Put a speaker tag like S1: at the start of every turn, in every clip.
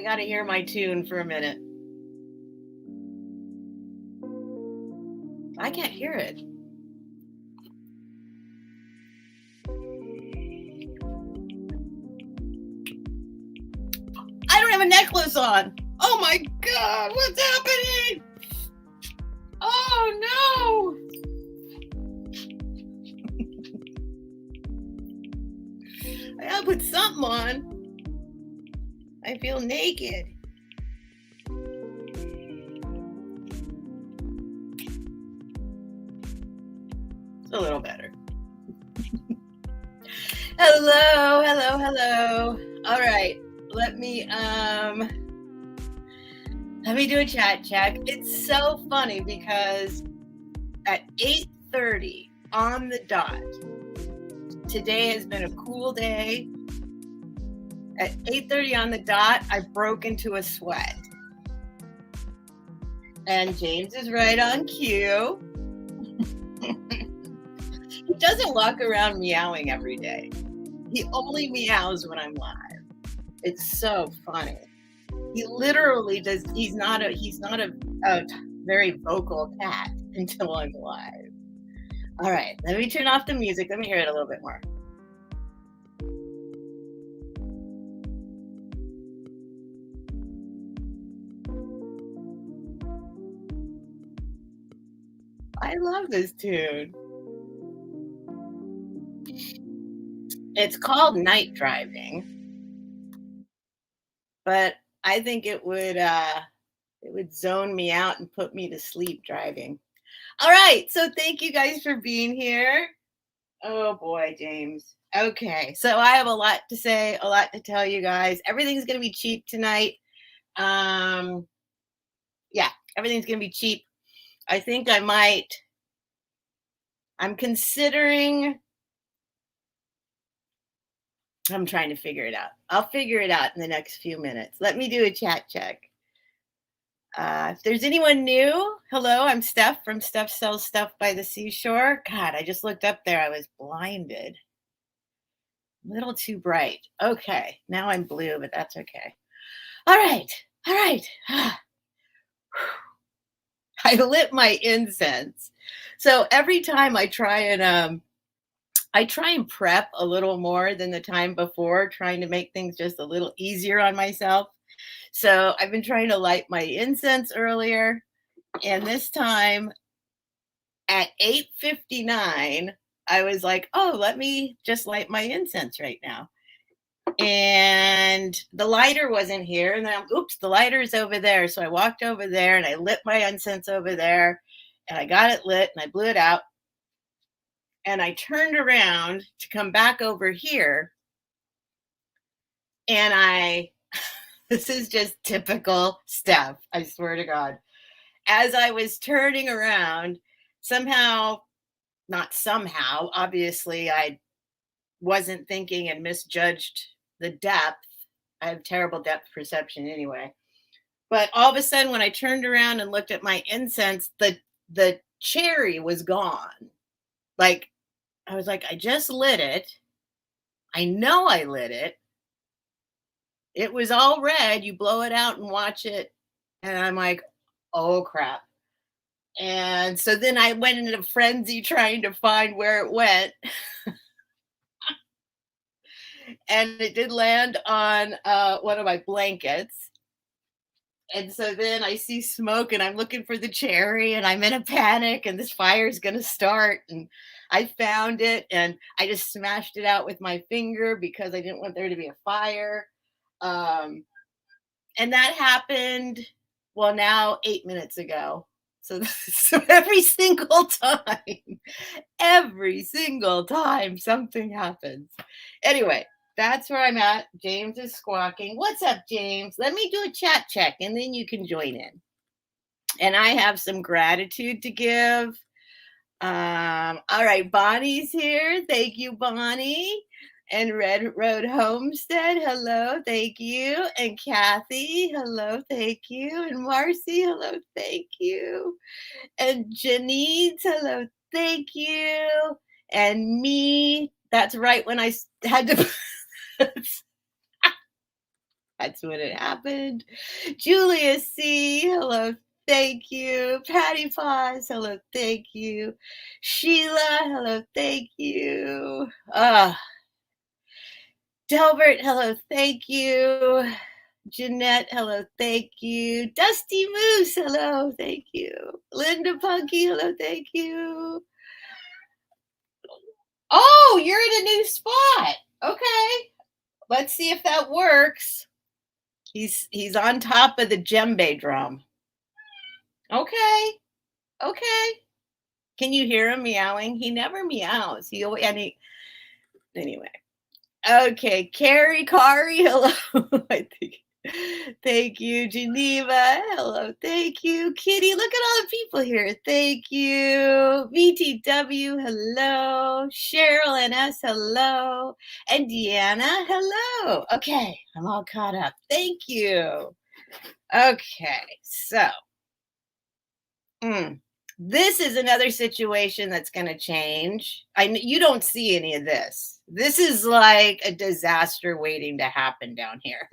S1: got to hear my tune for a minute. I can't hear it. I don't have a necklace on. Oh my God, what's happening? Oh no. I gotta put something on. I feel naked. It's a little better. Hello. All right, let me do a chat check. It's so funny because at 8:30 on the dot, today has been a cool day. At 8:30 on the dot, I broke into a sweat. And James is right on cue. He doesn't walk around meowing every day. He only meows when I'm live. It's so funny. He literally does. He's not a very vocal cat until I'm live. All right, let me turn off the music. Let me hear it a little bit more. I love this tune. It's called Night Driving, but I think it would zone me out and put me to sleep driving. All right, so thank you guys for being here. Oh boy, James. Okay, so I have a lot to say, a lot to tell you guys. Everything's gonna be cheap tonight. Yeah, everything's gonna be cheap. I think I'm considering. I'm trying to figure it out. I'll figure it out in the next few minutes. Let me do a chat check. If there's anyone new, hello, I'm Steph from StephSellsStuffByTheSeashore. God, I just looked up there. I was blinded. A little too bright. Okay, now I'm blue, but that's okay. All right. I lit my incense. So every time I try and prep a little more than the time before, trying to make things just a little easier on myself. So I've been trying to light my incense earlier, and this time at 8:59, I was like, oh, let me just light my incense right now. And the lighter wasn't here, and then oops, the lighter's over there. So I walked over there and I lit my incense over there, and I got it lit and I blew it out. And I turned around to come back over here, and this is just typical Steph, I swear to God. As I was turning around, obviously I wasn't thinking and misjudged the depth. I have terrible depth perception anyway. But all of a sudden, when I turned around and looked at my incense, the cherry was gone. Like, I was like, I just lit it. I know I lit it. It was all red. You blow it out and watch it. And I'm like, oh, crap. And so then I went into a frenzy trying to find where it went. And it did land on one of my blankets. And so then I see smoke and I'm looking for the cherry and I'm in a panic and this fire is going to start. And I found it and I just smashed it out with my finger because I didn't want there to be a fire. And that happened, well, now 8 minutes ago. So every single time something happens. Anyway, that's where I'm at. James is squawking. What's up, James? Let me do a chat check and then you can join in. And I have some gratitude to give. All right, Bonnie's here. Thank you, Bonnie. And Red Road Homestead, hello, thank you. And Kathy, hello, thank you. And Marcy, hello, thank you. And Janice, hello, thank you. And me, that's right when I had to That's when it happened. Julia C. Hello. Thank you. Patty Paws. Hello. Thank you. Sheila. Hello. Thank you. Delbert. Hello. Thank you. Jeanette, hello, thank you. Dusty Moose, hello, thank you. Linda Punky, hello, thank you. Oh, you're in a new spot. Okay. Let's see if that works. He's on top of the djembe drum. Okay. Okay. Can you hear him meowing? He never meows. Anyway. Okay, Carrie, Kari, hello. I think. Thank you, Geneva. Hello, thank you, Kitty. Look at all the people here. Thank you, VTW. Hello, Cheryl and S. Hello, and Deanna. Hello. Okay, I'm all caught up. Thank you. Okay, so this is another situation that's going to change. You don't see any of this. This is like a disaster waiting to happen down here.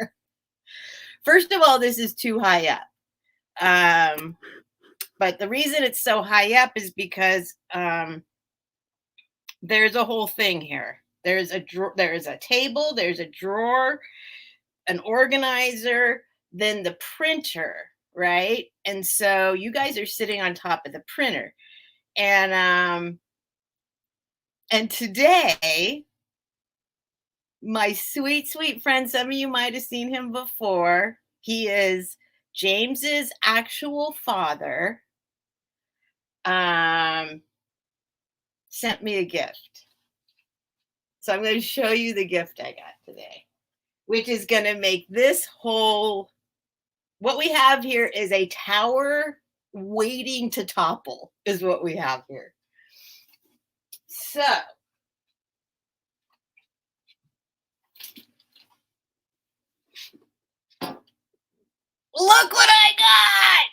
S1: First of all, this is too high up. But the reason it's so high up is because there's a whole thing here. There's a table, there's a drawer, an organizer, then the printer, right? And so you guys are sitting on top of the printer. And today, my sweet, sweet friend, some of you might have seen him before. He is James's actual father. Sent me a gift. So I'm going to show you the gift I got today, which is going to make this whole, what we have here is a tower waiting to topple is what we have here. So look what I got.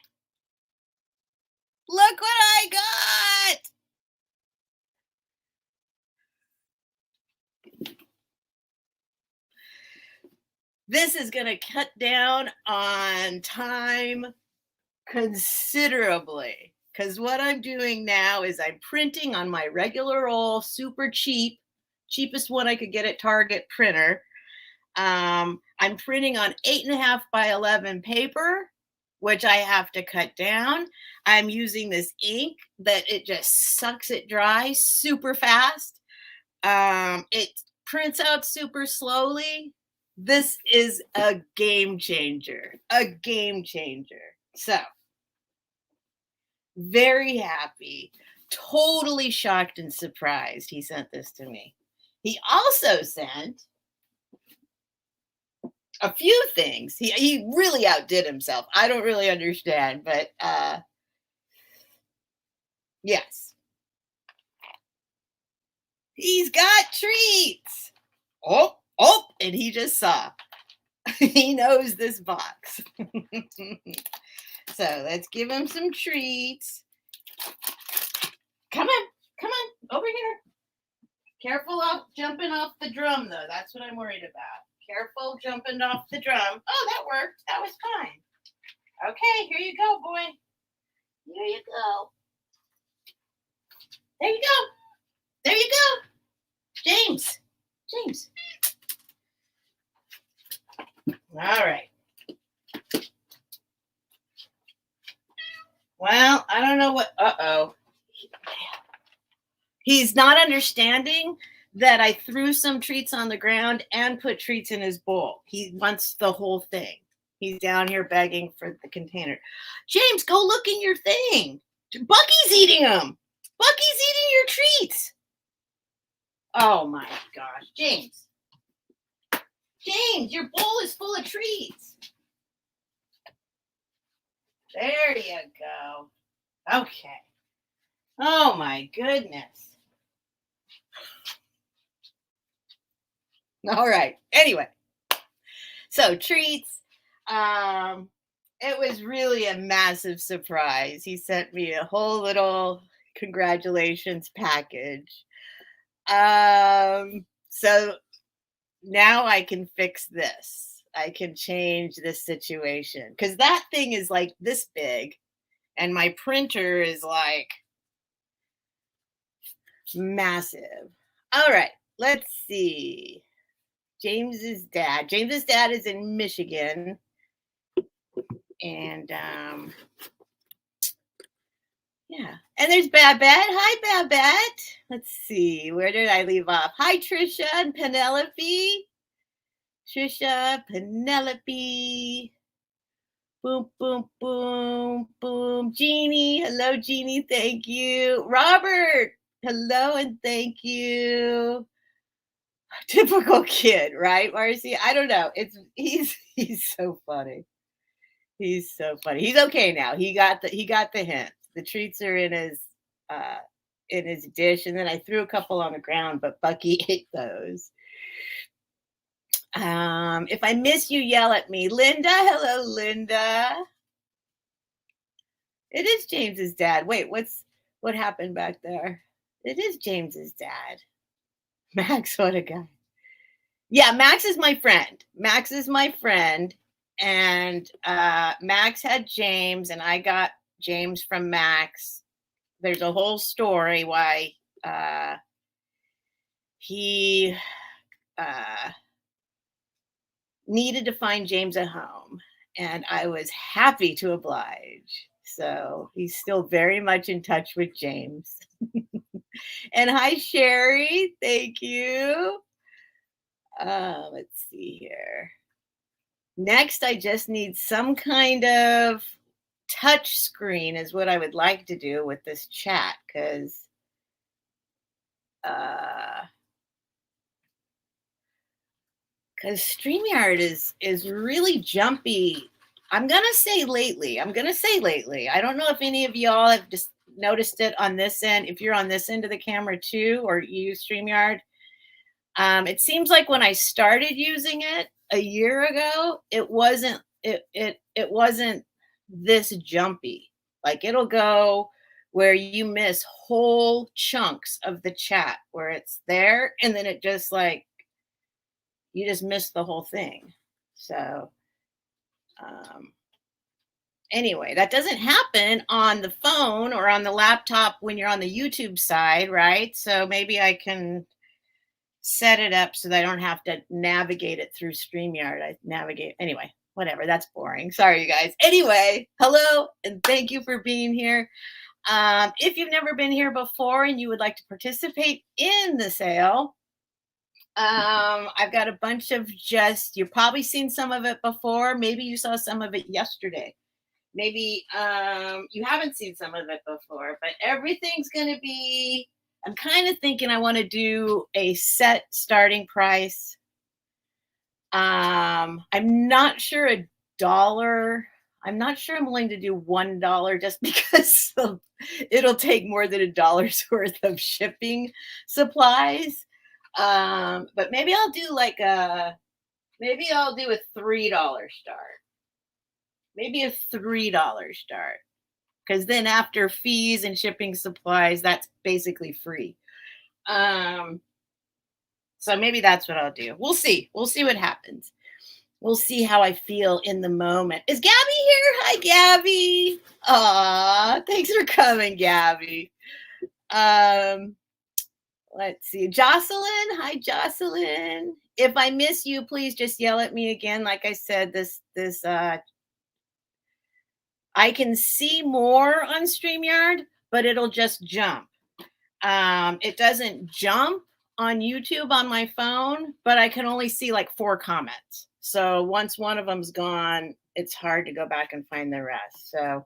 S1: Look what I got. This is going to cut down on time considerably, because what I'm doing now is I'm printing on my regular old super cheapest one I could get at Target printer. I'm printing on 8.5 by 11 paper, which I have to cut down. I'm using this ink that it just sucks it dry super fast. It prints out super slowly. This is a game changer, So, very happy, totally shocked and surprised he sent this to me. He also sent a few things. He really outdid himself. I don't really understand, but yes. He's got treats. Oh, and he just saw. He knows this box. So let's give him some treats. Come on, over here. Careful jumping off the drum, though. That's what I'm worried about. Careful jumping off the drum. Oh, that worked. That was fine. Okay, here you go, boy. Here you go. There you go. There you go. James. All right. Well, I don't know what. Uh-oh. He's not understanding that I threw some treats on the ground and put treats in his bowl. He wants the whole thing. He's down here begging for the container. James, go look in your thing. Bucky's eating them. Bucky's eating your treats. Oh my gosh. James, your bowl is full of treats. There you go. Okay. Oh my goodness. All right. Anyway, so treats. It was really a massive surprise. He sent me a whole little congratulations package. So now I can fix this. I can change this situation. Because that thing is like this big, and my printer is like massive. All right, let's see. James's dad. James's dad is in Michigan. And yeah. And there's Babette. Hi, Babette. Let's see. Where did I leave off? Hi, Trisha and Penelope. Trisha, Penelope. Boom, boom, boom, boom. Jeannie. Hello, Jeannie. Thank you. Robert. Hello and thank you. Typical kid, right, Marcy? I don't know. He's so funny. He's so funny. He's okay now. He got the hint. The treats are in his dish, and then I threw a couple on the ground, but Bucky ate those. If I miss you, yell at me. Linda, hello, Linda. It is James's dad. Wait, what happened back there? It is James's dad. Max, what a guy. Yeah, Max is my friend. Max is my friend. And Max had James, and I got James from Max. There's a whole story why he needed to find James a home, and I was happy to oblige. So he's still very much in touch with James. And hi, Sherry. Thank you. Let's see here. Next, I just need some kind of touch screen is what I would like to do with this chat, because StreamYard is really jumpy. I'm gonna say lately. I don't know if any of y'all have just noticed it on this end. If you're on this end of the camera too, or you use StreamYard, it seems like when I started using it a year ago, it wasn't this jumpy. Like, it'll go where you miss whole chunks of the chat where it's there, and then it just like you just miss the whole thing. So anyway, that doesn't happen on the phone or on the laptop when you're on the YouTube side, right? So maybe I can set it up so that I don't have to navigate it through StreamYard. I navigate anyway, whatever. That's boring. Sorry, you guys. Anyway, hello and thank you for being here. If you've never been here before and you would like to participate in the sale, I've got a bunch of you've probably seen some of it before. Maybe you saw some of it yesterday. Maybe you haven't seen some of it before, but everything's going to be, I'm kind of thinking I want to do a set starting price. I'm not sure I'm not sure I'm willing to do $1 just because it'll take more than $1's worth of shipping supplies. But maybe I'll do a $3 start. Maybe a $3 start. Because then after fees and shipping supplies, that's basically free. So maybe that's what I'll do. We'll see. We'll see what happens. We'll see how I feel in the moment. Is Gabby here? Hi, Gabby. Aw, thanks for coming, Gabby. Let's see. Jocelyn. Hi, Jocelyn. If I miss you, please just yell at me again. Like I said, I can see more on StreamYard, but it'll just jump. It doesn't jump on YouTube on my phone, but I can only see like 4 comments. So once one of them's gone, it's hard to go back and find the rest. So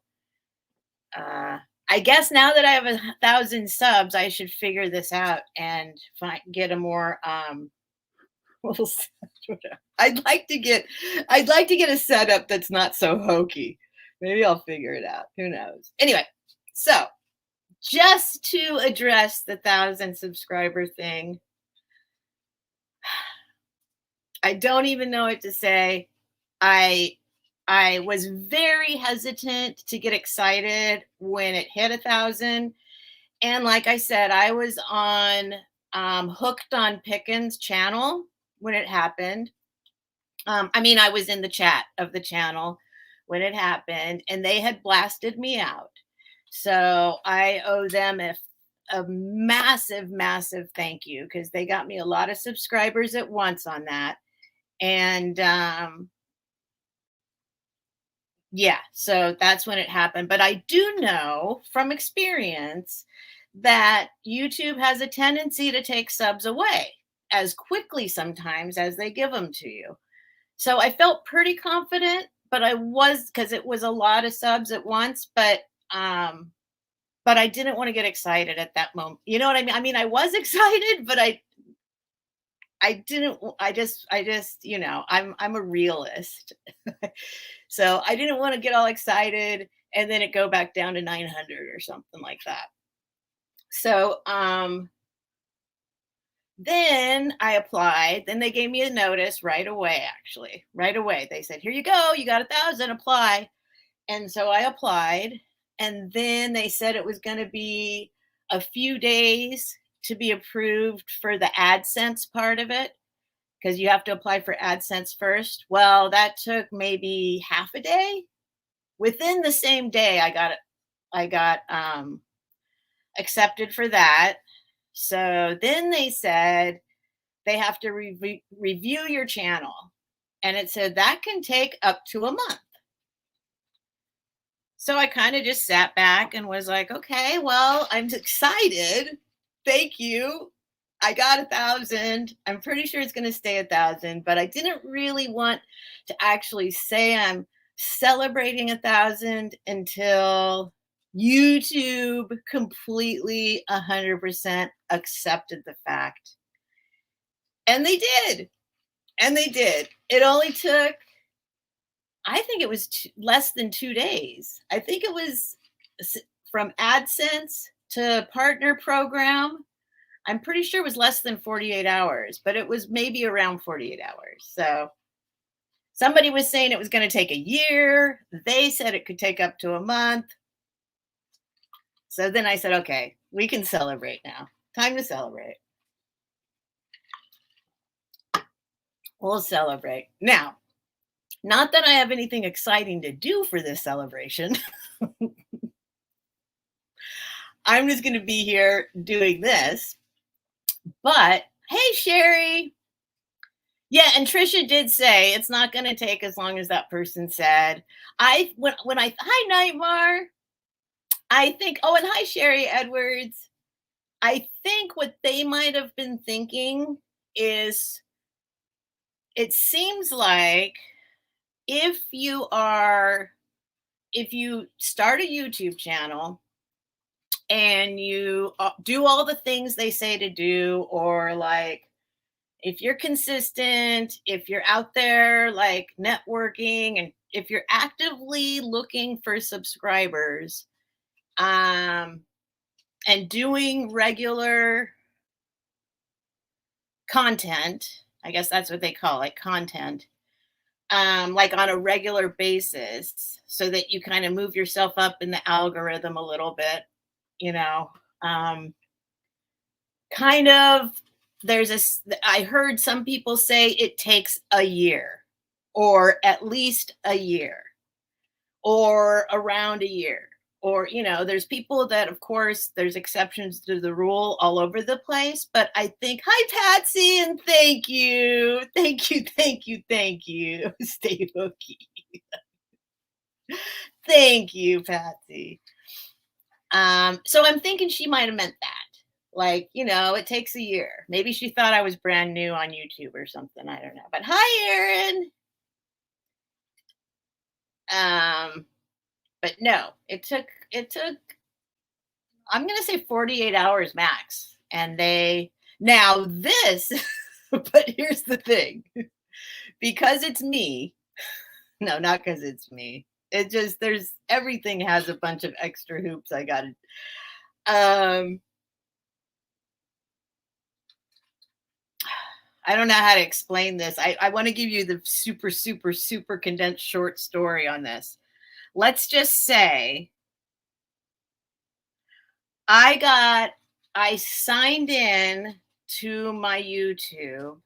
S1: I guess now that I have 1,000 subs, I should figure this out and get a more I'd like to get a setup that's not so hokey. Maybe I'll figure it out. Who knows? Anyway, so just to address the 1,000 subscriber thing, I don't even know what to say. I was very hesitant to get excited when it hit 1,000. And like I said, I was on Hooked on Pickens channel when it happened. I mean, I was in the chat of the channel when it happened, and they had blasted me out. So I owe them a massive, massive thank you because they got me a lot of subscribers at once on that. And yeah, so that's when it happened. But I do know from experience that YouTube has a tendency to take subs away as quickly sometimes as they give them to you. So I felt pretty confident, but I was, because it was a lot of subs at once, um but I didn't want to get excited at that moment. You know what I mean? I mean, I was excited, but I didn't I just, I'm a realist. So I didn't want to get all excited and then it go back down to 900 or something like that. So then I applied. Then they gave me a notice right away, actually. Right away. They said, "Here you go. You got 1,000, apply." And so I applied. And then they said it was going to be a few days to be approved for the AdSense part of it, because you have to apply for AdSense first. Well, that took maybe half a day. Within the same day, I got accepted for that. So then they said they have to review your channel. And it said that can take up to a month. So I kind of just sat back and was like, okay, well, I'm excited. Thank you. I got 1,000. I'm pretty sure it's going to stay 1,000, but I didn't really want to actually say I'm celebrating 1,000 until YouTube completely 100% accepted the fact. And they did. And they did. It only took, I think it was less than 2 days. I think it was from AdSense to partner program. I'm pretty sure it was less than 48 hours, but it was maybe around 48 hours. So somebody was saying it was going to take a year. They said it could take up to a month. So then I said, okay, we can celebrate now. Time to celebrate. We'll celebrate. Now, not that I have anything exciting to do for this celebration. I'm just going to be here doing this. But hey, Sherry. Yeah, and Trisha did say it's not going to take as long as that person said. Hi Nightmare. I think, oh, and hi Sherry Edwards. I think what they might have been thinking is, it seems like if you start a YouTube channel and you do all the things they say to do, or like if you're consistent, if you're out there like networking, and if you're actively looking for subscribers, and doing regular content, I guess that's what they call it, content, like on a regular basis, so that you kind of move yourself up in the algorithm a little bit, you know, kind of, I heard some people say it takes a year, or at least a year, or around a year. Or, there's people that, of course, there's exceptions to the rule all over the place. But I think, hi, Patsy, and thank you. Thank you, thank you, thank you. Stay hooky. Thank you, Patsy. So I'm thinking she might have meant that. Like, it takes a year. Maybe she thought I was brand new on YouTube or something. I don't know. But hi, Aaron. But no, it took, I'm going to say 48 hours max. And now this, but here's the thing, because it's me. No, not because it's me. It just, everything has a bunch of extra hoops I got to, I don't know how to explain this. I want to give you the super, super, super condensed short story on this. Let's just say I signed in to my YouTube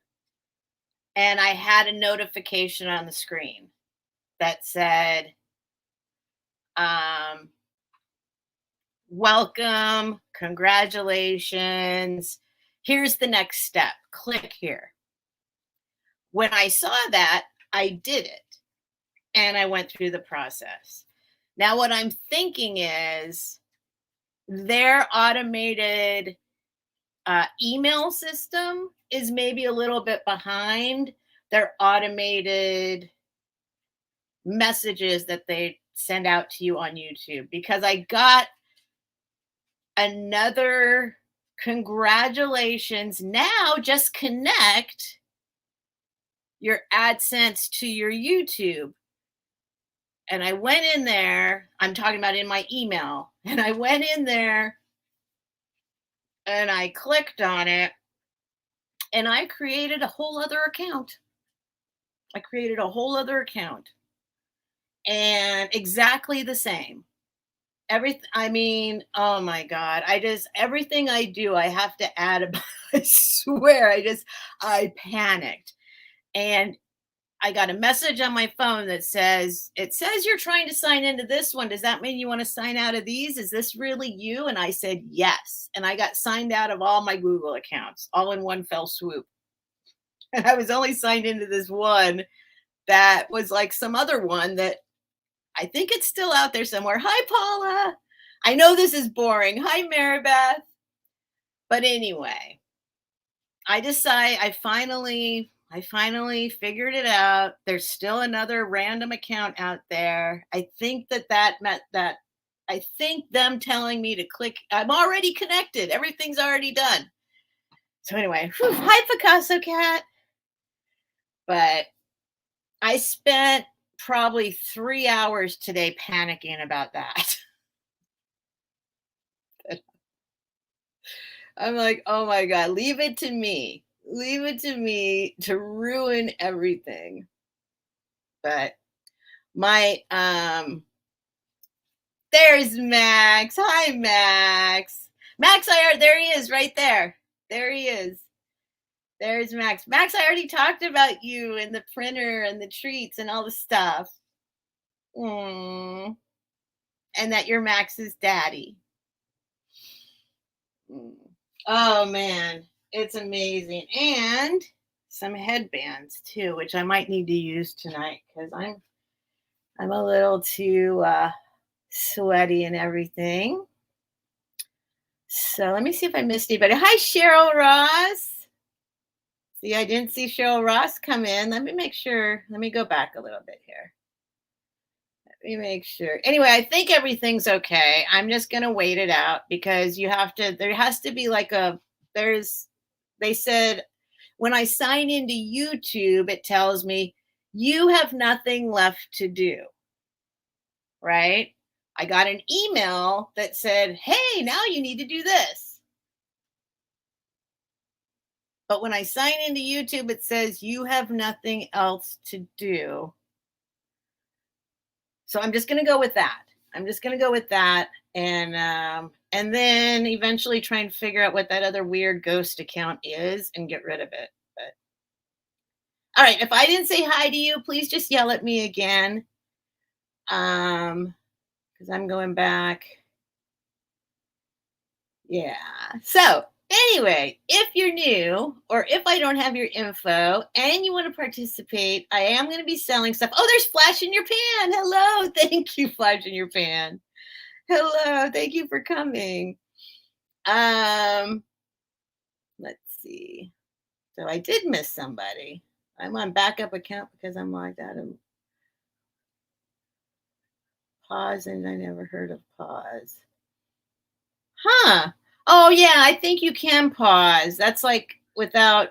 S1: and I had a notification on the screen that said, welcome, congratulations, here's the next step, click here. When I saw that, I did it and I went through the process. Now, what I'm thinking is their automated email system is maybe a little bit behind their automated messages that they send out to you on YouTube, because I got another congratulations. Now just connect your AdSense to your YouTube. And I went in there, I'm talking about in my email, and I went in there and I clicked on it and I created a whole other account. And exactly the same. I mean, oh my God. Everything I do, I have to add I swear, I panicked. And I got a message on my phone that says, it says you're trying to sign into this one. Does that mean you want to sign out of these? Is this really you? And I said, yes. And I got signed out of all my Google accounts, all in one fell swoop. And I was only signed into this one that was like some other one that I think it's still out there somewhere. Hi, Paula. I know this is boring. Hi, Maribeth. But anyway, I finally figured it out. There's still another random account out there. I think that meant that I think them telling me to click, I'm already connected. Everything's already done. So anyway, hi, Picasso Cat. But I spent probably 3 hours today panicking about that. I'm like, oh my God, leave it to me. Leave it to me to ruin everything. But my, there's Max. Hi, Max. Max, there he is right there. There he is. There's Max. Max, I already talked about you and the printer and the treats and all the stuff. And that you're Max's daddy. Oh man, it's amazing. And some headbands too, which I might need to use tonight because I'm a little too sweaty and everything. So let me see if I missed anybody. Hi, Cheryl Ross. See, I didn't see Cheryl Ross come in. Let me make sure. Let me go back a little bit here. Let me make sure. Anyway, I think everything's okay. I'm just going to wait it out because there has to be like they said when I sign into YouTube, it tells me you have nothing left to do. Right? I got an email that said, hey, now you need to do this. But when I sign into YouTube, it says you have nothing else to do. So I'm just going to go with that. And then eventually try and figure out what that other weird ghost account is and get rid of it. But all right, if I didn't say hi to you, please just yell at me again. Because I'm going back. Yeah. So anyway, if you're new or if I don't have your info and you want to participate, I am going to be selling stuff. Oh, there's Flash in your pan. Hello. Thank you, Flash in your pan. Hello. Thank you for coming. Let's see. So I did miss somebody. I'm on backup account because I'm logged out of pause and I never heard of pause. Huh. Oh yeah, I think you can pause. That's like without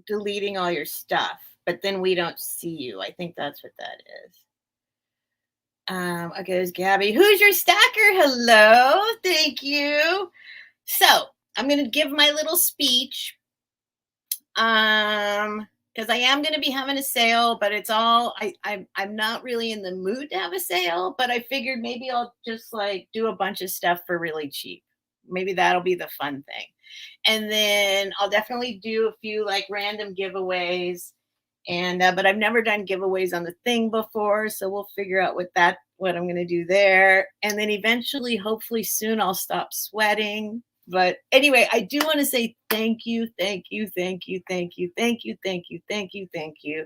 S1: deleting all your stuff, but then we don't see you. I think that's what that is. Okay, there's Gabby. Who's your stacker? Hello. Thank you. So I'm gonna give my little speech. Because I am going to be having a sale, but it's all I'm not really in the mood to have a sale, but I figured maybe I'll just like do a bunch of stuff for really cheap. Maybe that'll be the fun thing. And then I'll definitely do a few like random giveaways. And but I've never done giveaways on the thing before, so we'll figure out what I'm going to do there. And then eventually, hopefully soon, I'll stop sweating. But anyway, I do want to say thank you, thank you, thank you, thank you, thank you, thank you, thank you, thank you.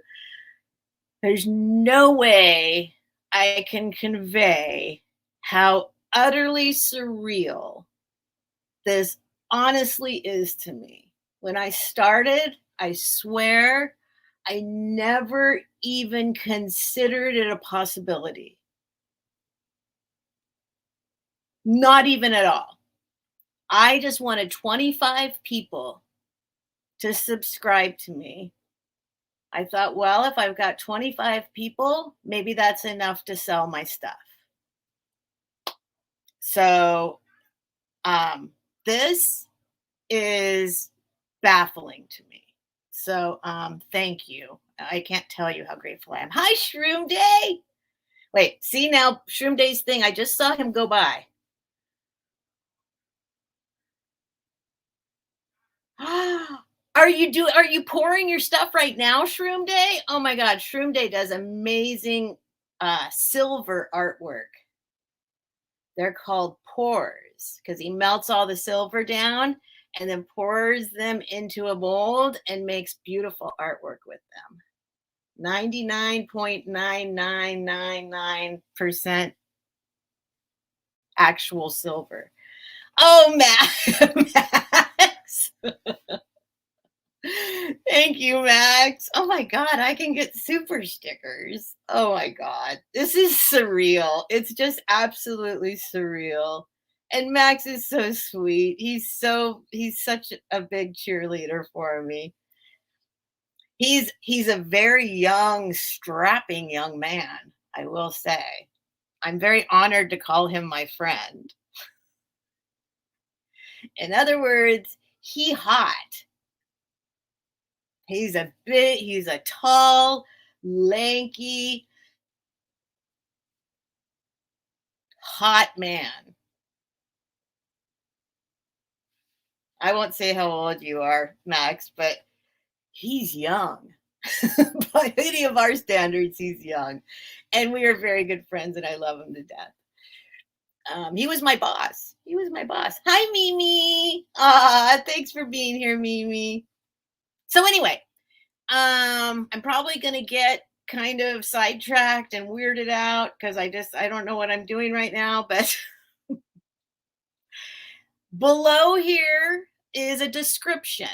S1: There's no way I can convey how utterly surreal this honestly is to me. When I started, I swear I never even considered it a possibility. Not even at all. I just wanted 25 people to subscribe to me. I thought, well, if I've got 25 people, maybe that's enough to sell my stuff. So this is baffling to me. So thank you. I can't tell you how grateful I am. Hi, Shroom Day. Wait, see now, Shroom Day's thing. I just saw him go by. Are you pouring your stuff right now, Shroom Day? Oh my God, Shroom Day does amazing silver artwork. They're called pours because he melts all the silver down and then pours them into a mold and makes beautiful artwork with them. 99.9999% actual silver. Oh, Max. Thank you, Max. Oh my God, I can get super stickers. Oh my God, this is surreal. It's just absolutely surreal. And Max is so sweet. He's such a big cheerleader for me. He's a very young, strapping young man, I will say. I'm very honored to call him my friend. In other words, he hot. He's a tall, lanky, hot man. I won't say how old you are, Max, but he's young. By any of our standards, he's young. And we are very good friends, and I love him to death. He was my boss. He was my boss. Hi, Mimi. Thanks for being here, Mimi. So anyway, I'm probably gonna get kind of sidetracked and weirded out because I don't know what I'm doing right now, but below here is a description.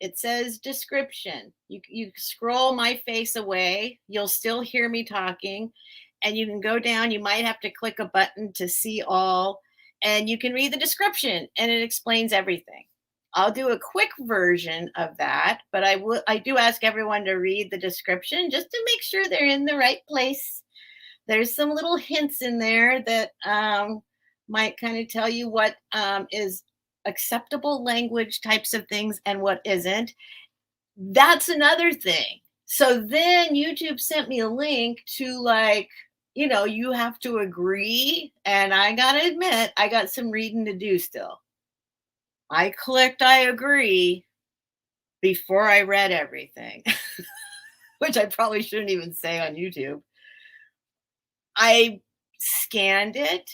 S1: It says description. You scroll my face away, you'll still hear me talking, and you can go down. You might have to click a button to see all, and you can read the description, and it explains everything. I'll do a quick version of that, but I do ask everyone to read the description just to make sure they're in the right place. There's some little hints in there that might kind of tell you what is acceptable language types of things and what isn't. That's another thing. So then YouTube sent me a link to you have to agree. And I got to admit, I got some reading to do still. I clicked I agree before I read everything, which I probably shouldn't even say on YouTube. I scanned it.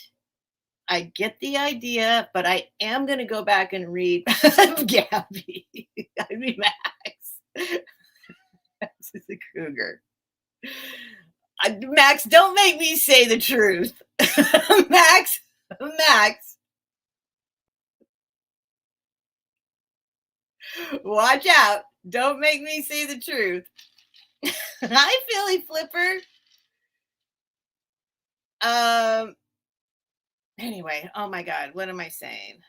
S1: I get the idea, but I am going to go back and read Gabby. I mean, Max. Max is a cougar. Max, don't make me say the truth. Max. Watch out. Don't make me say the truth. Hi, Philly Flipper. Anyway, oh my God, what am I saying?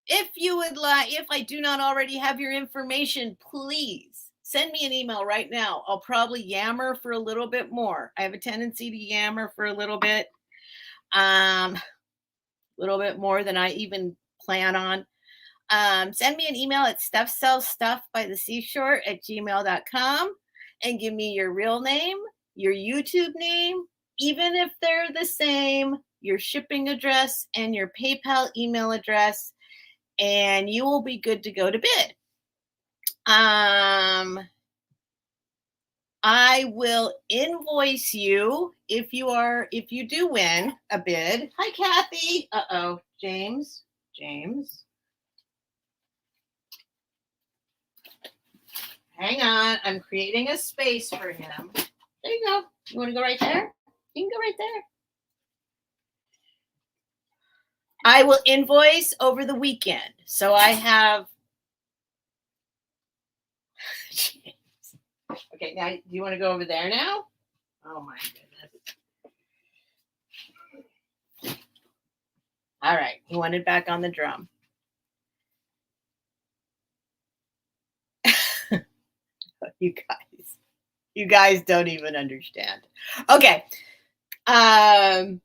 S1: If I do not already have your information, please send me an email right now. I'll probably yammer for a little bit more. I have a tendency to yammer for a little bit more than I even plan on. Send me an email at StephSellsStuffByTheSeashore@gmail.com and give me your real name, your YouTube name, even if they're the same, your shipping address, and your PayPal email address, and you will be good to go to bid. I will invoice you if you do win a bid. Hi, Kathy. Uh-oh, James. Hang on. I'm creating a space for him. There you go. You want to go right there? You can go right there. I will invoice over the weekend. So I have. Okay, now do you want to go over there now? Oh my goodness. All right. You want it back on the drum. You guys don't even understand. Okay. I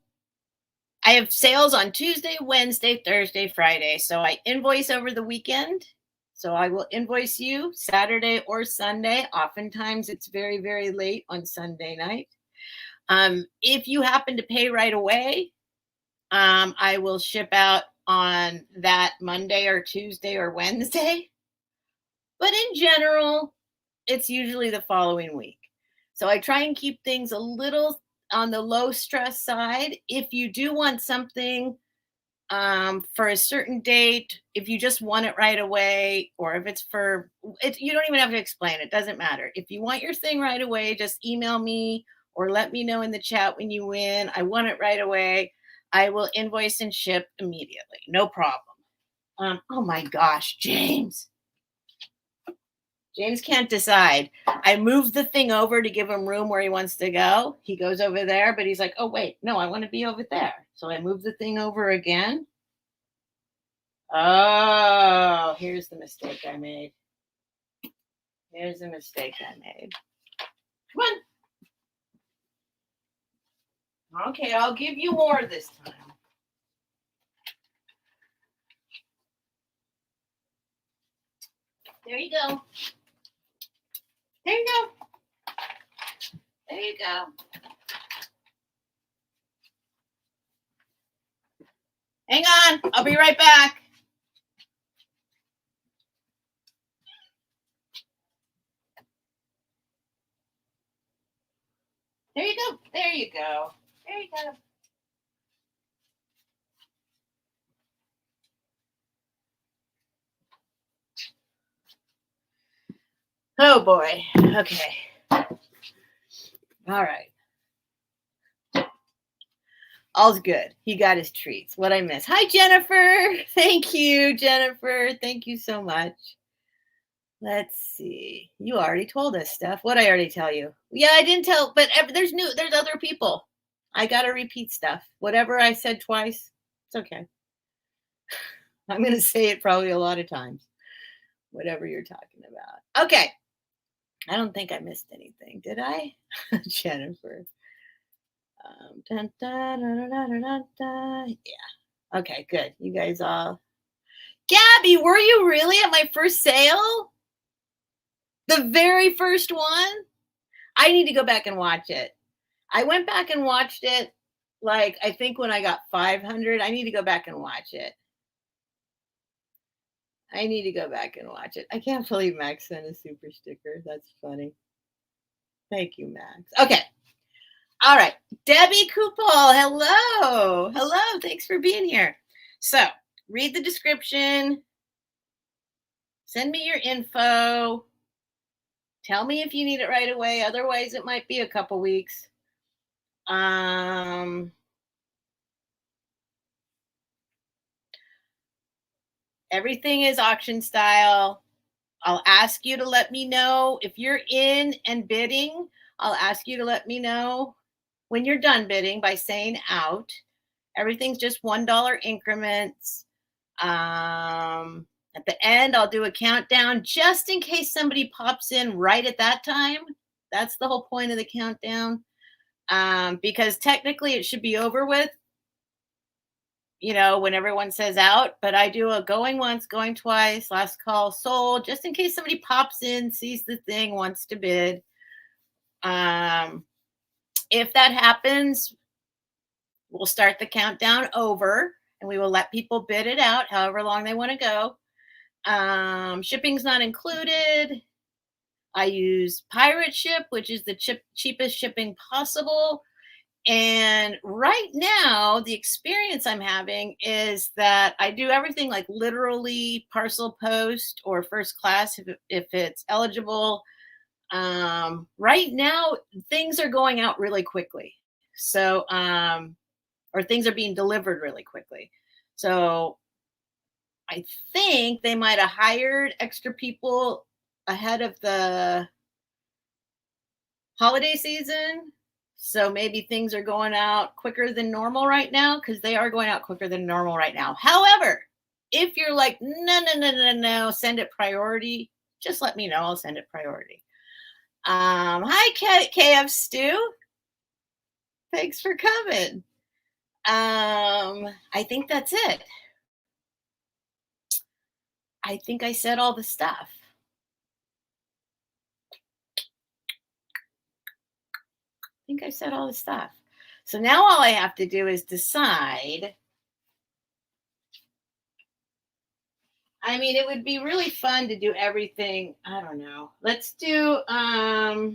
S1: have sales on Tuesday, Wednesday, Thursday, Friday. So I invoice over the weekend. So I will invoice you Saturday or Sunday. Oftentimes it's very, very late on Sunday night. If you happen to pay right away, I will ship out on that Monday or Tuesday or Wednesday. But in general, it's usually the following week. So I try and keep things a little on the low stress side. If you do want something for a certain date, if you just want it right away, or if it's for it, you don't even have to explain. It doesn't matter. If you want your thing right away, just email me or let me know in the chat when you win. I want it right away. I will invoice and ship immediately. No problem. Oh my gosh, James. James can't decide. I moved the thing over to give him room where he wants to go. He goes over there, but he's like, oh, wait, no, I want to be over there. So I moved the thing over again. Oh, here's the mistake I made. Come on. Okay, I'll give you more this time. There you go. There you go. Hang on. I'll be right back. There you go. Oh boy. Okay. All right. All's good. He got his treats. What I miss. Hi, Jennifer. Thank you, Jennifer. Thank you so much. Let's see. You already told us stuff. What I already tell you? Yeah, I didn't tell, but there's other people. I got to repeat stuff. Whatever I said twice, it's okay. I'm going to say it probably a lot of times. Whatever you're talking about. Okay. I don't think I missed anything. Did I? Jennifer. Yeah. Okay, good. You guys all. Gabby, were you really at my first sale? The very first one? I need to go back and watch it. I went back and watched it, like, I think when I got 500. I need to go back and watch it. I can't believe Max sent a super sticker. That's funny. Thank you, Max. Okay. All right. Debbie Coupal, hello. Hello. Thanks for being here. So read the description. Send me your info. Tell me if you need it right away. Otherwise, it might be a couple weeks. Everything is auction style. I'll ask you to let me know if you're in and bidding. I'll ask you to let me know when you're done bidding by saying out. Everything's just $1 increments. At the end, I'll do a countdown just in case somebody pops in right at that time. That's the whole point of the countdown. Because technically it should be over with, when everyone says out, but I do a going once, going twice, last call sold, just in case somebody pops in, sees the thing, wants to bid. If that happens, we'll start the countdown over and we will let people bid it out however long they want to go. Shipping's not included. I use Pirate Ship, which is the cheapest shipping possible. And right now, the experience I'm having is that I do everything like literally parcel post or first class if it's eligible. Right now, things are going out really quickly. So, or things are being delivered really quickly. So I think they might have hired extra people ahead of the holiday season. So maybe things are going out quicker than normal right now because they are going out quicker than normal right now. However, if you're like, no, no, no, no, no, send it priority, just let me know. I'll send it priority. Hi, KF Stu. Thanks for coming. I think that's it. I think I said all the stuff. I think I said all the stuff. So now all I have to do is decide. I mean, it would be really fun to do everything. I don't know. Let's do Oh,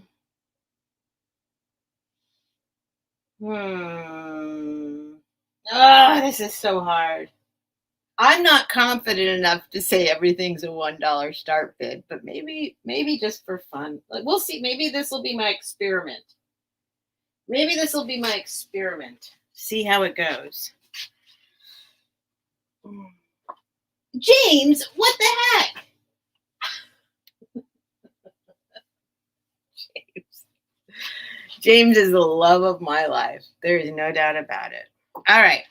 S1: this is so hard. I'm not confident enough to say everything's a $1 start bid, but maybe just for fun. Like, we'll see. Maybe this will be my experiment. See how it goes. James, what the heck? James is the love of my life. There is no doubt about it. All right.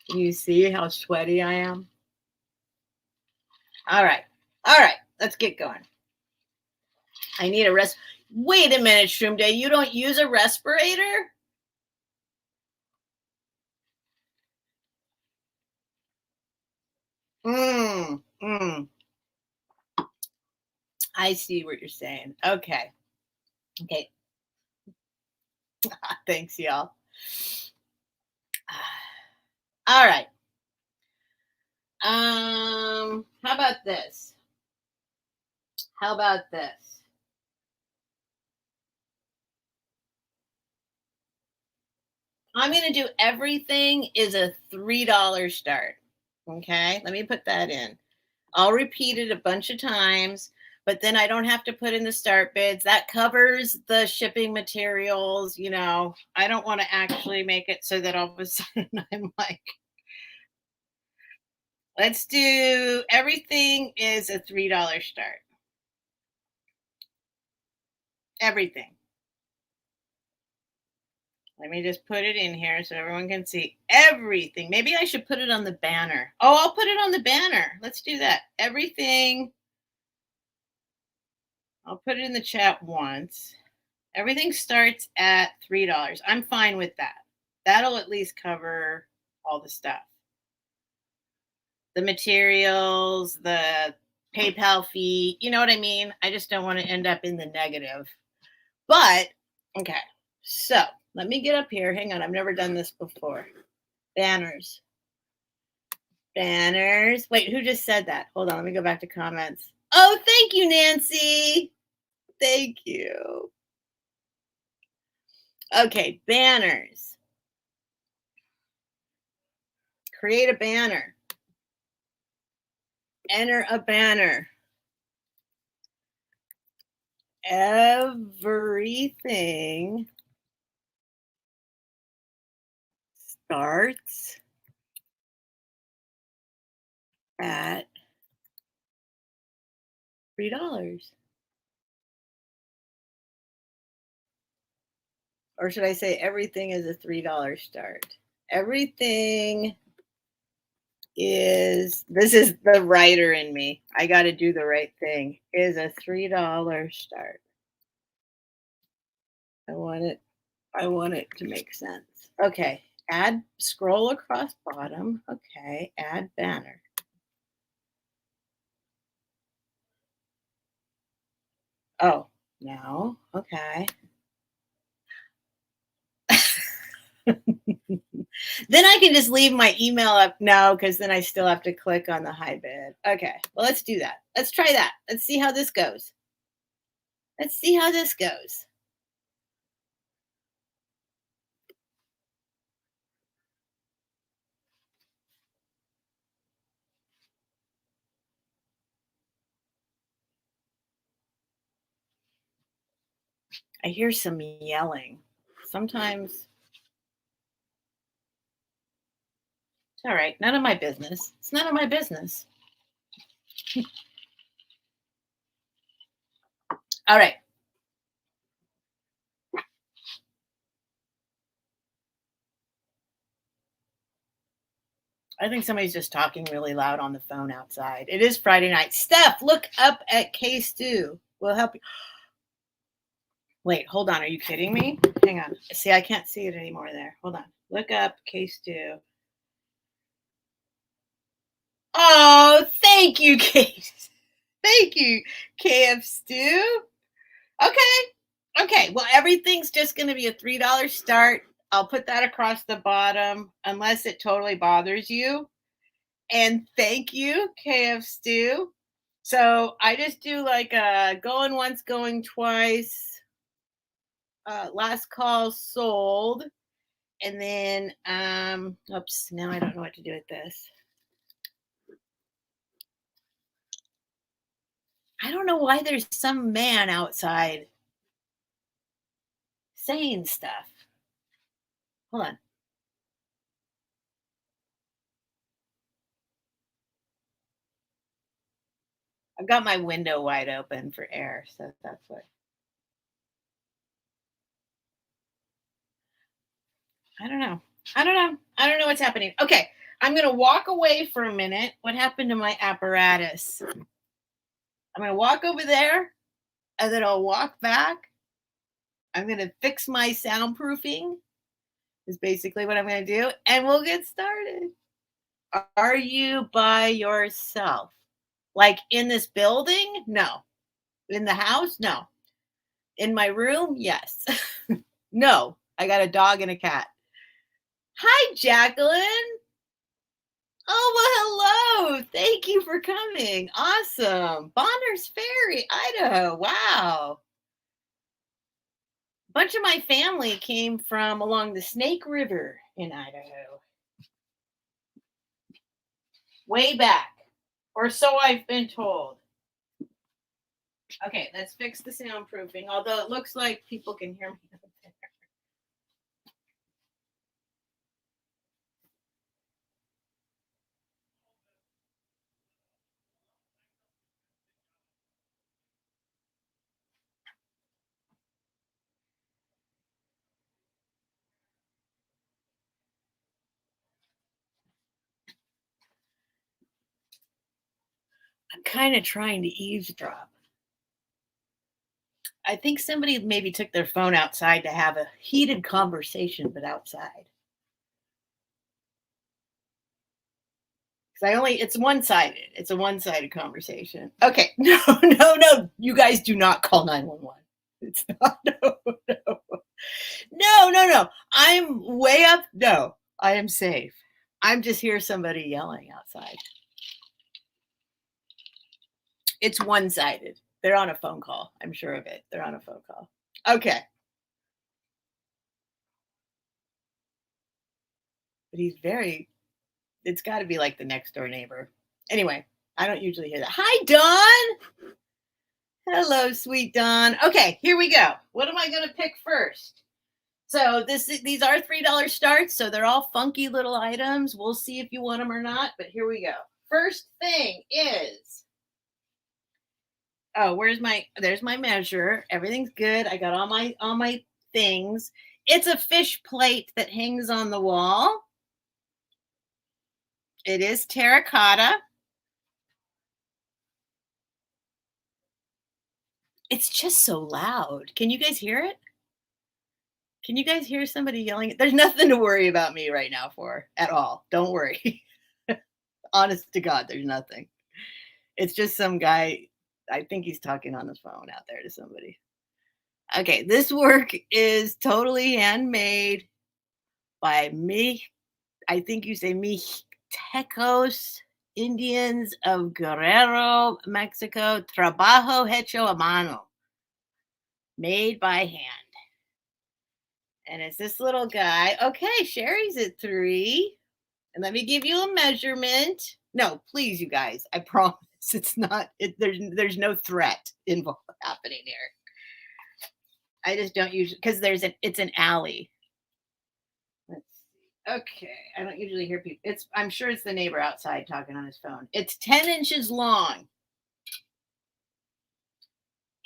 S1: You see how sweaty I am? All right. Let's get going. I need a rest. Wait a minute, Shroom Day. You don't use a respirator? I see what you're saying. Okay. Thanks, y'all. All right. How about this? I'm going to do everything is a $3 start. Okay. Let me put that in. I'll repeat it a bunch of times, but then I don't have to put in the start bids. That covers the shipping materials. You know, I don't want to actually make it so that all of a sudden I'm like, let's do everything is a $3 start. Everything. Let me just put it in here so everyone can see everything. Maybe I should put it on the banner. Oh, I'll put it on the banner. Let's do that. Everything. I'll put it in the chat once. Everything starts at $3. I'm fine with that. That'll at least cover all the stuff. The materials, the PayPal fee, you know what I mean? I just don't want to end up in the negative. But, okay. So, let me get up here. Hang on. I've never done this before. Banners. Wait, who just said that? Hold on. Let me go back to comments. Oh, thank you, Nancy. Thank you. Okay, banners. Create a banner. Enter a banner. Everything starts at $3. Or should I say everything is a $3 start? Everything is, this is the writer in me. I got to do the right thing. Is a $3 start. I want it to make sense. Okay. Add, scroll across bottom. Okay. Add banner. Oh, no. Okay. Then I can just leave my email up. No, because then I still have to click on the high bid. Okay, well, let's do that. Let's try that. Let's see how this goes. Let's see how this goes. I hear some yelling. Sometimes it's all right. None of my business. It's none of my business. All right. I think somebody's just talking really loud on the phone outside. It is Friday night. Steph, look up at K Stew. We'll help you. Wait, hold on. Are you kidding me? Hang on. See, I can't see it anymore there. Hold on. Look up K Stew. Oh, thank you, Kate. Thank you, KF Stew. Okay. Okay. Well, everything's just going to be a $3 start. I'll put that across the bottom unless it totally bothers you. And thank you, KF Stew. So I just do like a going once, going twice. Last call sold. And then, oops, now I don't know what to do with this. I don't know why there's some man outside saying stuff. Hold on. I've got my window wide open for air, so that's what. I don't know. I don't know. I don't know what's happening. Okay, I'm going to walk away for a minute. What happened to my apparatus? I'm going to walk over there, and then I'll walk back. I'm going to fix my soundproofing, is basically what I'm going to do, and we'll get started. Are you by yourself? Like in this building? No. In the house? No. In my room? Yes. No. I got a dog and a cat. Hi, Jacqueline. Oh, well, hello. Thank you for coming. Awesome. Bonners Ferry, Idaho. Wow. A bunch of my family came from along the Snake River in Idaho. Way back. Or so I've been told. Okay, let's fix the soundproofing, although it looks like people can hear me up there. I'm kind of trying to eavesdrop. I think somebody maybe took their phone outside to have a heated conversation, but outside. Because it's one-sided. It's a one-sided conversation. Okay. No, no, no. You guys do not call 911. It's not. No, no. No, no, no. I'm way up. No, I am safe. I'm just hear somebody yelling outside. It's one-sided. They're on a phone call. I'm sure of it. They're on a phone call. Okay. But it's got to be like the next door neighbor. Anyway, I don't usually hear that. Hi, Dawn. Hello, sweet Dawn. Okay, here we go. What am I going to pick first? So these are $3 starts, so they're all funky little items. We'll see if you want them or not, but here we go. First thing is, there's my measure. Everything's good. I got all my things. It's a fish plate that hangs on the wall. It is terracotta. It's just so loud. Can you guys hear it? Can you guys hear somebody yelling? There's nothing to worry about me right now for at all. Don't worry. Honest to God, there's nothing. It's just some guy. I think he's talking on the phone out there to somebody. Okay, this work is totally handmade. by me. I think you say Mixtecos Indians of Guerrero, Mexico. Trabajo hecho a mano, made by hand. And it's this little guy. Okay, Sherry's at 3. And let me give you a measurement. No, please, you guys. I promise it's not. There's no threat involved happening here. I just don't usually, because it's an alley. Let's see. Okay, I don't usually hear people. I'm sure it's the neighbor outside talking on his phone. It's 10 inches long,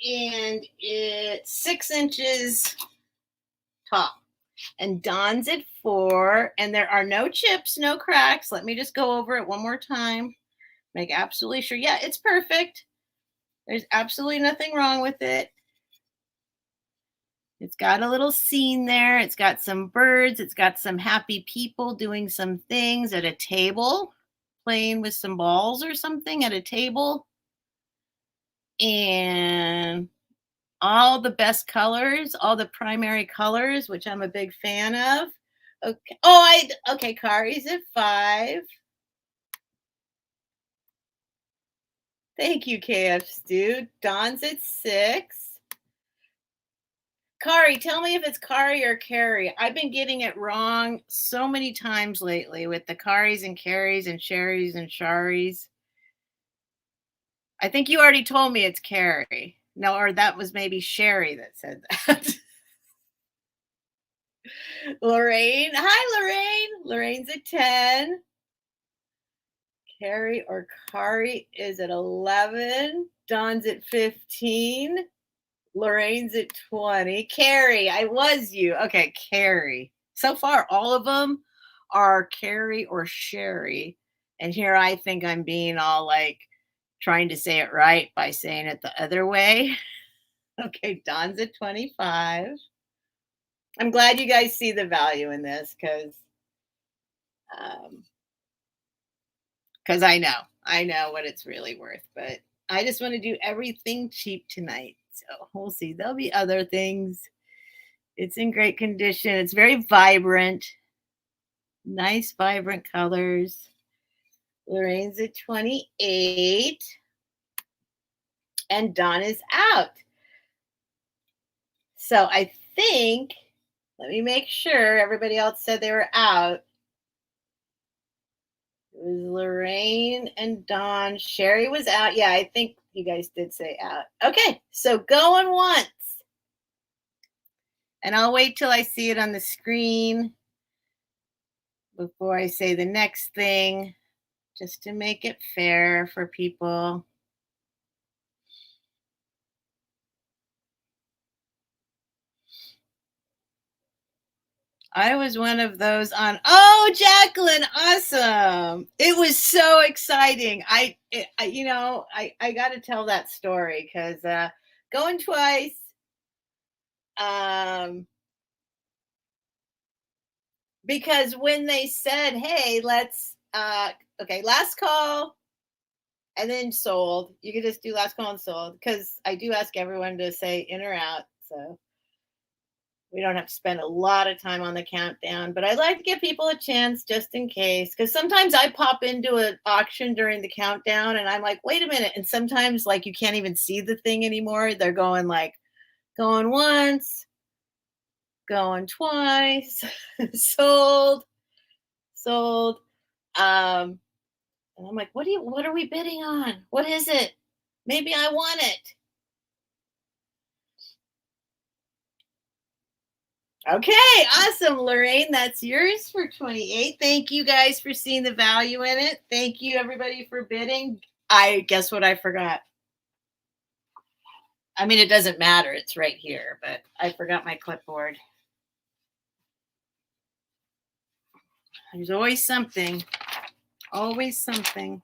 S1: and it's 6 inches tall. And Don's at 4, and there are no chips, no cracks. Let me just go over it one more time. Make absolutely sure. Yeah, it's perfect. There's absolutely nothing wrong with it. It's got a little scene there. It's got some birds. It's got some happy people doing some things at a table, playing with some balls or something at a table. And all the best colors, all the primary colors, which I'm a big fan of. Okay. Okay, Kari's at 5. Thank you, KF Stu. Don's at 6. Kari, tell me if it's Kari or Carrie. I've been getting it wrong so many times lately with the Karis and Carries and Sherrys and Sharis. I think you already told me it's Carrie. No, or that was maybe Sherry that said that. Lorraine. Hi, Lorraine. Lorraine's at 10. Carrie or Kari is at 11. Don's at 15. Lorraine's at 20. Carrie, I was you. Okay, Carrie. So far, all of them are Carrie or Sherry. And here I think I'm being all like trying to say it right by saying it the other way. Okay, Don's at 25. I'm glad you guys see the value in this because I know what it's really worth, but I just want to do everything cheap tonight. So we'll see. There'll be other things. It's in great condition. It's very vibrant. Nice, vibrant colors. Lorraine's at 28. And Dawn is out. So I think, let me make sure everybody else said they were out. It was Lorraine and Dawn. Sherry was out. Yeah, I think you guys did say out. Okay, so going once. And I'll wait till I see it on the screen before I say the next thing, just to make it fair for people. I was one of those on. Oh, Jacqueline, awesome! It was so exciting. I got to tell that story because going twice. Because when they said, "Hey, let's last call," and then sold. You could just do last call and sold because I do ask everyone to say in or out, so we don't have to spend a lot of time on the countdown, but I'd like to give people a chance just in case, because sometimes I pop into an auction during the countdown and I'm like, wait a minute. And sometimes like you can't even see the thing anymore. They're going like going once, going twice, sold. And I'm like, what are we bidding on? What is it? Maybe I want it. Okay, awesome, Lorraine. That's yours for 28. Thank you guys for seeing the value in it. Thank you, everybody, for bidding. Guess what I forgot? I mean, it doesn't matter. It's right here, but I forgot my clipboard. There's always something. Always something.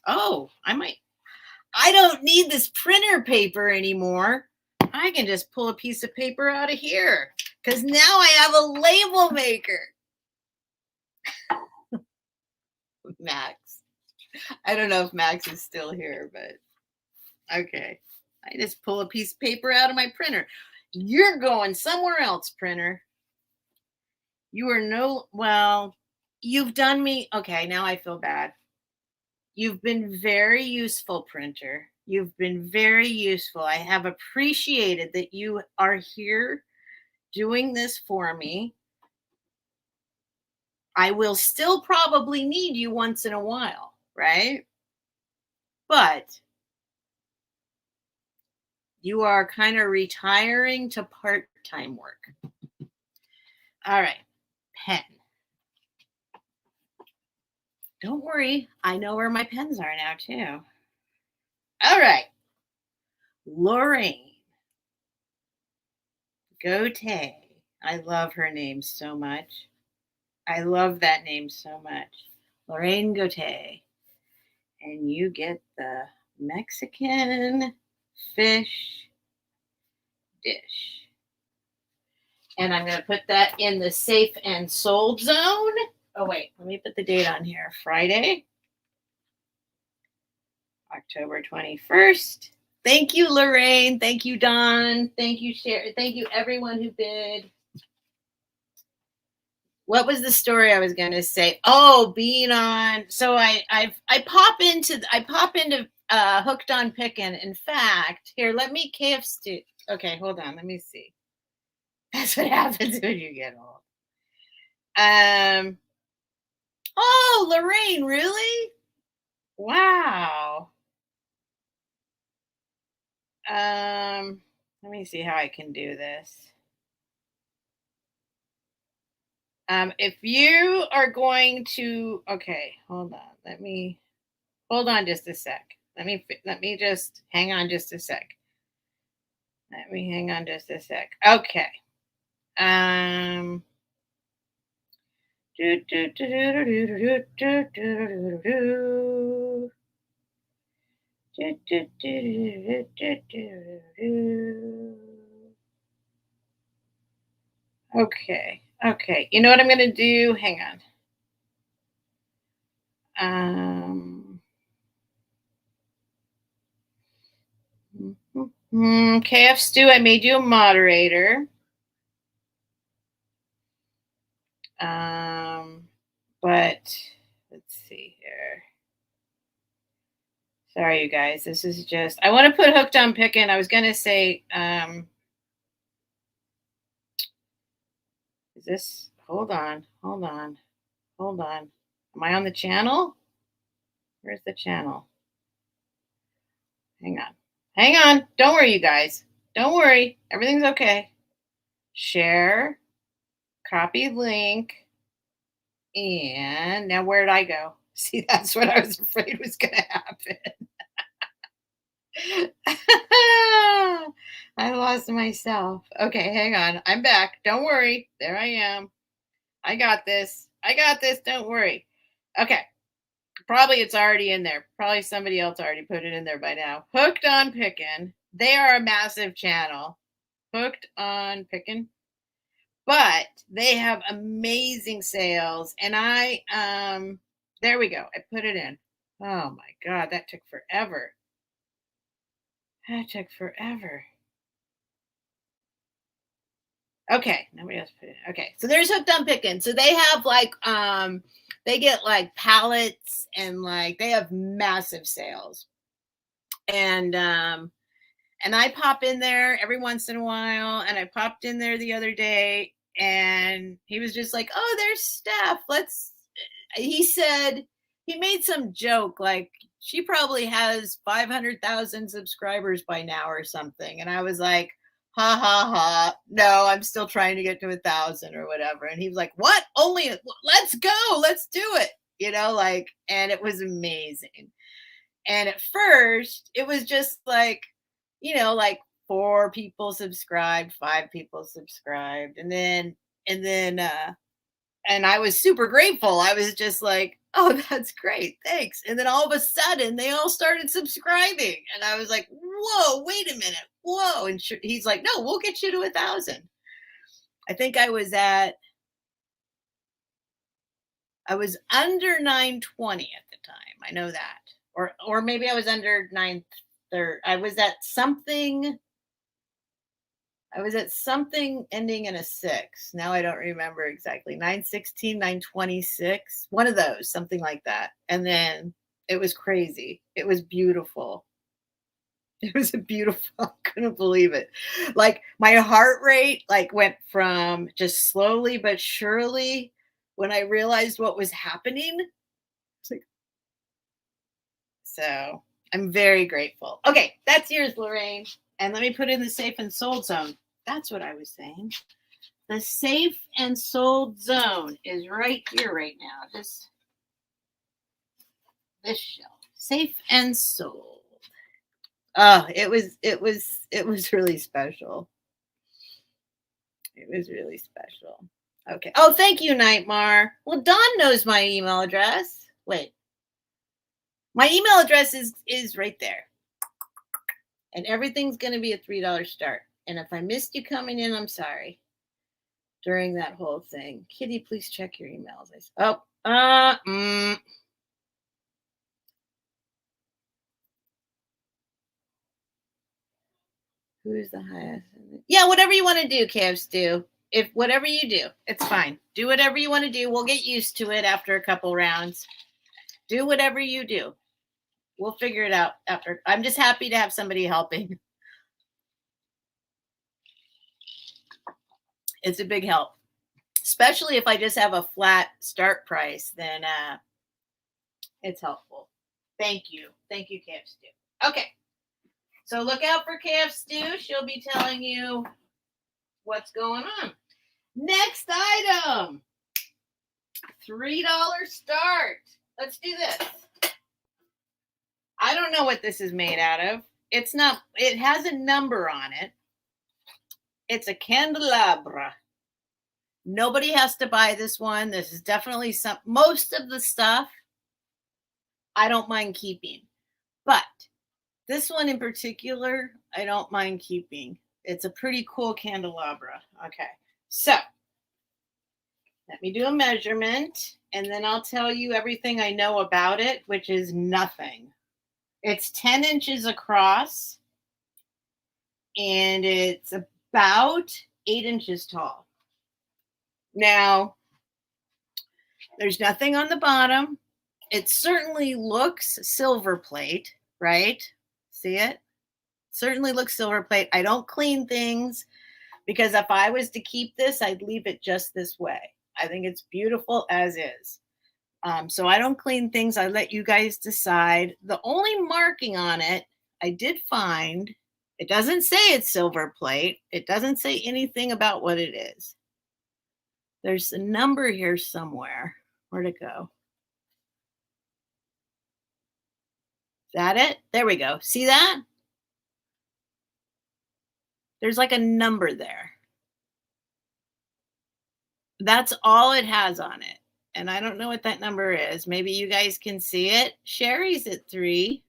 S1: Oh, I don't need this printer paper anymore. I can just pull a piece of paper out of here because now I have a label maker. Max. I don't know if Max is still here, but okay. I just pull a piece of paper out of my printer. You're going somewhere else, printer. You are no, well, you've done me. Okay, now I feel bad. You've been very useful, printer. You've been very useful. I have appreciated that you are here doing this for me. I will still probably need you once in a while, right? But you are kind of retiring to part-time work. All right, pen. Don't worry, I know where my pens are now, too. All right, Lorraine Gote. I love her name so much. I love that name so much. Lorraine Gote. And you get the Mexican fish dish. And I'm going to put that in the safe and sold zone. Oh, wait, let me put the date on here. Friday, October 21st. Thank you, Lorraine. Thank you, Don. Thank you, Sherry. Thank you, everyone who bid. What was the story I was going to say? Oh, being on. So I pop into Hooked on Pickin'. In fact, here, let me KFC. Okay, hold on. Let me see. That's what happens when you get old. Oh, Lorraine, really? Wow. Let me see how I can do this. If you are going to, okay, hold on. Hold on just a sec. Let me just hang on just a sec. Let me hang on just a sec. Okay. Okay. Okay. You know what I'm going to do? Hang on. KF Stu, I made you a moderator. But let's see here. Sorry, you guys. This is just, I want to put Hooked on Pickin'. I was going to say, is this, hold on. Am I on the channel? Where's the channel? Hang on. Don't worry, you guys. Don't worry. Everything's okay. Share, copy link. And now where'd I go? See, that's what I was afraid was going to happen. I lost myself. Okay, hang on. I'm back. Don't worry. There I am. I got this. Don't worry. Okay. Probably it's already in there. Probably somebody else already put it in there by now. Hooked on Pickin'. They are a massive channel. Hooked on Pickin'. But they have amazing sales. And there we go. I put it in. Oh my God, that took forever. Okay, nobody else put it. Okay, so there's Hooked on Pickin'. So they have like they get like pallets and like they have massive sales. And I pop in there every once in a while. And I popped in there the other day and he was just like, oh, there's Steph. He said, he made some joke like she probably has 500,000 subscribers by now or something. And I was like, ha ha ha. No, I'm still trying to get to 1,000 or whatever. And he was like, what? Let's go. Let's do it. Like, and it was amazing. And at first it was just like, like 4 people subscribed, 5 people subscribed. And then I was super grateful. I was just like, oh, that's great. Thanks. And then all of a sudden they all started subscribing. And I was like, whoa, wait a minute. Whoa. And he's like, no, we'll get you to 1,000. I think I was under 920 at the time. I know that. Or maybe I was under 930. I was at something. I was at something ending in a 6. Now I don't remember exactly. 916, 926, one of those, something like that. And then it was crazy. It was beautiful. It was a beautiful, I couldn't believe it. Like my heart rate like went from just slowly but surely when I realized what was happening. It's like, so I'm very grateful. Okay, that's yours, Lorraine. And let me put in the safe and sold zone. That's what I was saying. The safe and sold zone is right here right now. This shelf. Safe and sold. Oh, it was really special. It was really special. Okay. Oh, thank you, Nightmare. Well, Dawn knows my email address. Wait. My email address is right there. And everything's going to be a $3 start. And if I missed you coming in, I'm sorry. During that whole thing. Kitty, please check your emails. Who's the highest? Yeah, whatever you want to do, Cavs, do. If whatever you do, it's fine. Do whatever you want to do. We'll get used to it after a couple rounds. Do whatever you do. We'll figure it out after. I'm just happy to have somebody helping. It's a big help. Especially if I just have a flat start price, then it's helpful. Thank you. Thank you, Cavs, Stu. Okay. So look out for Cavs, Stu. She'll be telling you what's going on. Next item. $3 start. Let's do this. I don't know what this is made out of. It's not, it has a number on it. It's a candelabra. Nobody has to buy this one. This is definitely most of the stuff I don't mind keeping. But this one in particular, I don't mind keeping. It's a pretty cool candelabra. Okay. So let me do a measurement and then I'll tell you everything I know about it, which is nothing. It's 10 inches across and it's about 8 inches tall. Now, there's nothing on the bottom. It certainly looks silver plate, right? See it? Certainly looks silver plate. I don't clean things because if I was to keep this, I'd leave it just this way. I think it's beautiful as is. So I don't clean things. I let you guys decide. The only marking on it I did find, it doesn't say it's silver plate. It doesn't say anything about what it is. There's a number here somewhere. Where'd it go? Is that it? There we go. See that? There's like a number there. That's all it has on it. And I don't know what that number is. Maybe you guys can see it. Sherry's at 3.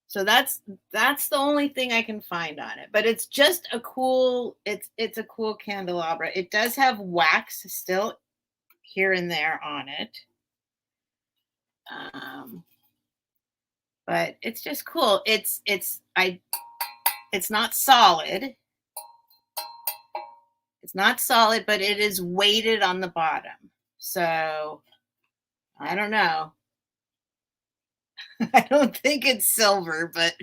S1: So that's the only thing I can find on it. But it's just a cool, it's a cool candelabra. It does have wax still here and there on it. But it's just cool. It's not solid. It's not solid, but it is weighted on the bottom. So I don't know. I don't think it's silver, but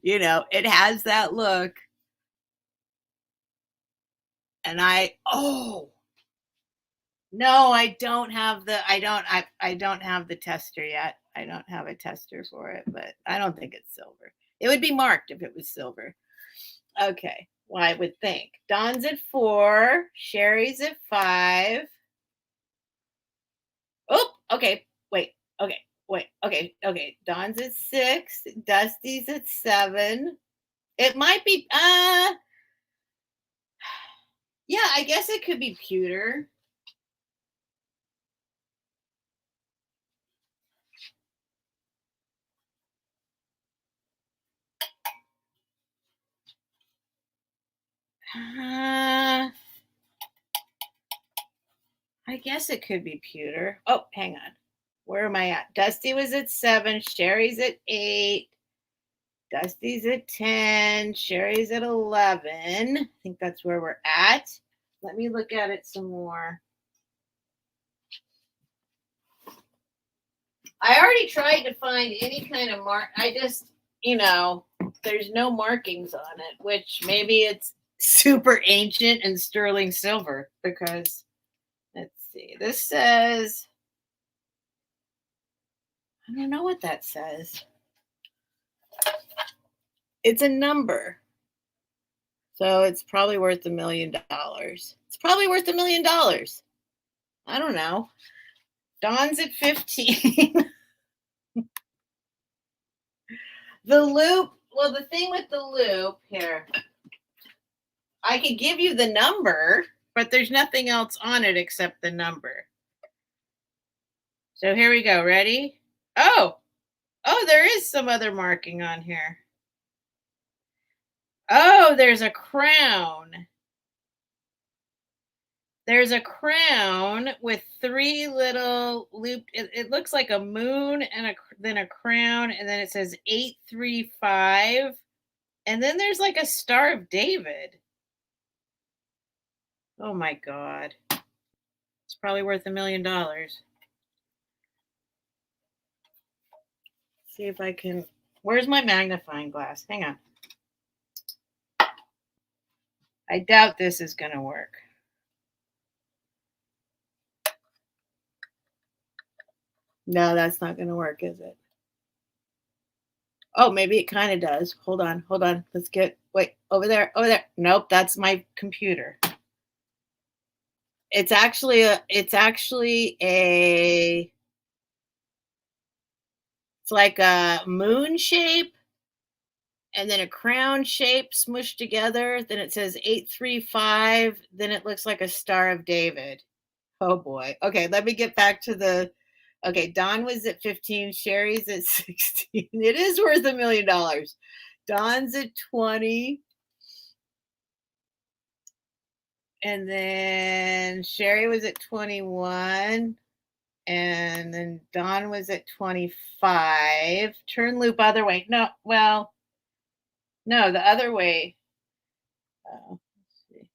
S1: you know, it has that look. And no, I don't have the tester yet. I don't have a tester for it, but I don't think it's silver. It would be marked if it was silver. Okay. Well, I would think. Dawn's at 4. Sherry's at 5. Oh, okay. Wait. Okay. Dawn's at 6. Dusty's at 7. It might be, yeah, I guess it could be pewter. I guess it could be pewter. Oh, hang on. Where am I at? Dusty was at 7. Sherry's at 8. Dusty's at 10. Sherry's at 11. I think that's where we're at. Let me look at it some more. I already tried to find any kind of mark. I just, there's no markings on it, which maybe it's super ancient and sterling silver because, let's see, this says, I don't know what that says. It's a number. So it's probably worth $1 million. It's probably worth $1 million. I don't know. Dawn's at 15. The loop, well, the thing with the loop here, I could give you the number, but there's nothing else on it except the number. So here we go. Ready? Oh, there is some other marking on here. Oh, there's a crown. There's a crown with 3 little looped. It looks like a moon and then a crown, and then it says 835, and then there's like a Star of David. Oh my God! It's probably worth $1 million. See if I can. Where's my magnifying glass? Hang on. I doubt this is going to work. No, that's not going to work, is it? Oh, maybe it kind of does. Hold on. Let's wait, over there. Nope, that's my computer. It's actually it's like a moon shape and then a crown shape smushed together. Then it says 835. Then it looks like a Star of David. Oh boy. Okay, let me get back to okay, Dawn was at 15. Sherry's at 16. It is worth $1 million. Dawn's at 20. And then Sherry was at 21. And then Dawn was at 25. Turn loop other way. No, the other way. Let's see.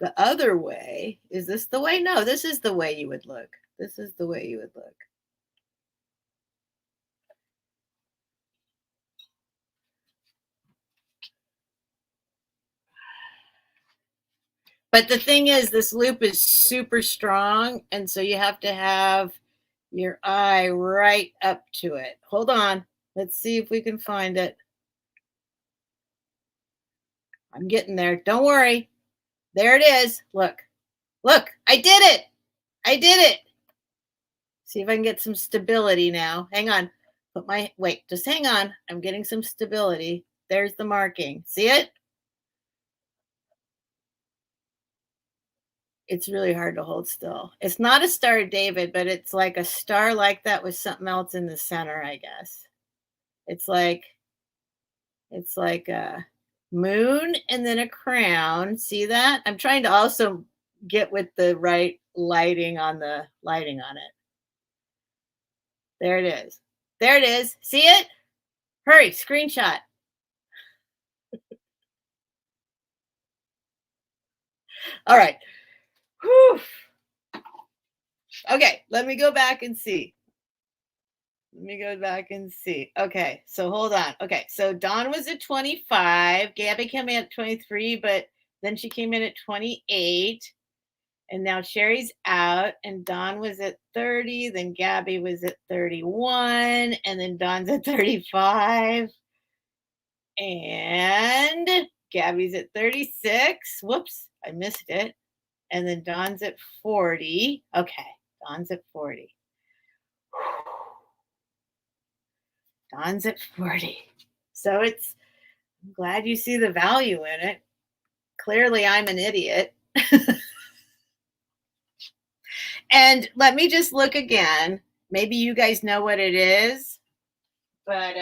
S1: The other way. Is this the way? No, this is the way you would look. This is the way you would look. But the thing is, this loop is super strong, and so you have to have your eye right up to it. Hold on. Let's see if we can find it. I'm getting there. Don't worry. There it is. Look, I did it. See if I can get some stability now. Hang on. Just hang on. I'm getting some stability. There's the marking. See it? It's really hard to hold still. It's not a Star of David, but it's like a star like that with something else in the center, I guess. It's like a moon and then a crown. See that? I'm trying to also get with the right lighting on it. There it is. See it? Hurry, screenshot. All right. Whew. Okay, let me go back and see. Okay, so hold on. Okay, so Dawn was at 25. Gabby came in at 23, but then she came in at 28. And now Sherry's out, and Dawn was at 30. Then Gabby was at 31, and then Dawn's at 35. And Gabby's at 36. Whoops, I missed it. And then Dawn's at 40. Okay, Dawn's at 40. Dawn's at 40. So I'm glad you see the value in it. Clearly, I'm an idiot. And let me just look again. Maybe you guys know what it is, but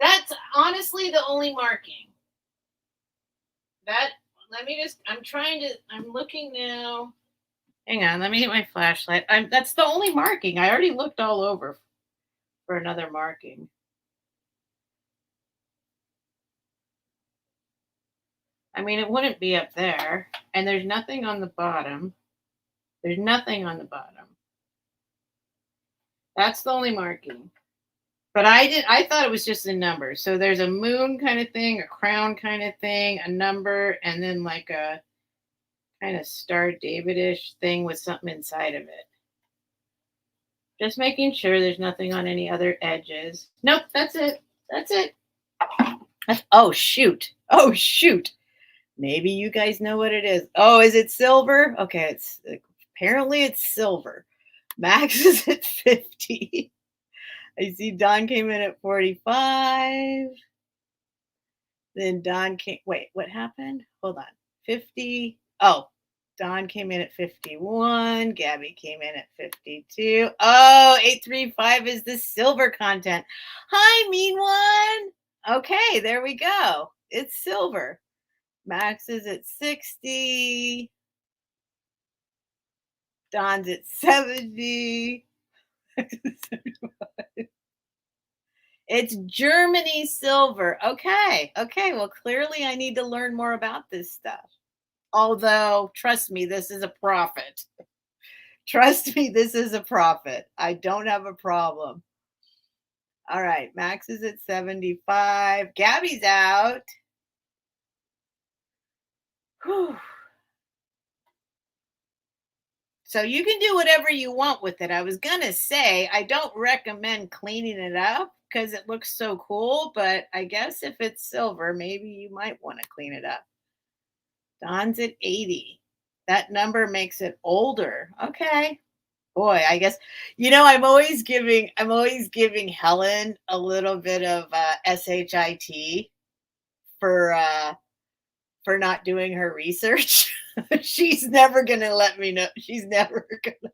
S1: that's honestly the only marking. I'm looking now. Hang on, let me get my flashlight. That's the only marking. I already looked all over for another marking. I mean, it wouldn't be up there. And there's nothing on the bottom. There's nothing on the bottom. That's the only marking. But I thought it was just a number. So there's a moon kind of thing, a crown kind of thing, a number, and then like a kind of Star David-ish thing with something inside of it. Just making sure there's nothing on any other edges. Nope, that's it. That's it. Oh, shoot. Oh, shoot. Maybe you guys know what it is. Oh, is it silver? Okay, apparently it's silver. Max is at 50. I see Don came in at 45. Then Don came. Wait, what happened? Hold on. 50. Oh, Don came in at 51. Gabby came in at 52. Oh, 835 is the silver content. Hi, mean one. Okay, there we go. It's silver. Max is at 60. Don's at 70. It's Germany silver. Okay. Okay. Well, clearly I need to learn more about this stuff. Although, trust me, this is a profit. Trust me, this is a profit. I don't have a problem. All right. Max is at 75. Gabby's out. Whew. So you can do whatever you want with it. I was going to say, I don't recommend cleaning it up because it looks so cool. But I guess if it's silver, maybe you might want to clean it up. Don's at 80. That number makes it older. Okay. Boy, I guess, I'm always giving Helen a little bit of SHIT for not doing her research. She's never gonna let me know. She's never gonna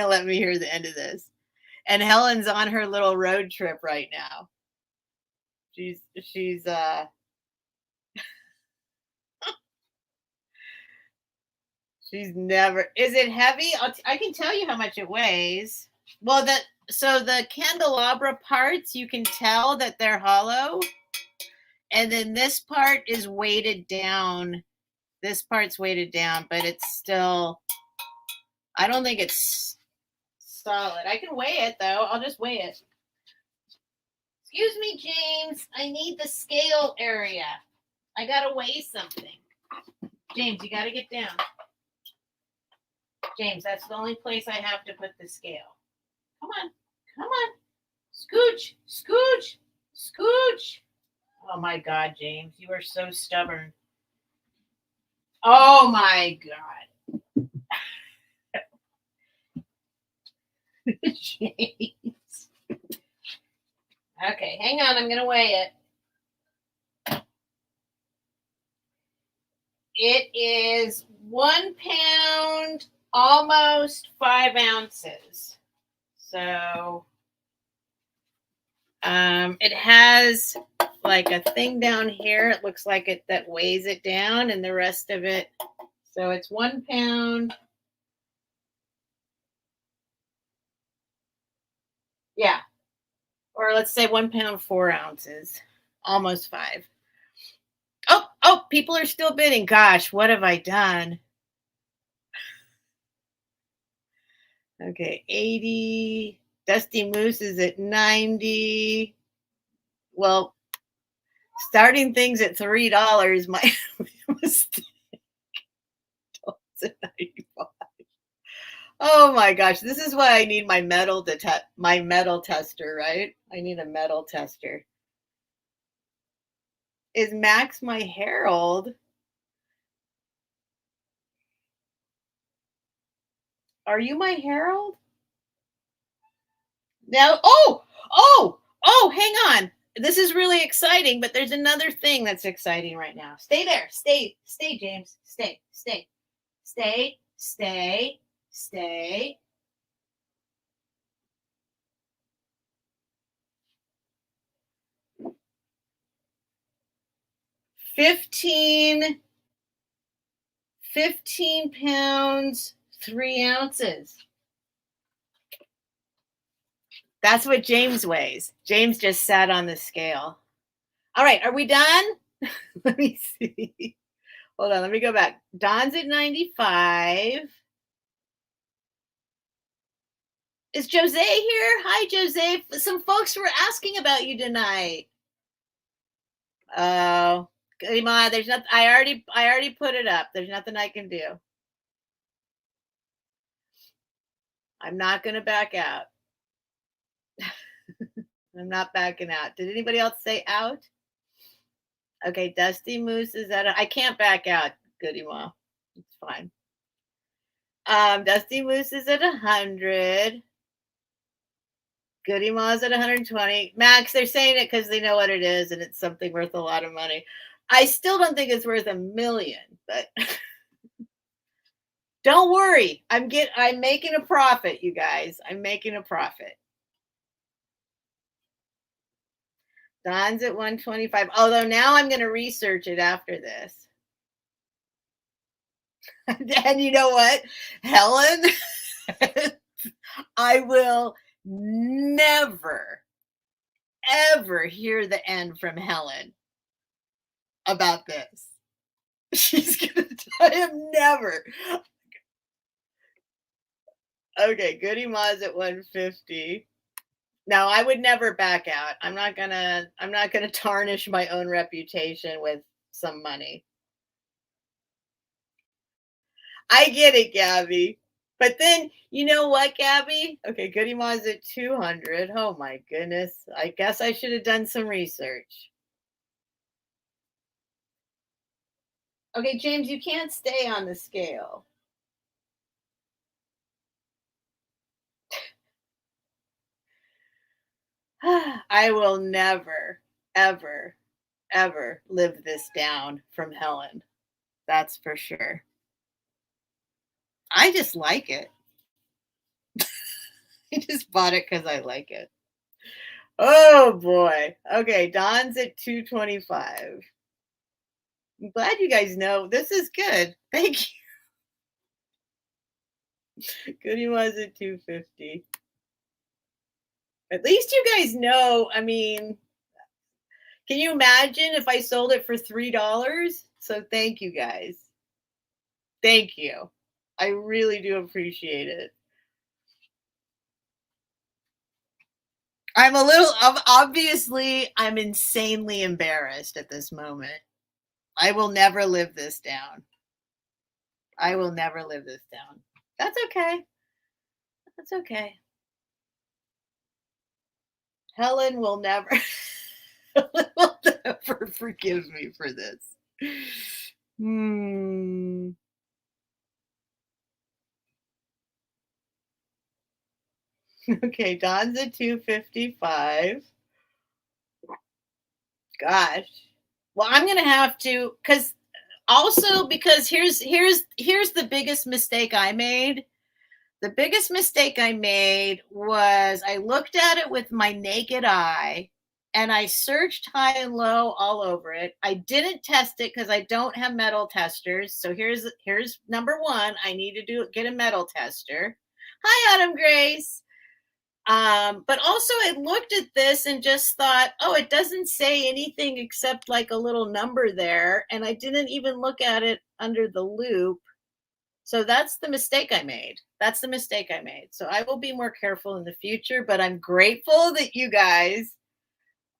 S1: let me hear the end of this. And Helen's on her little road trip right now. She's never. Is it heavy? I can tell you how much it weighs. Well, the candelabra parts, you can tell that they're hollow. And then this part is weighted down. This part's weighted down, but it's still, I don't think it's solid. I can weigh it though. I'll just weigh it. Excuse me, James. I need the scale area. I gotta weigh something. James, you gotta get down. James, that's the only place I have to put the scale. Come on. Come on. Scooch. Scooch. Scooch. Oh my God, James. You are so stubborn. Oh my God. James. Okay, hang on. I'm going to weigh it. It is 1 pound, almost 5 ounces. So it has like a thing down here. It looks like it that weighs it down, and the rest of it. So it's 1 pound. Yeah. Or let's say 1 pound, 4 ounces, almost 5. Oh, people are still bidding. Gosh, what have I done? Okay, 80. Dusty Moose is at 90. Well, starting things at $3 my mistake. At 95. Oh my gosh, this is why I need my metal tester, right? I need a metal tester. Is Max my herald? Are you my herald? Now, hang on. This is really exciting, but there's another thing that's exciting right now. Stay there. Stay, James. Stay. 15 15 pounds, 3 ounces. That's what James weighs. James just sat on the scale. All right, are we done? Let me see. Hold on, let me go back. Don's at 95. Is Jose here? Hi, Jose. Some folks were asking about you tonight. Oh, come on. There's nothing. I already put it up. There's nothing I can do. I'm not going to back out. I'm not backing out. Did anybody else say out? Okay, Dusty Moose is at I can't back out, Goody Ma. It's fine. Dusty Moose is at 100. Goody Ma's at 120. Max, they're saying it because they know what it is and it's something worth a lot of money. I still don't think it's worth $1 million, but don't worry. I'm making a profit, you guys. I'm making a profit. Don's at 125. Although now I'm going to research it after this. And you know what? Helen, I will never, ever hear the end from Helen about this. She's going to I am never. Okay, Goody Ma's at 150. No, I would never back out. I'm not gonna tarnish my own reputation with some money. I get it, Gabby. But then, you know what, Gabby? Okay, Goody Ma's at 200. Oh my goodness. I guess I should have done some research. Okay, James, you can't stay on the scale. I will never, ever, ever live this down from Helen. That's for sure. I just like it. I just bought it because I like it. Oh boy. Okay, Don's at 225. I'm glad you guys know. This is good. Thank you. Goody was at 250. At least you guys know. I mean, can you imagine if I sold it for $3? So thank you guys. Thank you. I really do appreciate it. I'm obviously, I'm insanely embarrassed at this moment. I will never live this down. I will never live this down. That's okay. That's okay. Helen will never forgive me for this. Okay, Don's at 255. Gosh. Well, I'm gonna have to, because here's the biggest mistake I made. The biggest mistake I made was I looked at it with my naked eye and I searched high and low all over it. I didn't test it because I don't have metal testers. So here's number one. I need to get a metal tester. Hi, Autumn Grace. But also I looked at this and just thought, oh, it doesn't say anything except like a little number there. And I didn't even look at it under the loop. So that's the mistake I made. That's the mistake I made. So I will be more careful in the future, but I'm grateful that you guys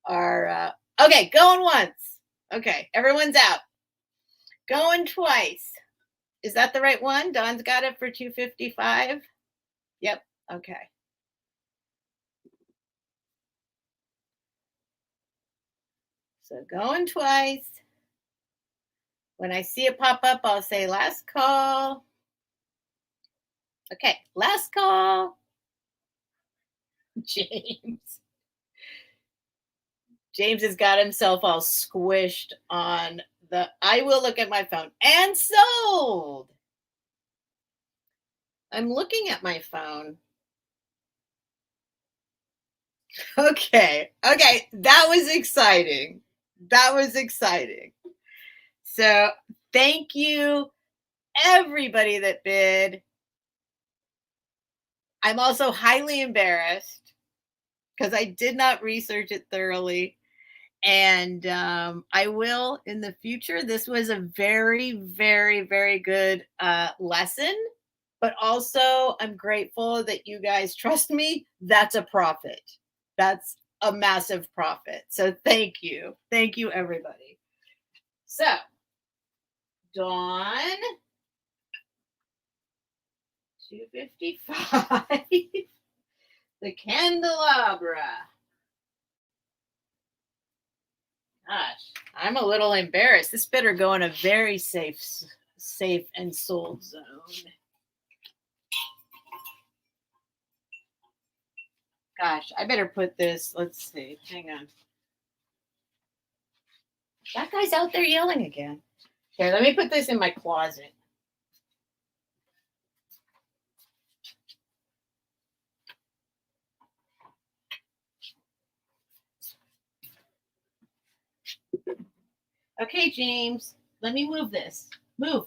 S1: are, okay, going once. Okay, everyone's out. Going twice. Is that the right one? Don's got it for 255. Yep, okay. So going twice. When I see it pop up, I'll say last call. Okay, last call. James has got himself all squished on the, I will look at my phone, and sold. I'm looking at my phone. Okay, that was exciting. That was exciting. So thank you, everybody that bid. I'm also highly embarrassed because I did not research it thoroughly. And I will in the future. This was a very, very, very good lesson. But also, I'm grateful that you guys trust me. That's a profit. That's a massive profit. So thank you. Thank you, everybody. So, Dawn, 255. The Candelabra. Gosh, I'm a little embarrassed. This better go in a very safe and sold zone. Gosh, I better put this. Let's see. Hang on. That guy's out there yelling again. Here, let me put this in my closet. Okay, James, let me move this. Move.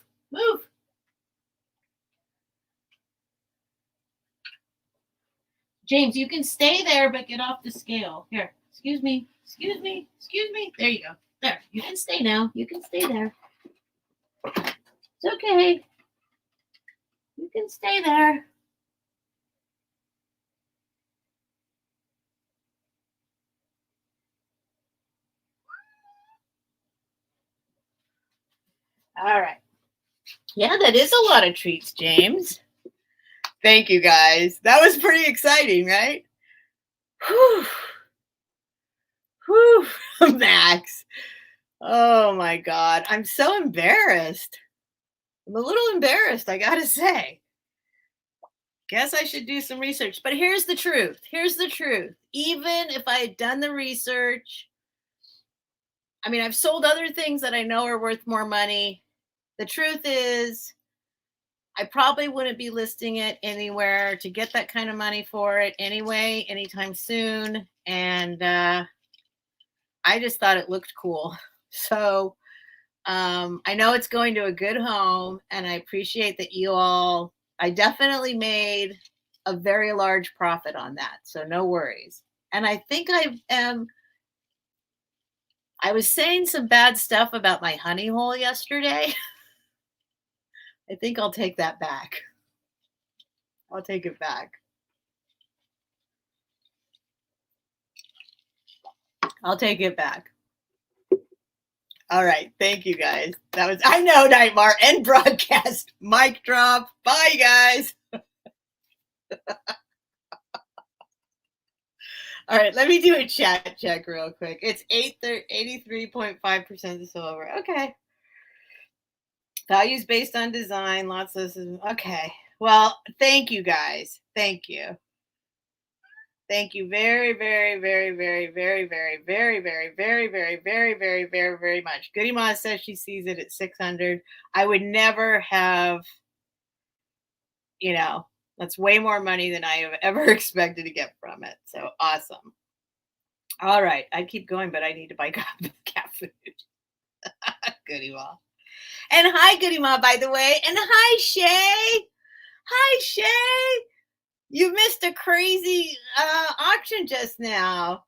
S1: James, you can stay there, but get off the scale. Here, excuse me. There you go. There, you can stay now. You can stay there. It's okay. You can stay there. All right. Yeah, that is a lot of treats, James. Thank you, guys. That was pretty exciting, right? Whew. Max. Oh my God. I'm so embarrassed. I'm a little embarrassed, I gotta say. Guess I should do some research. But here's the truth. Even if I had done the research, I mean, I've sold other things that I know are worth more money. The truth is, I probably wouldn't be listing it anywhere to get that kind of money for it anyway, anytime soon. And I just thought it looked cool. So I know it's going to a good home, and I appreciate that you all, I definitely made a very large profit on that. So no worries. And I think I was saying some bad stuff about my honey hole yesterday. I think I'll take that back. I'll take it back. I'll take it back. All right. Thank you, guys. That was, I know, Nightmare, end broadcast. Mic drop. Bye, guys. All right. Let me do a chat check real quick. It's 83.5% silver. Okay. Values based on design. Lots of, okay. Well, thank you, guys. Thank you. Thank you very, very, very, very, very, very, very, very, very, very, very, very, very, very much. Goody Ma says she sees it at 600. I would never have, that's way more money than I have ever expected to get from it. So awesome. All right. I keep going, but I need to buy cat food. Goody Ma. And hi, Goody Ma, by the way. And hi, Shay. Hi, Shay. You missed a crazy auction just now.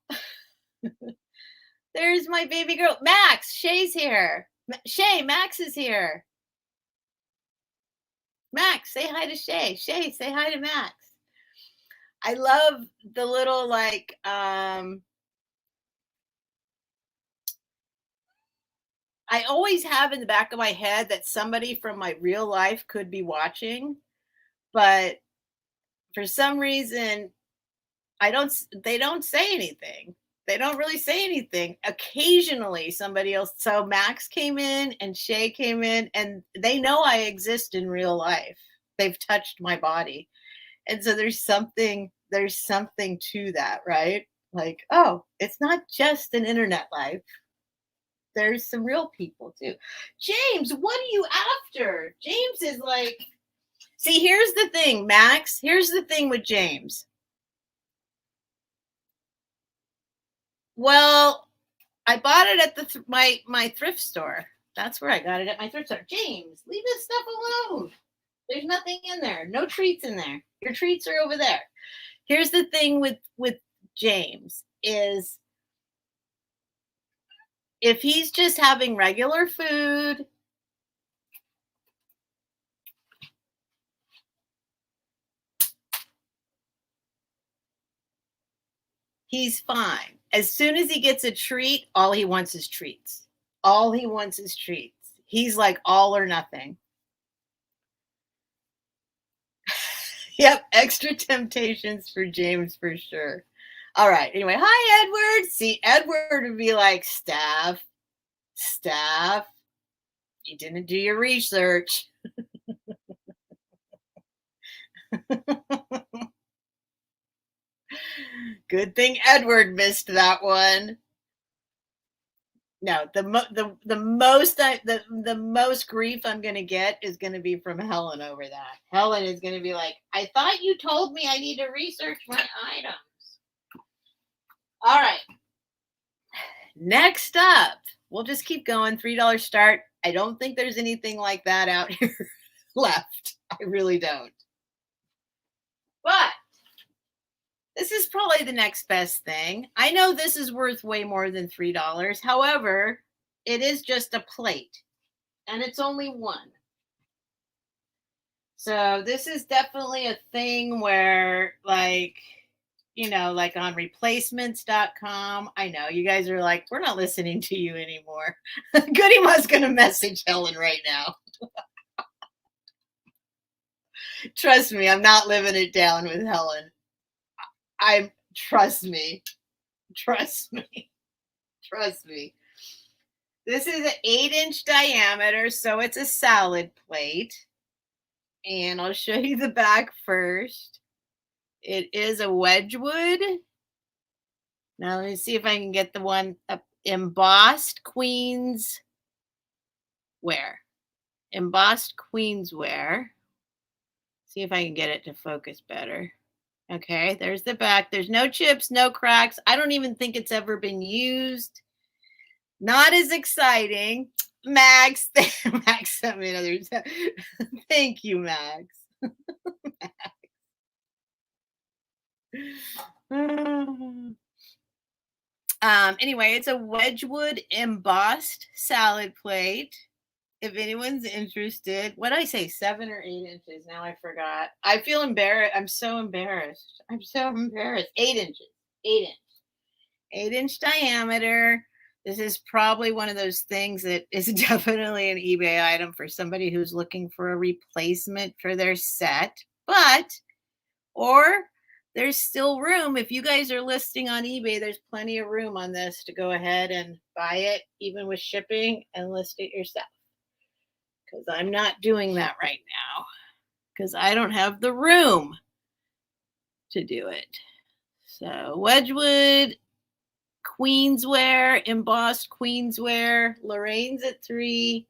S1: There's my baby girl. Max, Shay's here. Shay, Max is here. Max, say hi to Shay. Shay, say hi to Max. I love the little I always have in the back of my head that somebody from my real life could be watching, but for some reason they don't say anything. They don't really say anything. Occasionally somebody else. So Max came in and Shay came in, and they know I exist in real life. They've touched my body. And so there's something to that, right? Like, oh, it's not just an internet life. There's some real people too. James, what are you after? James is like, see, here's the thing, Max. Here's the thing with James. Well, I bought it at my thrift store. That's where I got it at my thrift store. James, leave this stuff alone. There's nothing in there. No treats in there. Your treats are over there. Here's the thing with James is if he's just having regular food, he's fine. As soon as he gets a treat, all he wants is treats. All he wants is treats. He's like all or nothing. Yep, extra temptations for James for sure. All right. Anyway, hi, Edward. See, Edward would be like, Steph, you didn't do your research. Good thing Edward missed that one. No, the most grief I'm going to get is going to be from Helen over that. Helen is going to be like, I thought you told me I need to research my items. All right. Next up, we'll just keep going. $3 start. I don't think there's anything like that out here left. I really don't. But this is probably the next best thing. I know this is worth way more than $3. However, it is just a plate and it's only one. So this is definitely a thing where like on replacements.com. I know you guys are like, we're not listening to you anymore. Goody Ma's going to message Helen right now. Trust me, I'm not living it down with Helen. Trust me. This is an 8-inch diameter, so it's a salad plate. And I'll show you the back first. It is a Wedgwood. Now let me see if I can get the one up. Embossed Queensware. Embossed Queensware. See if I can get it to focus better. Okay, there's the back. There's no chips, no cracks. I don't even think it's ever been used. Not as exciting. Max, Max sent me another. Thank you, Max. Anyway, it's a Wedgwood embossed salad plate. If anyone's interested, what did I say? 7 or 8 inches. Now I forgot. I feel embarrassed. I'm so embarrassed. 8 inches. 8-inch diameter. This is probably one of those things that is definitely an eBay item for somebody who's looking for a replacement for their set. Or there's still room. If you guys are listing on eBay, there's plenty of room on this to go ahead and buy it, even with shipping, and list it yourself. Because I'm not doing that right now. Because I don't have the room to do it. So Wedgwood, Queensware, embossed Queensware. Lorraine's at $3.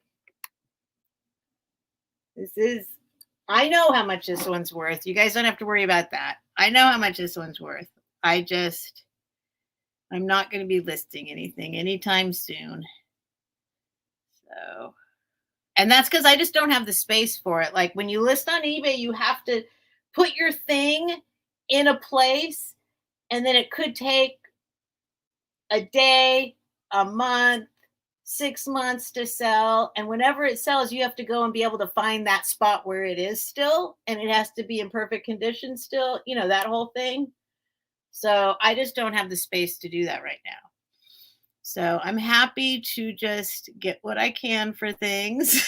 S1: I know how much this one's worth. You guys don't have to worry about that. I know how much this one's worth. I'm not going to be listing anything anytime soon. So, and that's because I just don't have the space for it. Like when you list on eBay, you have to put your thing in a place, and then it could take a day, a month, 6 months to sell. And whenever it sells, you have to go and be able to find that spot where it is still. And it has to be in perfect condition still, that whole thing. So I just don't have the space to do that right now. So I'm happy to just get what I can for things.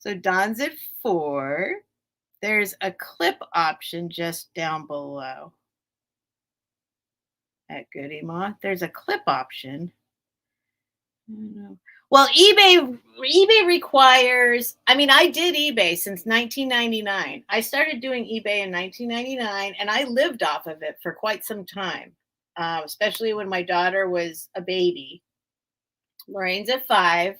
S1: So Don's at $4. There's a clip option just down below. At Goody Ma, there's a clip option. Well, eBay requires, I did eBay since 1999. I started doing eBay in 1999, and I lived off of it for quite some time, especially when my daughter was a baby. Lorraine's at $5.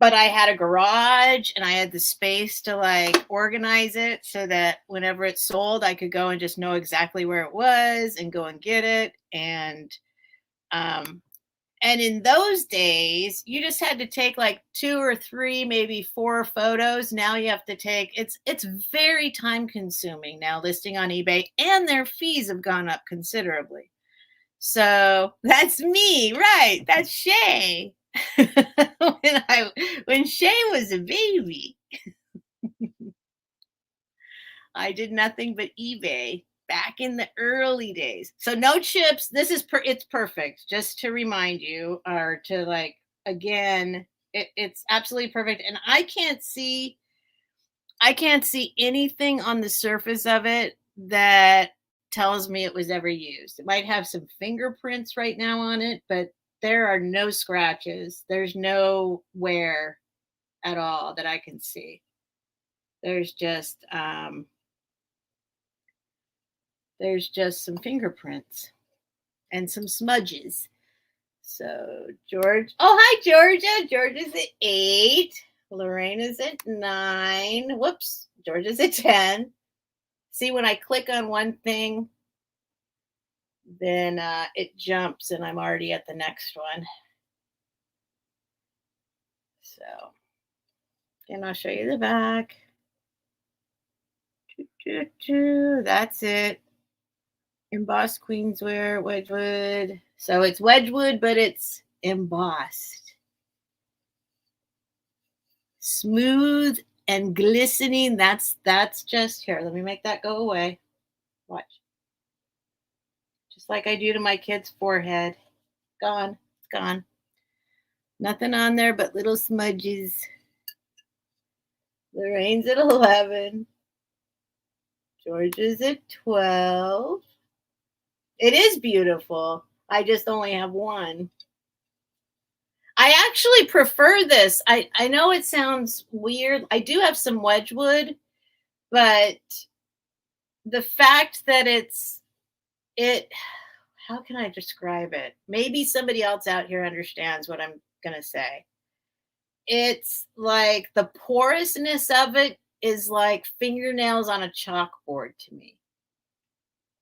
S1: But I had a garage and I had the space to organize it so that whenever it sold, I could go and just know exactly where it was and go and get it. And And in those days, you just had to take like 2 or 3, maybe 4 photos. Now you have to take it's very time consuming now listing on eBay, and their fees have gone up considerably. So that's me, right? That's Shay. When Shay was a baby, I did nothing but eBay back in the early days. So no chips. This is it's perfect. Just to remind you, or to like again, it's absolutely perfect. And I can't see anything on the surface of it that tells me it was ever used. It might have some fingerprints right now on it, but there are no scratches. There's no wear at all that I can see. There's just some fingerprints and some smudges. So George, oh hi Georgia. Georgia's at 8. Lorraine is at 9. Whoops, Georgia's at 10. See, when I click on one thing, then it jumps and I'm already at the next one. So, and I'll show you the back. That's it. Embossed Queensware, Wedgwood. So it's Wedgwood, but it's embossed. Smooth and glistening. That's just here. Let me make that go away. Watch. Just like I do to my kid's forehead. Gone. It's gone. Nothing on there but little smudges. Lorraine's at 11. George is at 12. It is beautiful. I just only have one. I actually prefer this. I know it sounds weird. I do have some Wedgwood, but the fact that how can I describe it? Maybe somebody else out here understands what I'm going to say. It's like the porousness of it is like fingernails on a chalkboard to me.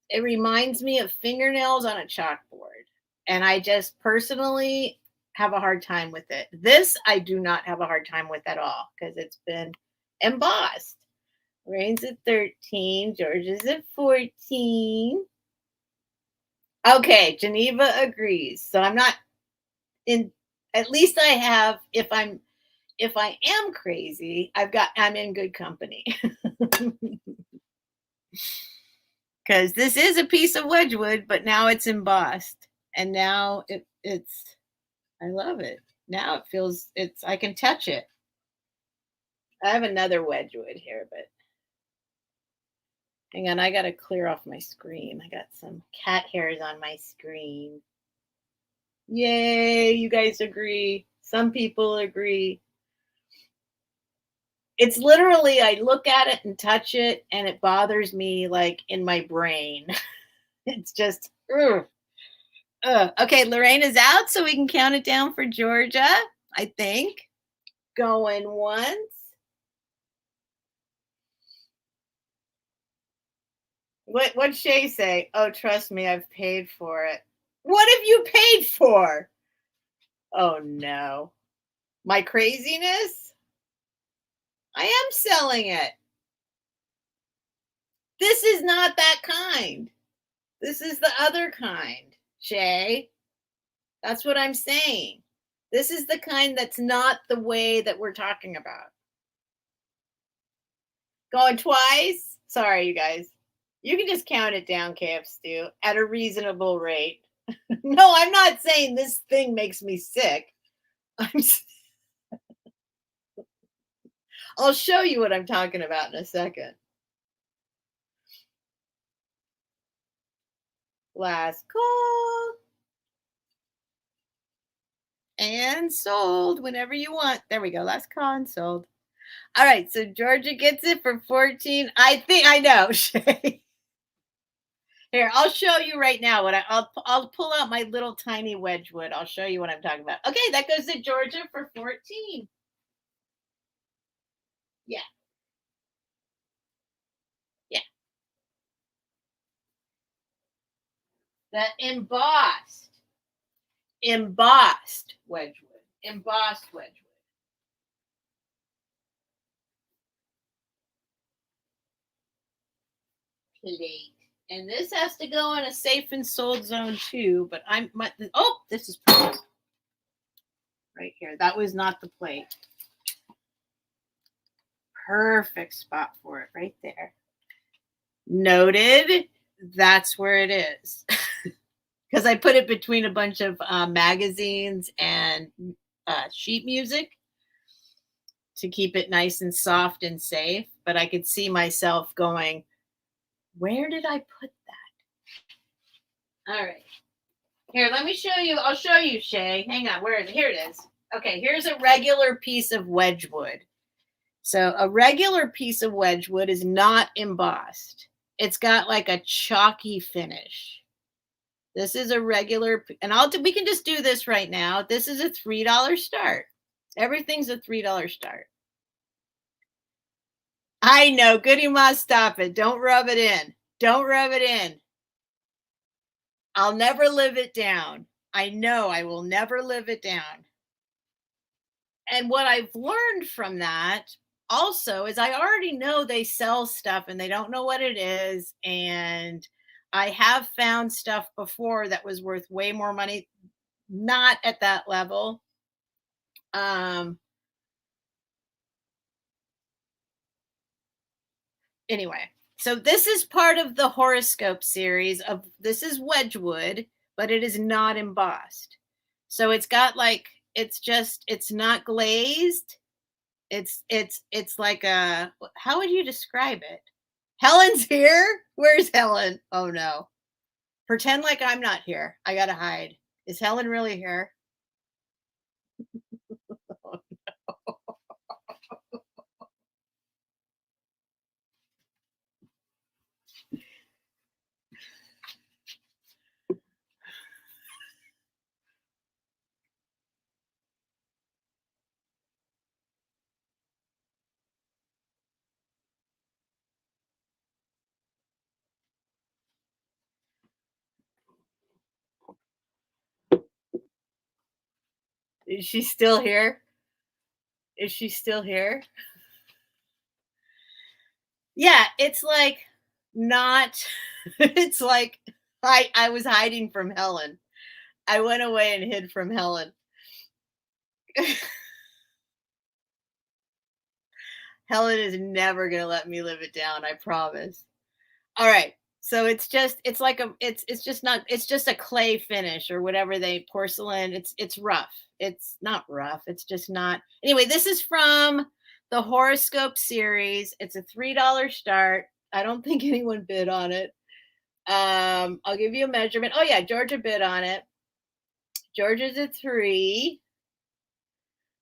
S1: It reminds me of fingernails on a chalkboard. And I just personally have a hard time with it. This I do not have a hard time with at all because it's been embossed. Rain's at 13. George is at 14. Okay, Geneva agrees. So I'm not in, at least I have, if I am crazy, I'm in good company. Because this is a piece of Wedgwood, but now it's embossed. And now it's I love it. Now it feels I can touch it. I have another Wedgwood here, but hang on, I gotta clear off my screen. I got some cat hairs on my screen. Yay, you guys agree. Some people agree. It's literally, I look at it and touch it, and it bothers me like in my brain. It's just, ugh. Okay, Lorraine is out, so we can count it down for Georgia, I think. Going once. What'd Shay say? Oh, trust me, I've paid for it. What have you paid for? Oh no. My craziness? I am selling it. This is not that kind. This is the other kind, Shay. That's what I'm saying. This is the kind that's not the way that we're talking about. Going twice? Sorry, you guys. You can just count it down, KF Stew, at a reasonable rate. No, I'm not saying this thing makes me sick. I'll show you what I'm talking about in a second. Last call. And sold whenever you want. There we go. Last call and sold. All right. So Georgia gets it for 14. I think I know, Shay. Here, I'll show you right now what I'll pull out my little tiny Wedgwood. I'll show you what I'm talking about. Okay, that goes to Georgia for 14. Yeah. Yeah. The embossed. embossed Wedgwood. Embossed Wedgwood. Plate. And this has to go in a safe and sold zone too, but this is perfect. Right here. That was not the plate. Perfect spot for it right there. Noted. That's where it is. Because I put it between a bunch of magazines and sheet music to keep it nice and soft and safe. But I could see myself going, where did I put that? All right. Here, let me show you. I'll show you, Shay. Hang on. Where is it? Here it is. Okay, here's a regular piece of Wedgwood. So a regular piece of Wedgwood is not embossed. It's got like a chalky finish. This is a regular, and we can just do this right now. This is a $3 start. Everything's a $3 start. I know, Goody Ma, stop it. Don't rub it in. Don't rub it in. I'll never live it down. I know I will never live it down. And what I've learned from that also is I already know they sell stuff and they don't know what it is. And I have found stuff before that was worth way more money, not at that level. Anyway, so this is part of the horoscope series this is Wedgwood, but it is not embossed. So it's got like, it's not glazed. It's like how would you describe it? Helen's here? Where's Helen? Oh no. Pretend like I'm not here. I gotta hide. Is Helen really here? Oh, no. Is she still here? Is she still here? Yeah, it's like not, it's like I was hiding from Helen. I went away and hid from Helen. Helen is never going to let me live it down, I promise. All right. So it's just a clay finish or whatever porcelain. It's rough. It's not rough. It's just not. Anyway, this is from the horoscope series. It's a $3 start. I don't think anyone bid on it. I'll give you a measurement. Oh yeah, Georgia bid on it. Georgia's a 3.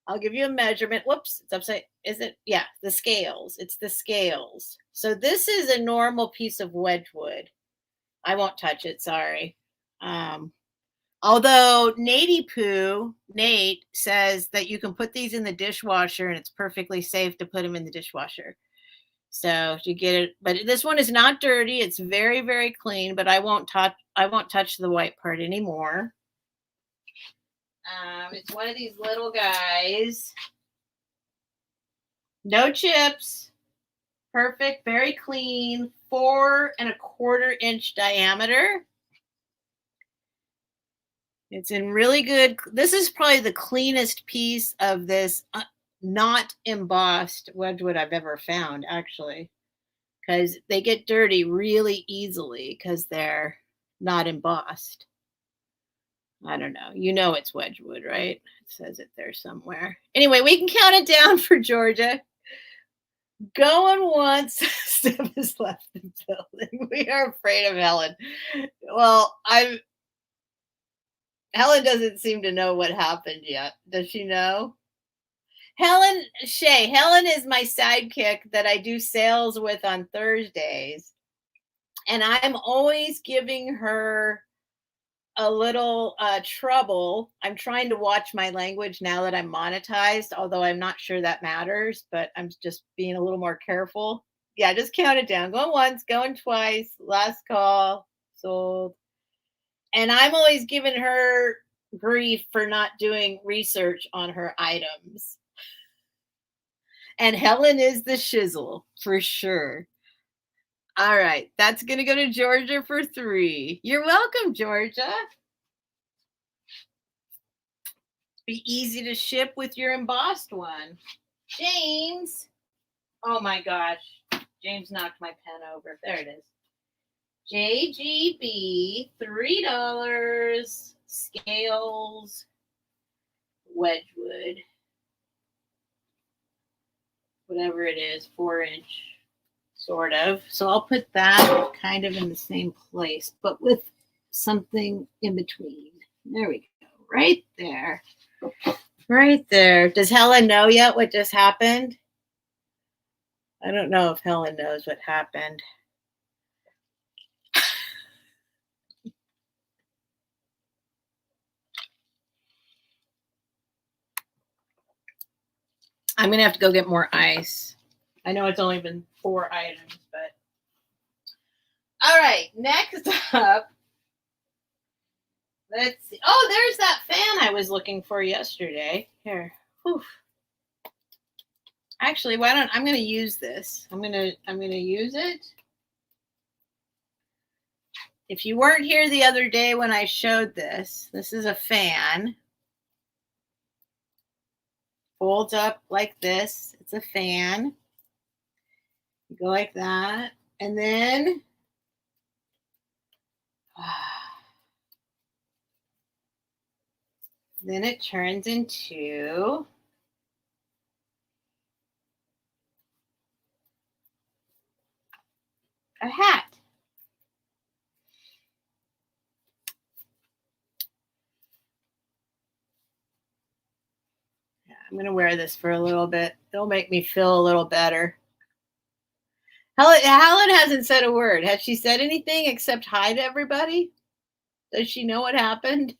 S1: I'll give you a measurement. Whoops, it's upside. Is it? Yeah, the scales. It's the scales. So this is a normal piece of Wedgwood. I won't touch it. Sorry. Although Nate says that you can put these in the dishwasher and it's perfectly safe to put them in the dishwasher. So you get it. But this one is not dirty. It's very, very clean. But I won't touch the white part anymore. It's one of these little guys. No chips. Perfect. Very clean. 4 1/4 inch diameter. It's in really good. This is probably the cleanest piece of this not embossed Wedgwood I've ever found, actually. Because they get dirty really easily because they're not embossed. I don't know. You know it's Wedgwood, right? It says it there somewhere. Anyway, we can count it down for Georgia. Going once, Steph has left the building. We are afraid of Helen. Well, Helen doesn't seem to know what happened yet. Does she know? Helen is my sidekick that I do sales with on Thursdays. And I'm always giving her a little trouble. I'm trying to watch my language now that I'm monetized, although I'm not sure that matters, but I'm just being a little more careful. Yeah, just count it down. Going once, going twice, last call, sold. And I'm always giving her grief for not doing research on her items. And Helen is the shizzle for sure. All right, that's going to go to Georgia for 3. You're welcome, Georgia. Be easy to ship with your embossed one. James. Oh my gosh. James knocked my pen over. There it is. JGB, $3. Scales, Wedgwood. Whatever it is, 4-inch, sort of. So I'll put that kind of in the same place, but with something in between. There we go. Right there. Right there. Does Helen know yet what just happened? I don't know if Helen knows what happened. I'm going to have to go get more ice. I know it's only been 4 items, but. All right, next up. Let's see. Oh, there's that fan I was looking for yesterday. Here. Whew. Actually, why don't I'm going to use this. I'm going to use it. If you weren't here the other day when I showed this is a fan. Folds up like this. It's a fan. You go like that. And then it turns into a hat. Yeah, I'm going to wear this for a little bit. It'll make me feel a little better. Helen hasn't said a word. Has she said anything except hi to everybody? Does she know what happened?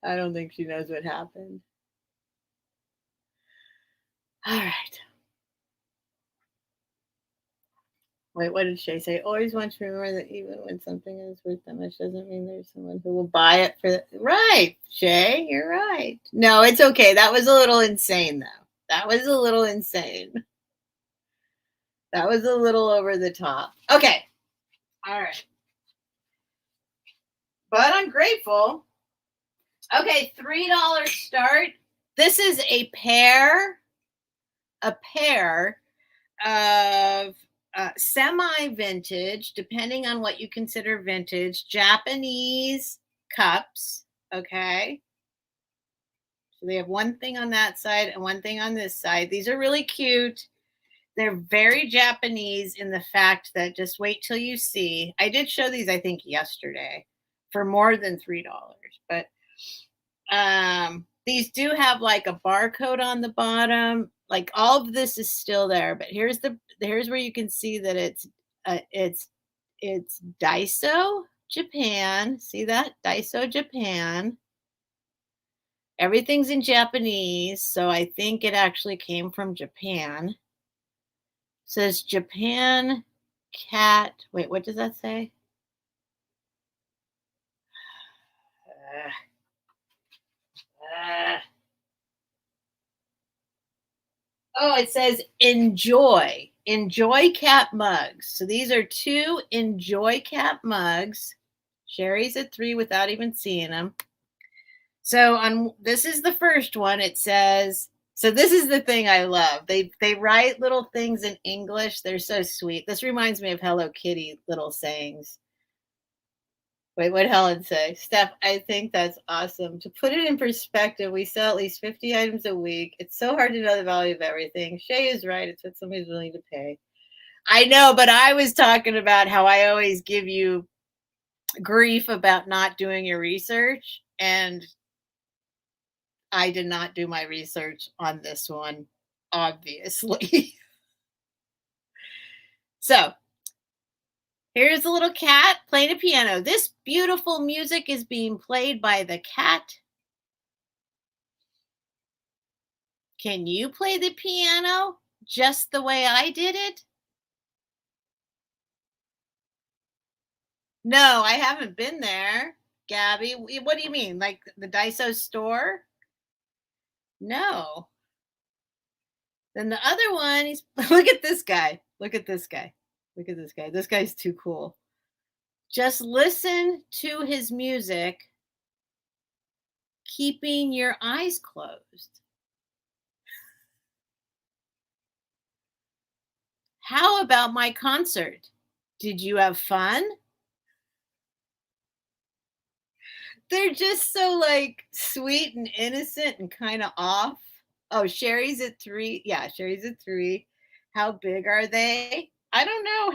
S1: I don't think she knows what happened. All right. Wait, what did Shay say? Always want to remember that even when something is worth that much doesn't mean there's someone who will buy it for the right, Shay, you're right. No, it's okay. That was a little insane, though. That was a little insane. That was a little over the top. Okay. All right. But I'm grateful. Okay, $3 start. This is a pair of semi-vintage, depending on what you consider vintage, Japanese cups, okay? So they have one thing on that side and one thing on this side. These are really cute. They're very Japanese in the fact that just wait till you see. I did show these, I think, yesterday for more than $3, but these do have like a barcode on the bottom. Like all of this is still there, but here's where you can see that it's Daiso, Japan. See that? Daiso, Japan. Everything's in Japanese, so I think it actually came from Japan. It says Japan cat. Wait, what does that say? Oh, it says enjoy cat mugs. So these are 2 enjoy cat mugs. Sherry's at 3 without even seeing them. So this is the first one. It says, so this is the thing I love. They write little things in English. They're so sweet. This reminds me of Hello Kitty little sayings. Wait, what'd Helen say? Steph, I think that's awesome. To put it in perspective, we sell at least 50 items a week. It's so hard to know the value of everything. Shay is right. It's what somebody's willing to pay. I know, but I was talking about how I always give you grief about not doing your research, and I did not do my research on this one, obviously. So here's a little cat playing a piano. This beautiful music is being played by the cat. Can you play the piano just the way I did it? No, I haven't been there, Gabby. What do you mean? Like the Daiso store? No. Then the other one, he's look at this guy. Look at this guy. Look at this guy. This guy's too cool. Just listen to his music, keeping your eyes closed. How about my concert? Did you have fun? They're just so like sweet and innocent and kind of off. Oh, Sherry's at 3. Yeah, Sherry's at 3. How big are they? I don't know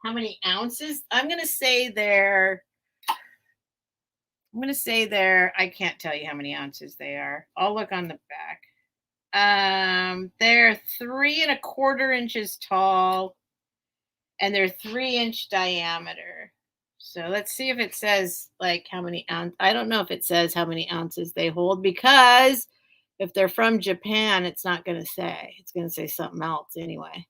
S1: how many ounces. I'm gonna say they're I can't tell you how many ounces they are. I'll look on the back. They're 3¼ inches tall and they're 3-inch diameter. So let's see if it says like how many ounces. I don't know if it says how many ounces they hold, because if they're from Japan, it's not going to say. It's going to say something else anyway.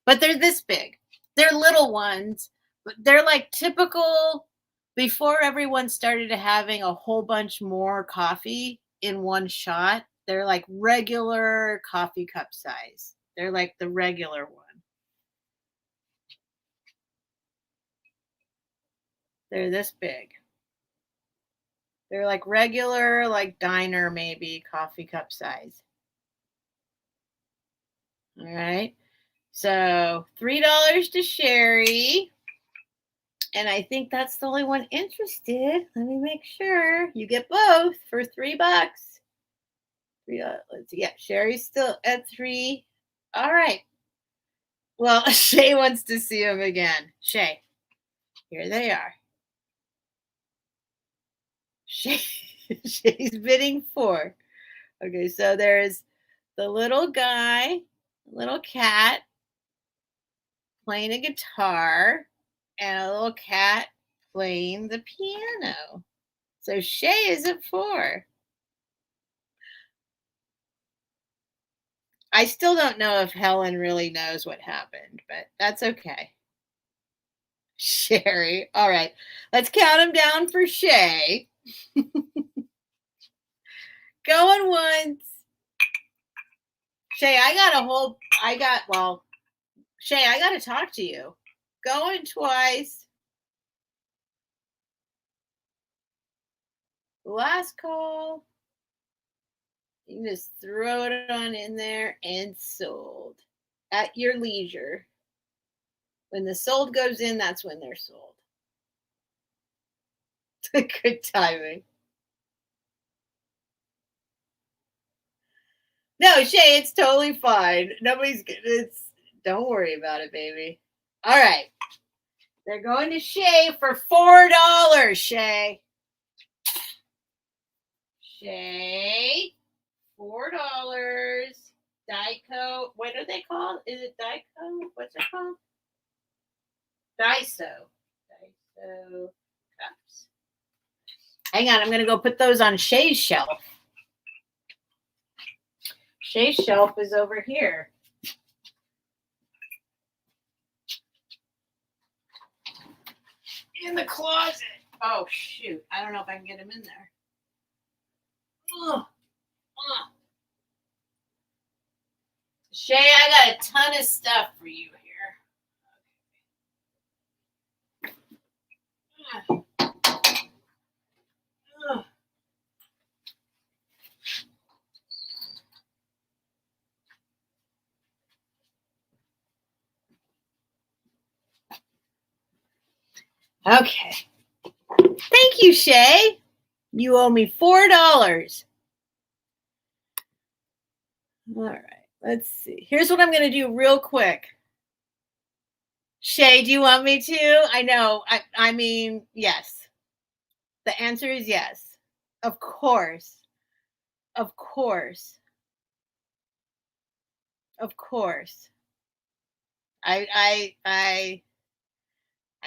S1: But they're this big. They're little ones, but they're like typical before everyone started having a whole bunch more coffee in one shot. They're like regular coffee cup size. They're like the regular one. They're this big. They're like regular, like diner maybe coffee cup size. All right. So $3 to Sherry. And I think that's the only one interested. Let me make sure. You get both for $3. Let's see. Yeah, Sherry's still at 3. All right. Well, Shay wants to see them again. Shay, here they are. Shay's bidding 4. Okay, so there's the little guy, little cat playing a guitar, and a little cat playing the piano. So Shay is at 4. I still don't know if Helen really knows what happened, but that's okay. Sherry. All right. Let's count them down for Shay. Going once. Shay, Shay, I got to talk to you. Going twice. Last call. You can just throw it on in there and sold at your leisure. When the sold goes in, that's when they're sold. Good timing. No, Shay, it's totally fine. Don't worry about it, baby. All right. They're going to Shay for $4, Shay. Shay, $4. Daiso. What are they called? Is it Daiso? What's it called? Daiso. Daiso cups. Hang on, I'm going to go put those on Shay's shelf. Shay's shelf is over here. In the closet. Oh, shoot. I don't know if I can get him in there. Shay, I got a ton of stuff for you here. Okay. Thank you, Shay. You owe me $4. All right. Let's see. Here's what I'm going to do real quick. Shay, do you want me to? I know. I mean, yes. The answer is yes. Of course. Of course. Of course. I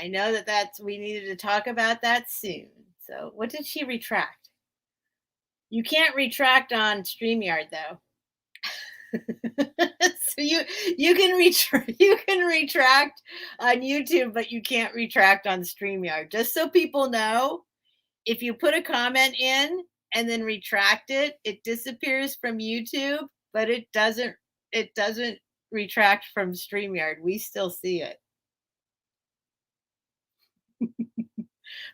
S1: know we needed to talk about that soon. So what did she retract? You can't retract on StreamYard though. So you can retract on YouTube, but you can't retract on StreamYard. Just so people know, if you put a comment in and then retract it, it disappears from YouTube, but it doesn't retract from StreamYard. We still see it.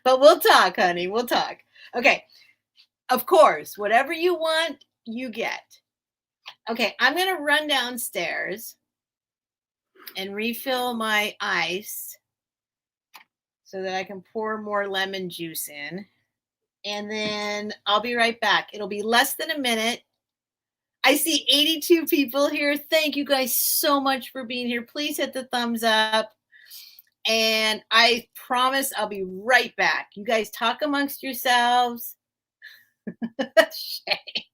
S1: But we'll talk, honey. We'll talk. Okay. Of course, whatever you want, you get. Okay, I'm going to run downstairs and refill my ice so that I can pour more lemon juice in. And then I'll be right back. It'll be less than a minute. I see 82 people here. Thank you guys so much for being here. Please hit the thumbs up. And I promise I'll be right back. You guys talk amongst yourselves. Shay.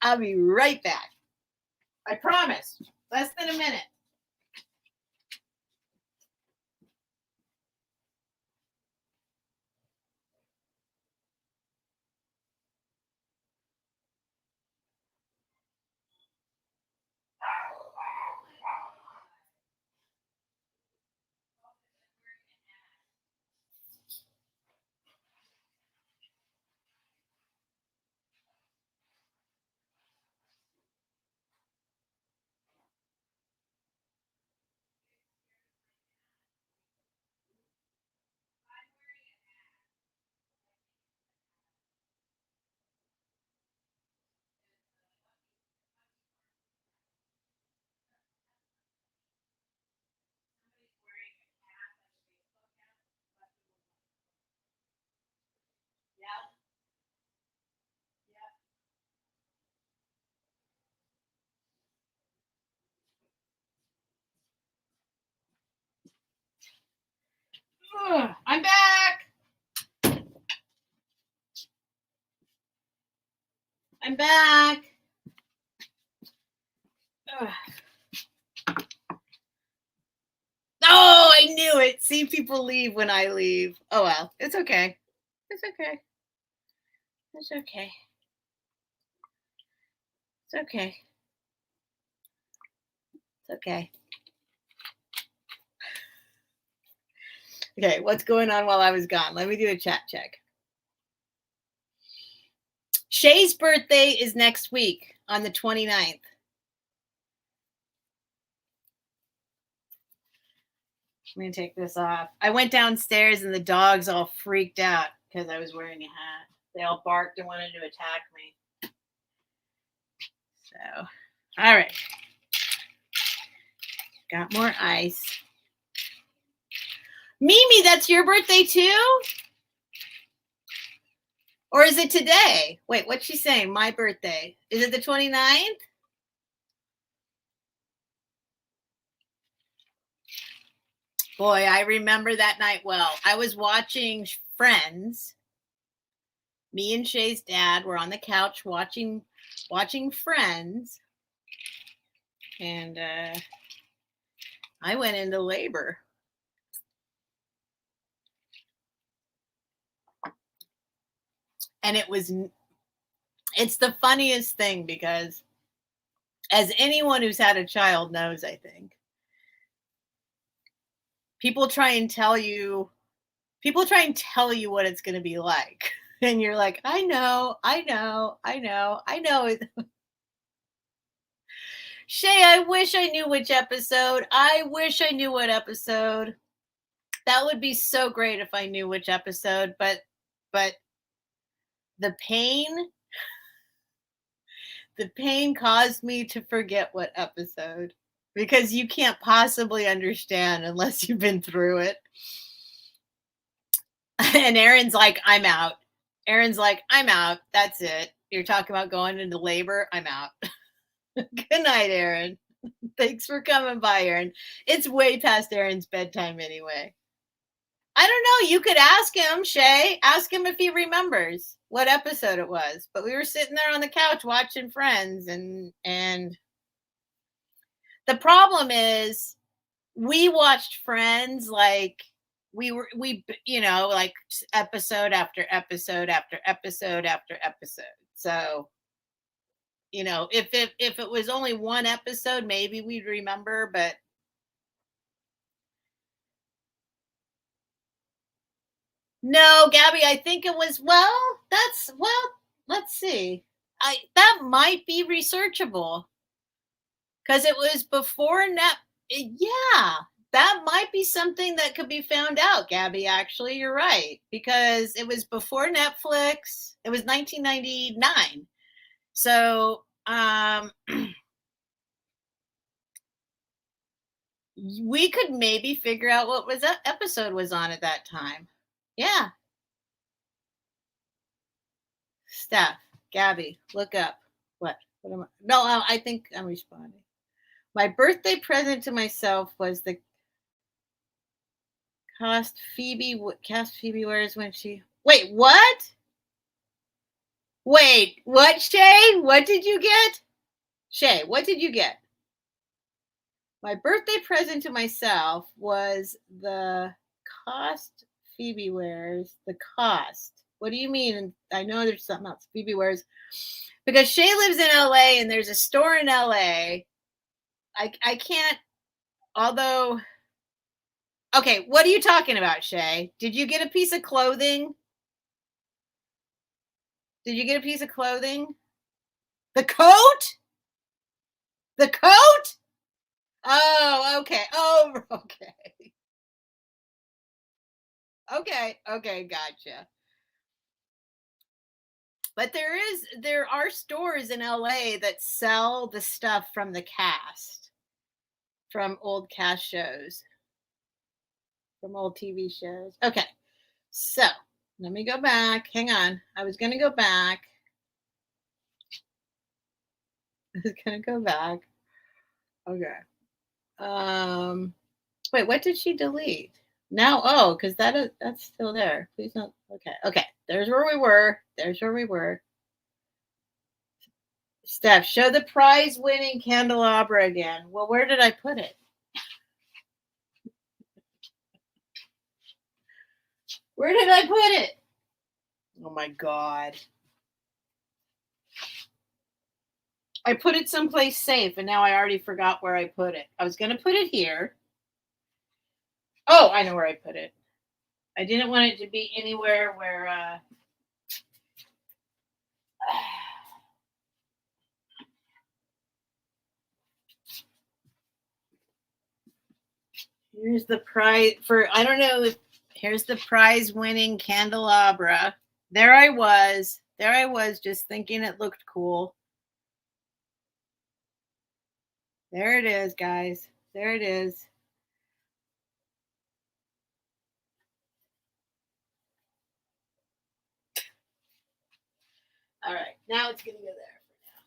S1: I'll be right back. I promise. Less than a minute. I'm back. I'm back. Ugh. Oh, I knew it. See, people leave when I leave. Oh, well, it's okay. It's okay. It's okay. It's okay. It's okay. Okay, what's going on while I was gone? Let me do a chat check. Shay's birthday is next week on the 29th. I'm going to take this off. I went downstairs and the dogs all freaked out because I was wearing a hat. They all barked and wanted to attack me. So, all right. Got more ice. Mimi, that's your birthday too? Or is it today? Wait, what's she saying? My birthday. Is it the 29th? Boy, I remember that night well. I was watching Friends. Me and Shay's dad were on the couch watching Friends. And I went into labor. And it's the funniest thing because as anyone who's had a child knows, I think, people try and tell you what it's going to be like. And you're like, I know. Shay, I wish I knew which episode. I wish I knew what episode. That would be so great if I knew which episode, but the pain caused me to forget what episode, because you can't possibly understand unless you've been through it. And Aaron's like, I'm out. That's it. You're talking about going into labor. I'm out. Good night, Aaron. Thanks for coming by, Aaron. It's way past Aaron's bedtime anyway. I don't know. You could ask him, Shay. Ask him if he remembers what episode it was. But we were sitting there on the couch watching Friends, and the problem is we watched Friends like we like episode after episode after episode after episode. So, You know, if it was only one episode, maybe we'd remember, but no, Gabby, I think it was, let's see. That might be researchable because it was before yeah, that might be something that could be found out, Gabby. Actually, you're right, because it was before Netflix. It was 1999. So, we could maybe figure out what was that episode was on at that time. Yeah. Steph, Gabby, look up. What am I? No, I think I'm responding. My birthday present to myself was the cast Phoebe wears when she. Wait, what? Wait, what, Shay? What did you get? Shay, what did you get? My birthday present to myself was the cost Phoebe wears. The cost. What do you mean? I know there's something else Phoebe wears. Because Shay lives in LA and there's a store in LA. I can't, although. Okay, what are you talking about, Shay? Did you get a piece of clothing? Did you get a piece of clothing? The coat? The coat? Oh, okay. Oh, okay. Okay, gotcha. But there are stores in LA that sell the stuff from the cast, from old cast shows, from old TV shows. Okay, so let me go back. Hang on. I was going to go back. Okay. Wait, what did she delete? Now, oh, because that's still there. Please don't. Okay. There's where we were. Steph, show the prize-winning candelabra again. Well, where did I put it? Where did I put it? Oh my God. I put it someplace safe, and now I already forgot where I put it. I was going to put it here. Oh, I know where I put it. I didn't want it to be anywhere where. Here's the prize for, I don't know if, here's the prize winning candelabra. There I was just thinking it looked cool. There it is, guys. There it is. All right, now it's going to go there for now.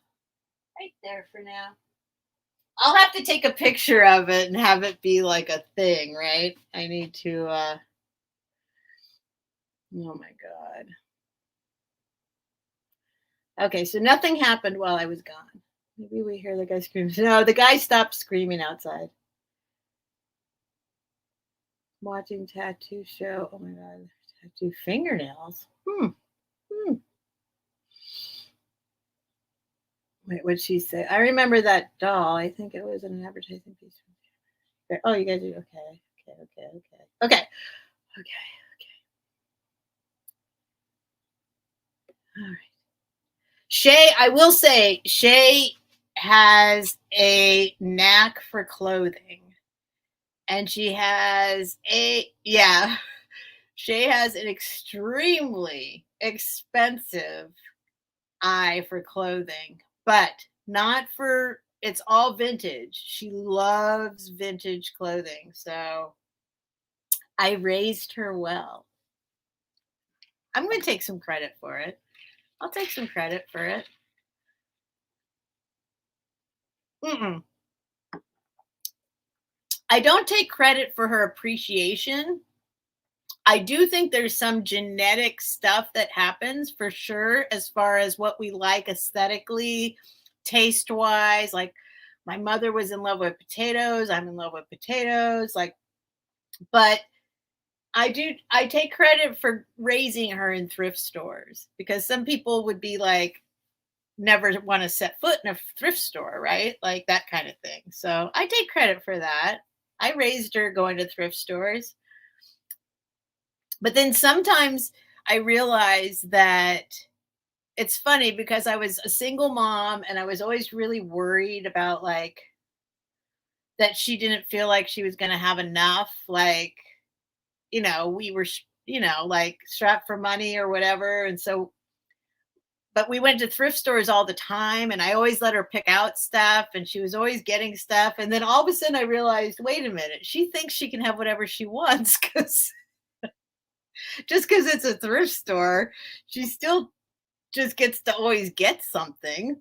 S1: Right there for now. I'll have to take a picture of it and have it be like a thing, right? I need to, oh my God. Okay, so nothing happened while I was gone. Maybe we hear the guy screaming. No, the guy stopped screaming outside. Watching tattoo show. Oh my God, tattoo fingernails. Wait, what'd she say? I remember that doll. I think it was an advertising piece. Oh, you guys are okay. Okay. All right. Shay, I will say, Shay has a knack for clothing. And she has Shay has an extremely expensive eye for clothing, but not for, it's all vintage. She loves vintage clothing. So I raised her well. I'm going to take some credit for it. I'll take some credit for it. I don't take credit for her appreciation. I do think there's some genetic stuff that happens for sure, as far as what we like aesthetically, taste wise. Like my mother was in love with potatoes. I'm in love with potatoes. But I take credit for raising her in thrift stores, because some people would be like, never want to set foot in a thrift store, right? Like that kind of thing. So I take credit for that. I raised her going to thrift stores. But then sometimes I realize that it's funny because I was a single mom and I was always really worried about like that she didn't feel like she was going to have enough. Like, we were, like strapped for money or whatever. And so, but we went to thrift stores all the time and I always let her pick out stuff and she was always getting stuff. And then all of a sudden I realized, wait a minute, she thinks she can have whatever she wants because just because it's a thrift store, she still just gets to always get something.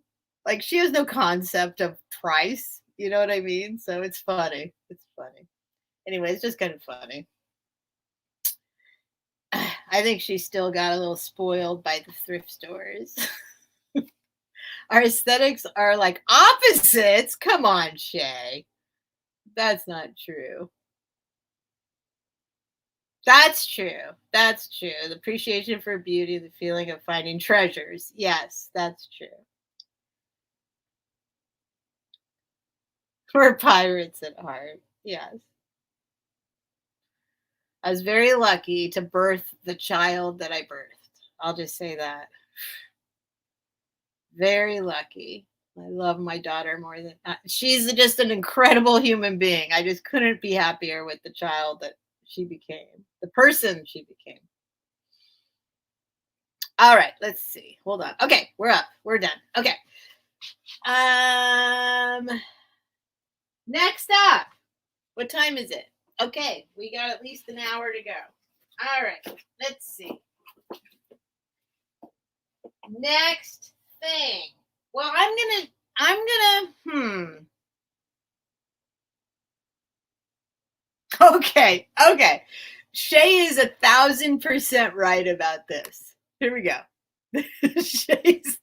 S1: Like she has no concept of price. You know what I mean? So it's funny. It's funny. Anyway, it's just kind of funny. I think she still got a little spoiled by the thrift stores. Our aesthetics are like opposites. Come on, Shay. That's not true. That's true. That's true. The appreciation for beauty, the feeling of finding treasures. Yes, that's true. We're pirates at heart. Yes. I was very lucky to birth the child that I birthed. I'll just say that. Very lucky. I love my daughter more than she's just an incredible human being. I just couldn't be happier with the child that she became, the person she became. All right, let's see. Hold on. Okay, we're up. We're done. Okay. Next up. What time is it? Okay, we got at least an hour to go. All right, let's see. Next thing. Well, I'm gonna, Okay. Shay is 1,000% right about this. Here we go. Shay's.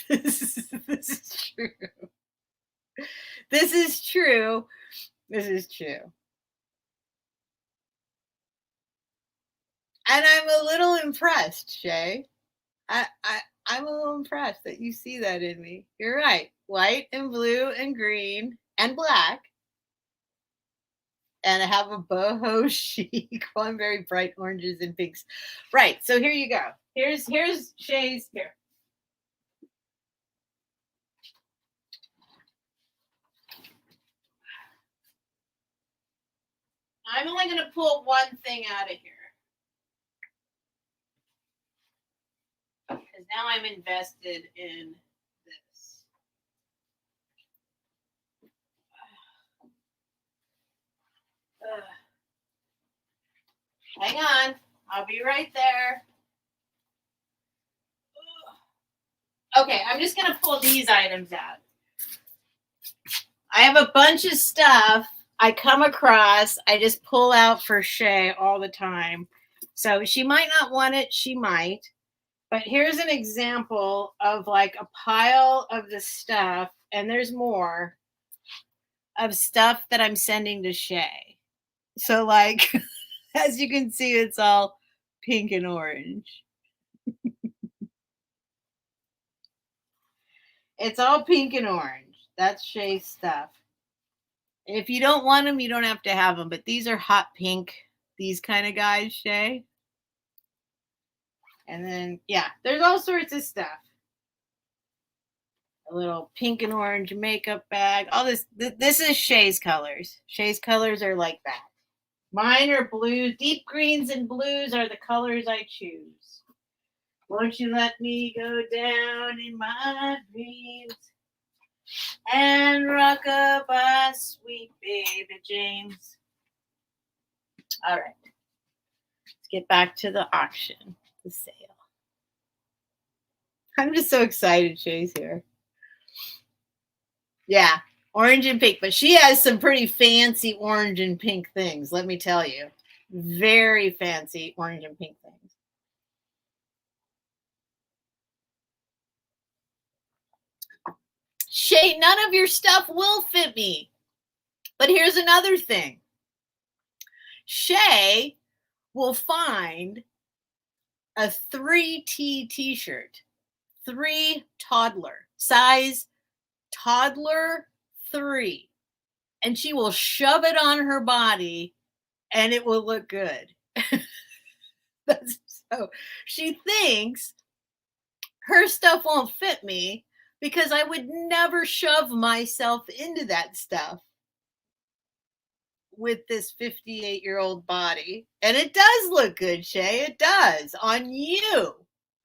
S1: This is true. This is true. This is true. And I'm a little impressed, Shay. I'm a little impressed that you see that in me. You're right. White and blue and green and black. And I have a boho chic, one very bright oranges and pinks. Right. So here you go. Here's Shay's here. I'm only going to pull one thing out of here. Because now I'm invested in this. Hang on. I'll be right there. Okay, I'm just going to pull these items out. I have a bunch of stuff I come across. I just pull out for Shay all the time. So she might not want it. She might. But here's an example of like a pile of the stuff. And there's more of stuff that I'm sending to Shay. So like, as you can see, it's all pink and orange. It's all pink and orange. That's Shay's stuff. And if you don't want them, you don't have to have them. But these are hot pink, these kind of guys, Shay. And then, yeah, there's all sorts of stuff. A little pink and orange makeup bag. All this. This is Shay's colors. Shay's colors are like that. Mine are blues. Deep greens and blues are the colors I choose. Won't you let me go down in my dreams and rock up a sweet baby James. All right. Let's get back to the auction, the sale. I'm just so excited Shay's here. Yeah, orange and pink. But she has some pretty fancy orange and pink things, let me tell you. Very fancy orange and pink things. Shay, none of your stuff will fit me. But here's another thing. Shay will find a 3T t-shirt, 3 toddler, size toddler 3, and she will shove it on her body and it will look good. So she thinks her stuff won't fit me because I would never shove myself into that stuff with this 58-year-old body. And it does look good, Shay. It does on you,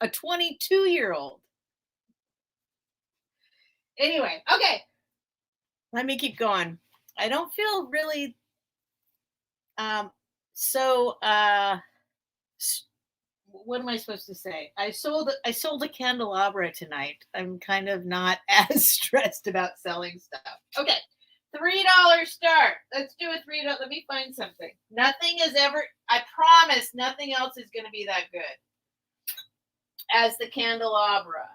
S1: a 22-year-old. Anyway, okay. Let me keep going. I don't feel really what am I supposed to say? I sold a candelabra tonight. I'm kind of not as stressed about selling stuff. Okay. $3 start. Let's do a $3. Let me find something. Nothing is ever, I promise nothing else is going to be that good as the candelabra.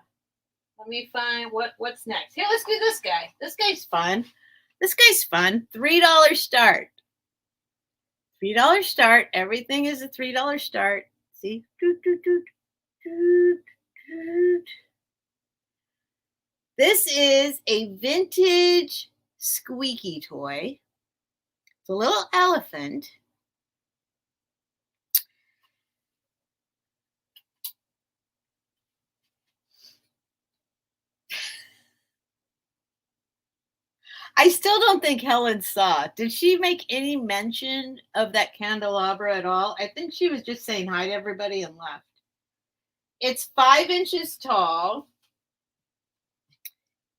S1: Let me find what's next. Here, let's do this guy. This guy's fun. $3 start. $3 start. Everything is a $3 start. See? This is a vintage squeaky toy. It's a little elephant. I still don't think Helen saw. Did she make any mention of that candelabra at all? I think she was just saying hi to everybody and left. It's 5 inches tall.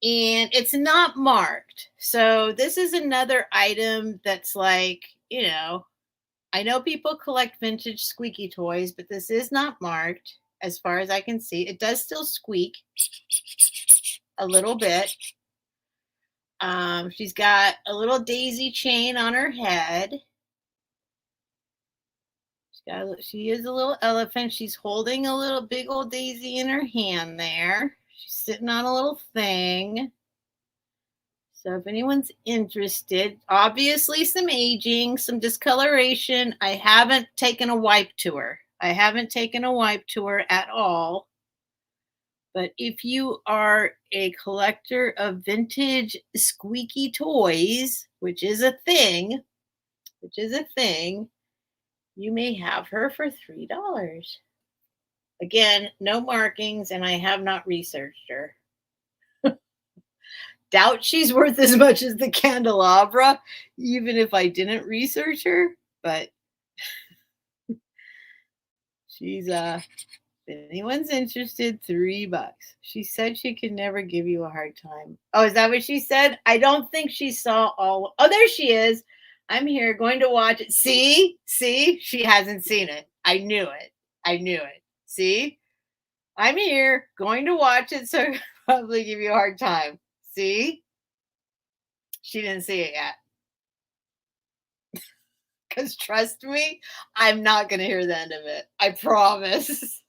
S1: And it's not marked. So this is another item that's like, I know people collect vintage squeaky toys, but this is not marked as far as I can see. It does still squeak a little bit. She's got a little daisy chain on her head. She is a little elephant. She's holding a little big old daisy in her hand there. She's sitting on a little thing. So if anyone's interested, obviously some aging, some discoloration. I haven't taken a wipe to her. At all. But if you are a collector of vintage squeaky toys, which is a thing, you may have her for $3. Again, no markings, and I have not researched her. Doubt she's worth as much as the candelabra, even if I didn't research her, but she's if anyone's interested, $3. She said she could never give you a hard time. Oh, is that what she said? I don't think she saw all. Oh, there she is. I'm here going to watch it. See, she hasn't seen it. I knew it. See, I'm here going to watch it, so I'll probably give you a hard time. See, she didn't see it yet. Because trust me, I'm not going to hear the end of it. I promise.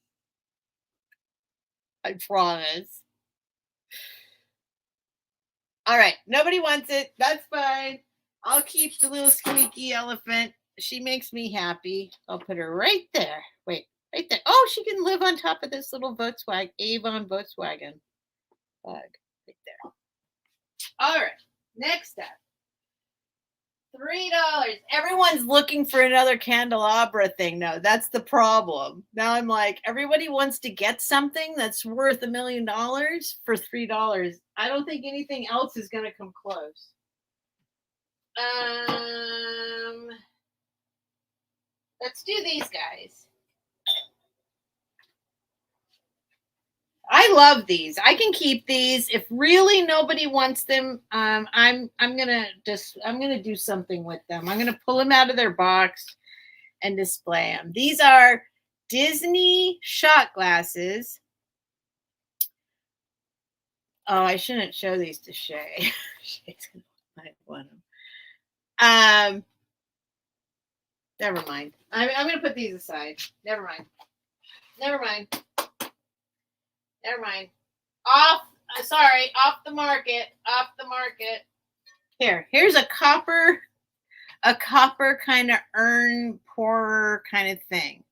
S1: All right. Nobody wants it. That's fine. I'll keep the little squeaky elephant. She makes me happy. I'll put her right there. Wait, right there. Oh, she can live on top of this little Volkswagen, Avon Volkswagen bug right there. All right. Next up. $3. Everyone's looking for another candelabra thing. No, that's the problem. Now I'm like, everybody wants to get something that's worth $1 million for $3. I don't think anything else is going to come close. Let's do these guys. I love these. I can keep these. If really nobody wants them, I'm gonna do something with them. I'm gonna pull them out of their box and display them. These are Disney shot glasses. Oh, I shouldn't show these to Shay. Shay's gonna want them. Never mind. I'm gonna put these aside. Never mind. Off the market. Here's a copper A copper kind of urn pourer kind of thing.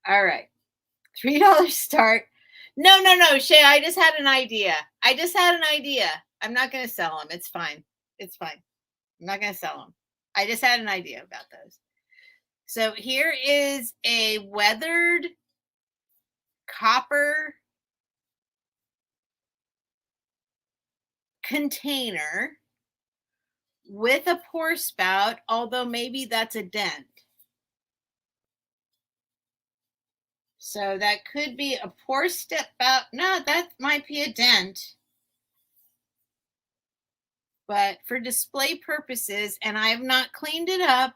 S1: All right. $3 start. No, Shay, I just had an idea. I'm not going to sell them. It's fine. I'm not going to sell them. I just had an idea about those. So here is a weathered copper container with a pour spout, although maybe that's a dent. So that could be a pour spout. No, that might be a dent. But for display purposes, and I have not cleaned it up.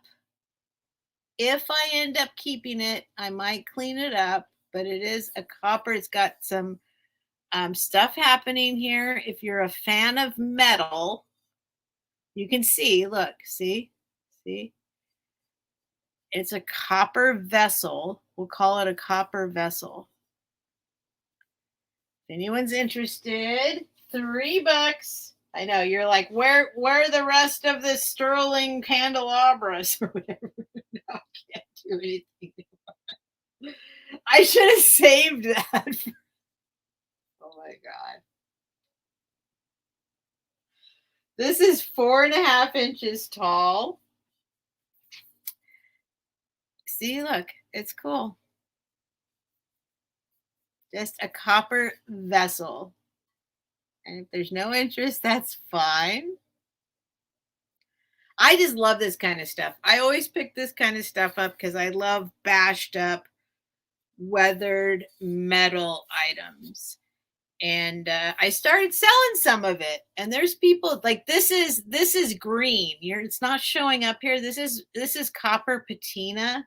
S1: If I end up keeping it, I might clean it up, but it is a copper. It's got some stuff happening here. If you're a fan of metal, you can see, look, see? It's a copper vessel. We'll call it a copper vessel. If anyone's interested, $3. I know you're like, where are the rest of the sterling candelabras or whatever? No, I can't do anything. I should have saved that. Oh my God. This is 4.5 inches tall. See, look, it's cool. Just a copper vessel. And if there's no interest, that's fine. I just love this kind of stuff. I always pick this kind of stuff up because I love bashed up, weathered metal items. And I started selling some of it. And there's people like this is green. It's not showing up here. This is copper patina.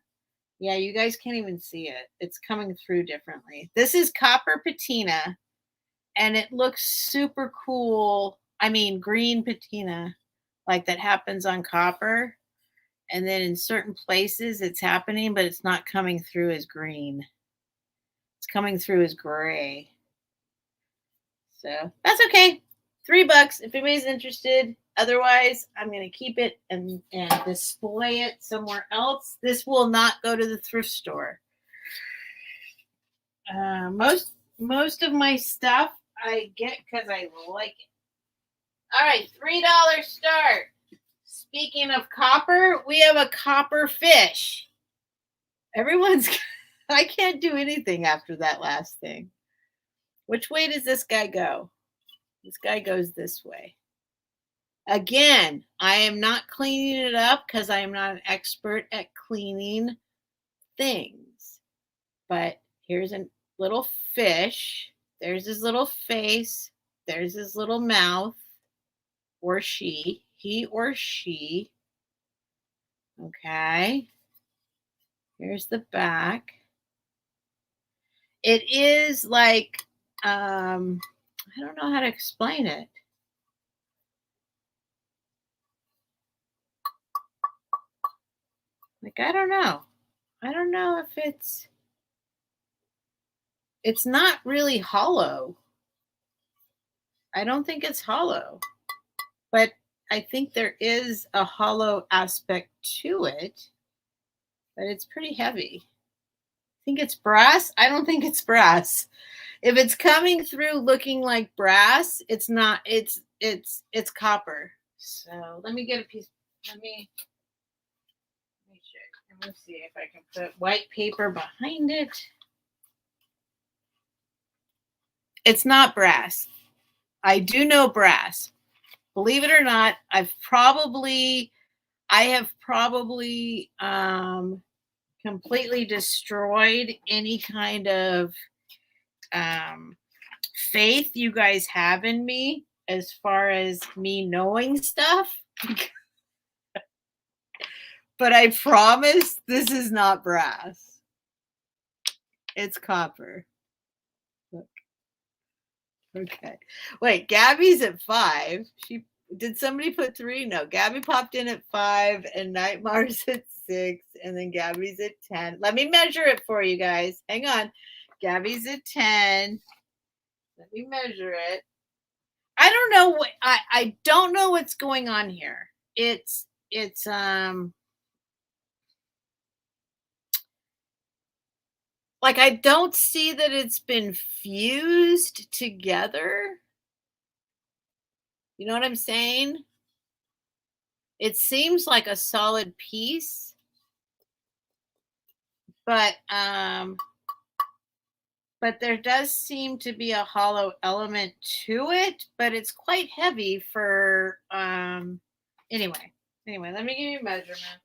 S1: Yeah, you guys can't even see it. It's coming through differently. This is copper patina. And it looks super cool. I mean, green patina, like that happens on copper. And then in certain places it's happening, but it's not coming through as green. It's coming through as gray. So that's okay. $3 if anybody's interested. Otherwise, I'm going to keep it and display it somewhere else. This will not go to the thrift store. Most of my stuff I get because I like it. All right, $3 start. Speaking of copper, we have a copper fish. I can't do anything after that last thing. Which way does this guy go? This guy goes this way. Again, I am not cleaning it up because I am not an expert at cleaning things. But here's a little fish. There's his little face. There's his little mouth. Or she. He or she. Okay. Here's the back. It is like, I don't know how to explain it. Like, I don't know. I don't know if it's not really hollow. I don't think it's hollow, but I think there is a hollow aspect to it, but it's pretty heavy. I think it's brass. I don't think it's brass. If it's coming through looking like brass, it's not. It's copper. So let me get a piece. Let me check. Let me see if I can put white paper behind it. It's not brass. I do know brass. Believe it or not, I have probably completely destroyed any kind of faith you guys have in me as far as me knowing stuff. But I promise this is not brass. It's copper. Look. Okay. Wait, Gabby's at 5. Did somebody put 3? No, Gabby popped in at 5 and Nightmare's at 6 and then Gabby's at 10. Let me measure it for you guys. Hang on. Gabby's at 10. Let me measure it. I don't know what I don't know what's going on here. It's like I don't see that it's been fused together. You know what I'm saying? It seems like a solid piece, but there does seem to be a hollow element to it, but it's quite heavy for anyway, let me give you a measurement.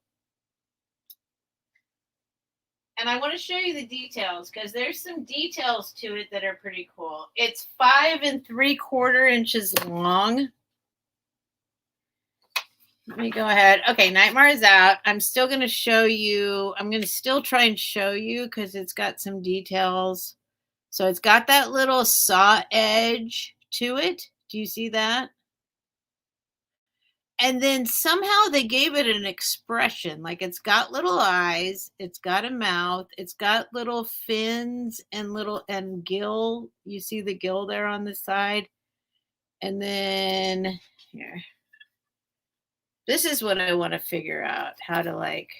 S1: And I want to show you the details because there's some details to it that are pretty cool. It's 5 3/4 inches long. Let me go ahead. Okay, Nightmare is out. I'm still going to show you. I'm going to still try and show you because it's got some details. So it's got that little saw edge to it. Do you see that? And then somehow they gave it an expression. Like it's got little eyes, it's got a mouth, it's got little fins and gill. You see the gill there on the side? And then here. This is what I want to figure out how to like.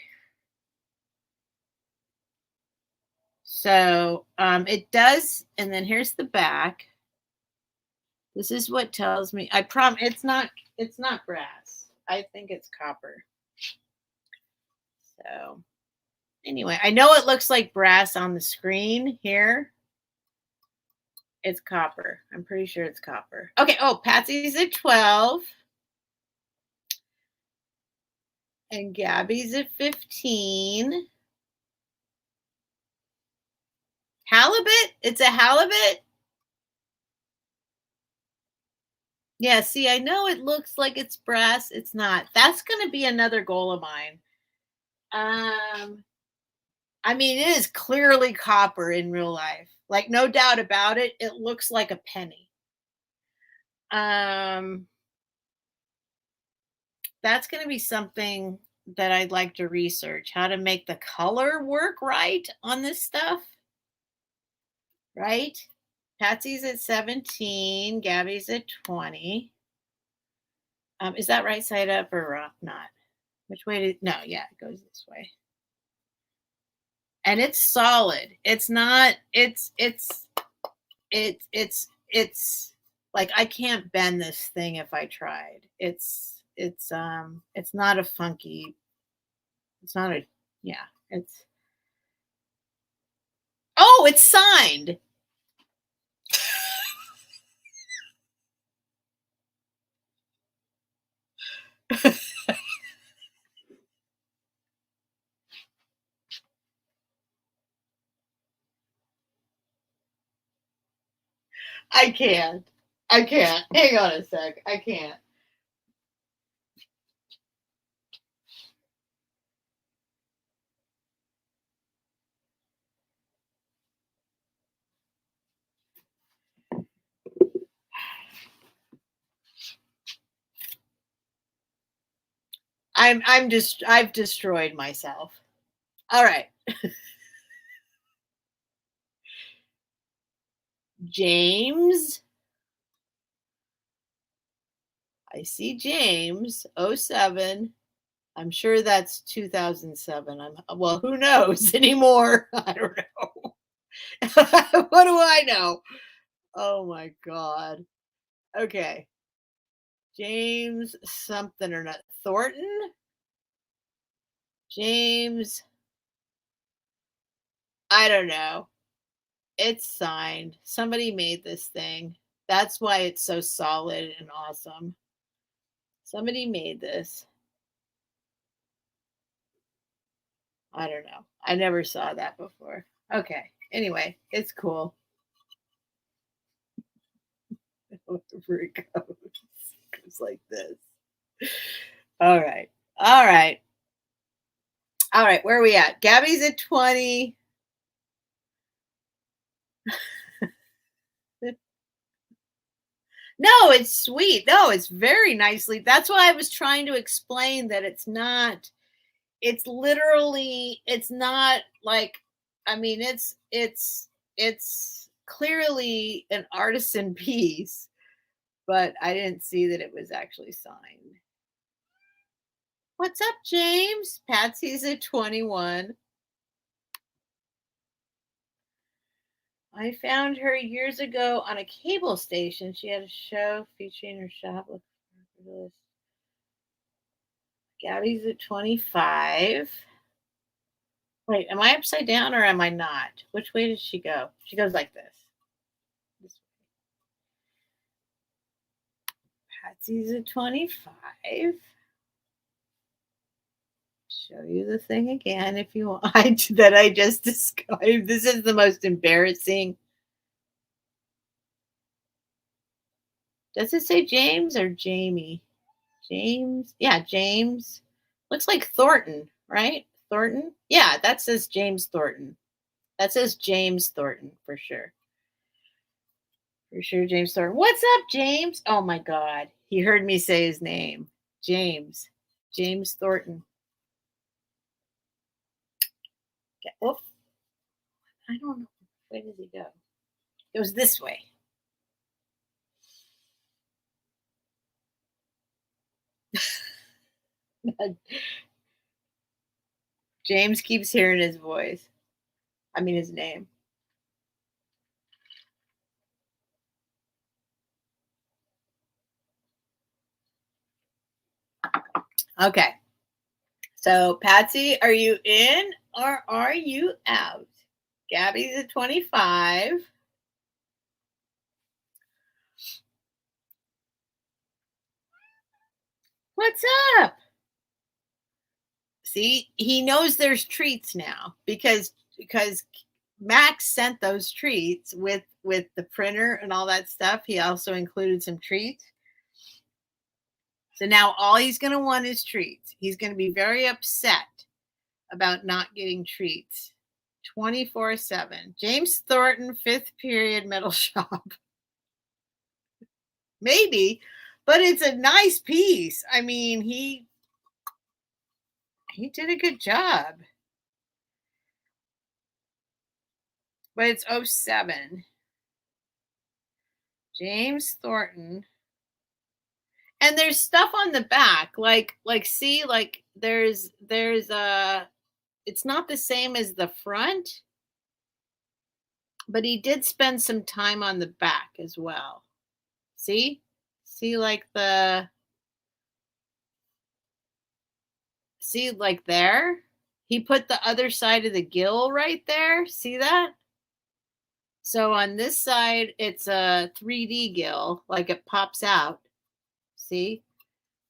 S1: So it does, and then here's the back. This is what tells me. I promise it's not brass. I think it's copper. So anyway, I know it looks like brass on the screen here. It's copper. I'm pretty sure it's copper. Okay. Oh, Patsy's at 12. And Gabby's at 15. Halibut? It's a halibut? Yeah, see, I know it looks like it's brass. It's not. That's going to be another goal of mine. I mean, it is clearly copper in real life. Like, no doubt about it. It looks like a penny. That's going to be something that I'd like to research, how to make the color work right on this stuff. Right? Patsy's at 17. Gabby's at 20. Is that right side up or not? Which way did, no, yeah, it goes this way. And it's solid. It's not, it's like I can't bend this thing if I tried. It's not a funky, it's not a, yeah, it's, oh, it's signed. I can't. Hang on a sec. I can't. I've destroyed myself. All right. James. I see James 07. I'm sure that's 2007. Well, who knows anymore? I don't know. What do I know? Oh my God. Okay. James something or not. Thornton? James. I don't know. It's signed. Somebody made this thing. That's why it's so solid and awesome. Somebody made this. I don't know. I never saw that before. Okay. Anyway, it's cool. Wherever it goes. It goes like this. All right. All right. All right. Where are we at? Gabby's at 20. No, it's sweet. No, it's very nicely. That's why I was trying to explain that it's not, it's literally, it's not like, I mean, it's clearly an artisan piece, but I didn't see that it was actually signed. What's up, James? Patsy's at 21. I found her years ago on a cable station. She had a show featuring her shop. Look for this. Gabby's at 25. Wait, am I upside down or am I not? Which way does she go? She goes like this. Patsy's at 25. Show you the thing again if you want that I just described. This is the most embarrassing. Does it say James or Jamie? James. Yeah, James. Looks like Thornton, right? Thornton? Yeah, that says James Thornton. That says James Thornton for sure. For sure, James Thornton. What's up, James? Oh my God. He heard me say his name. James. James Thornton. Oh, I don't know. Where does he go? It goes this way. James keeps hearing his voice. I mean, his name. Okay. So, Patsy, are you in or are you out? Gabby's at 25. What's up? See, he knows there's treats now because Max sent those treats with the printer and all that stuff. He also included some treats. So now all he's going to want is treats. He's going to be very upset about not getting treats 24/7. James Thornton, 5th period metal shop. Maybe, but it's a nice piece. I mean, he did a good job. But it's 07. James Thornton. And there's stuff on the back, like see, like there's it's not the same as the front, but he did spend some time on the back as well. See like like there, he put the other side of the gill right there. See that? So on this side, it's a 3D gill, like it pops out. See?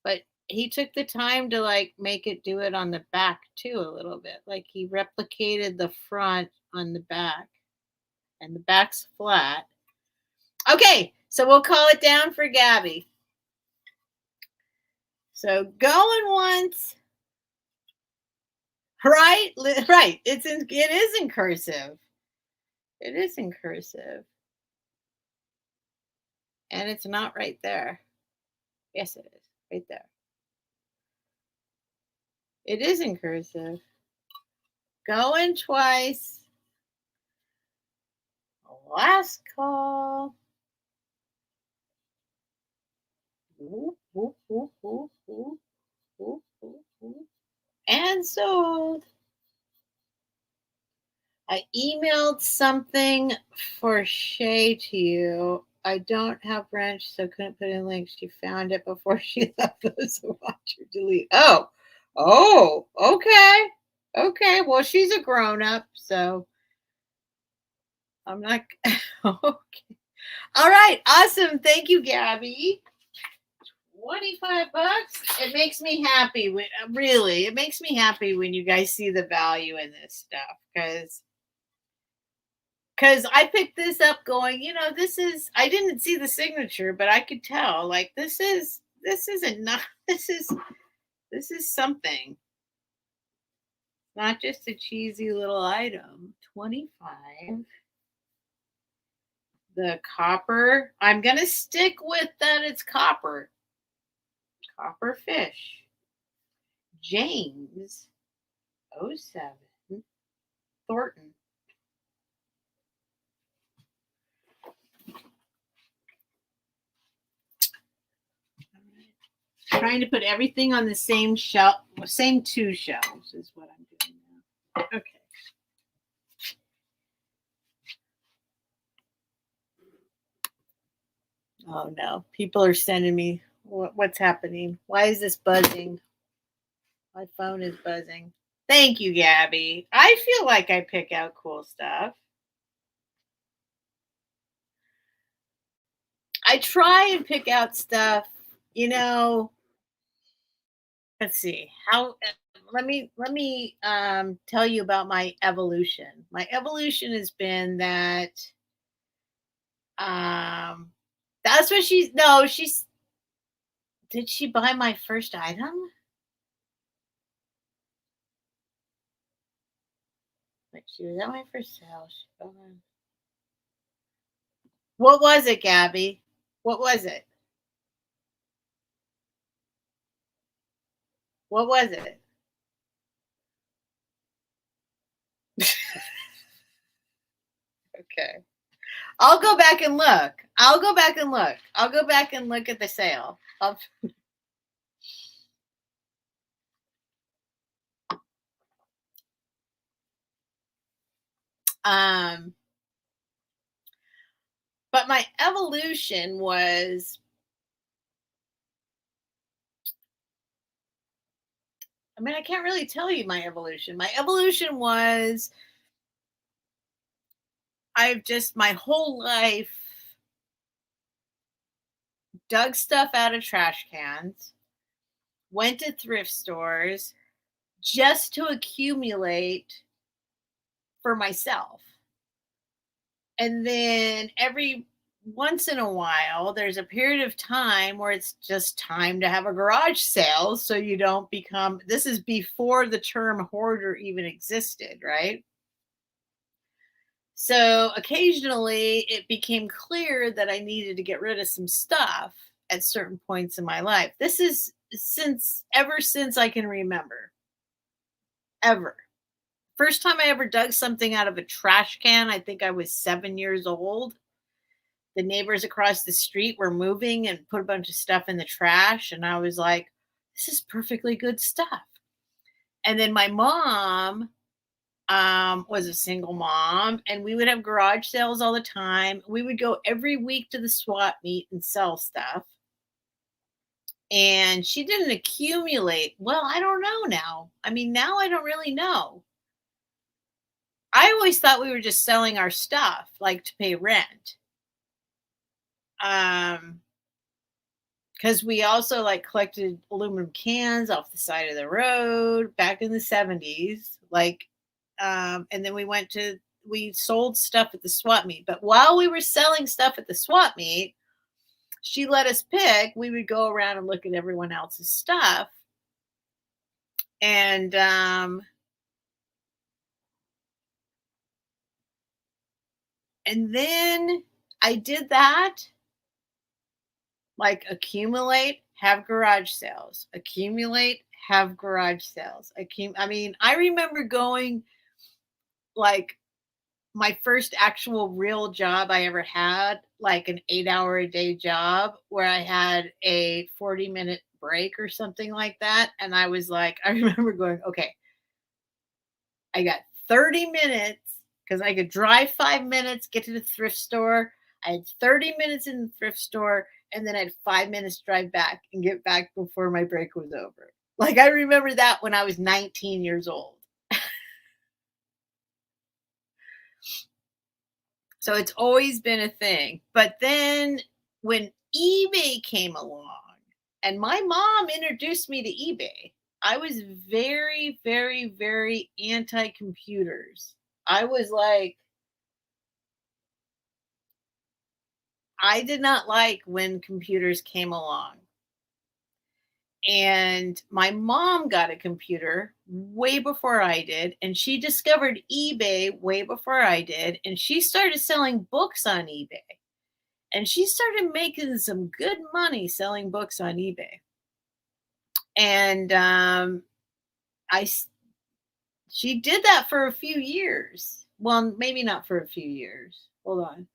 S1: But he took the time to like make it do it on the back too a little bit. Like he replicated the front on the back, and the back's flat. Okay, so we'll call it down for Gabby. So going once. Right? Right. It is in cursive. It is in cursive. And it's not right there. Yes, it is. Right there. It is in cursive. Going twice. Last call. And sold. I emailed something for Shay to you. I don't have wrench, so couldn't put in links. She found it before she left those to watch her delete. Oh, okay. Okay, well, she's a grown-up, so I'm not. Okay. All right, awesome. Thank you, Gabby. $25. It makes me happy. Really, it makes me happy when you guys see the value in this stuff, because I picked this up going, this is, I didn't see the signature, but I could tell, like, this is something. Not just a cheesy little item. 25. The copper, I'm going to stick with that it's copper. Copper fish. James 07 Thornton. Trying to put everything on the same shelf Same 2 shelves is what I'm doing now. Okay. Oh no, people are sending me what's happening. Why is this buzzing? My phone is buzzing. Thank you, Gabby. I feel like I pick out cool stuff. I try and pick out stuff, you know. Let's see. Let me tell you about my evolution. My evolution has been that um that's what she's no, she's did she buy my first item? Wait, she was at my first sale. What was it, Gabby? What was it? What was it? Okay. I'll go back and look. I'll go back and look. I'll go back and look at the sale. Um, but my evolution was, I mean, I can't really tell you my evolution. My evolution was I've just my whole life dug stuff out of trash cans, went to thrift stores just to accumulate for myself. And then every once in a while, there's a period of time where it's just time to have a garage sale so you don't become, this is before the term hoarder even existed, right? So occasionally it became clear that I needed to get rid of some stuff at certain points in my life. This is ever since I can remember. Ever. First time I ever dug something out of a trash can, I think I was 7 years old. The neighbors across the street were moving and put a bunch of stuff in the trash. And I was like, this is perfectly good stuff. And then my mom was a single mom, and we would have garage sales all the time. We would go every week to the swap meet and sell stuff. And she didn't accumulate. Well, I don't know now. I mean, now I don't really know. I always thought we were just selling our stuff, like to pay rent. Because we also like collected aluminum cans off the side of the road back in the 70s. And then we sold stuff at the swap meet. But while we were selling stuff at the swap meet, she let us pick. We would go around and look at everyone else's stuff. And then I did that. Like accumulate, have garage sales. Accumulate, have garage sales. I remember going like my first actual real job I ever had, like an 8-hour a day job where I had a 40-minute break or something like that. And I was like, I remember going, okay, I got 30 minutes because I could drive 5 minutes, get to the thrift store. I had 30 minutes in the thrift store, and then I had 5 minutes to drive back and get back before my break was over. Like, I remember that when I was 19 years old. So it's always been a thing. But then when eBay came along, and my mom introduced me to eBay, I was very, very, very anti-computers. I was like, I did not like when computers came along. And my mom got a computer way before I did. And she discovered eBay way before I did. And she started selling books on eBay. And she started making some good money selling books on eBay. And she did that for a few years. Well, maybe not for a few years. Hold on.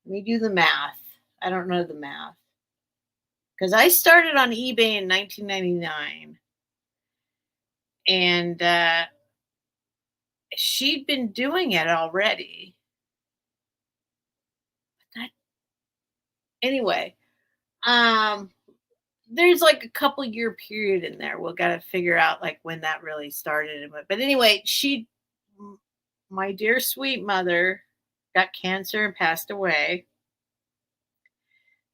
S1: Let me do the math. I don't know the math. Because I started on eBay in 1999. And she'd been doing it already. That, anyway, um, there's like a couple year period in there. We'll got to figure out like when that really started. But anyway, my dear sweet mother, got cancer and passed away,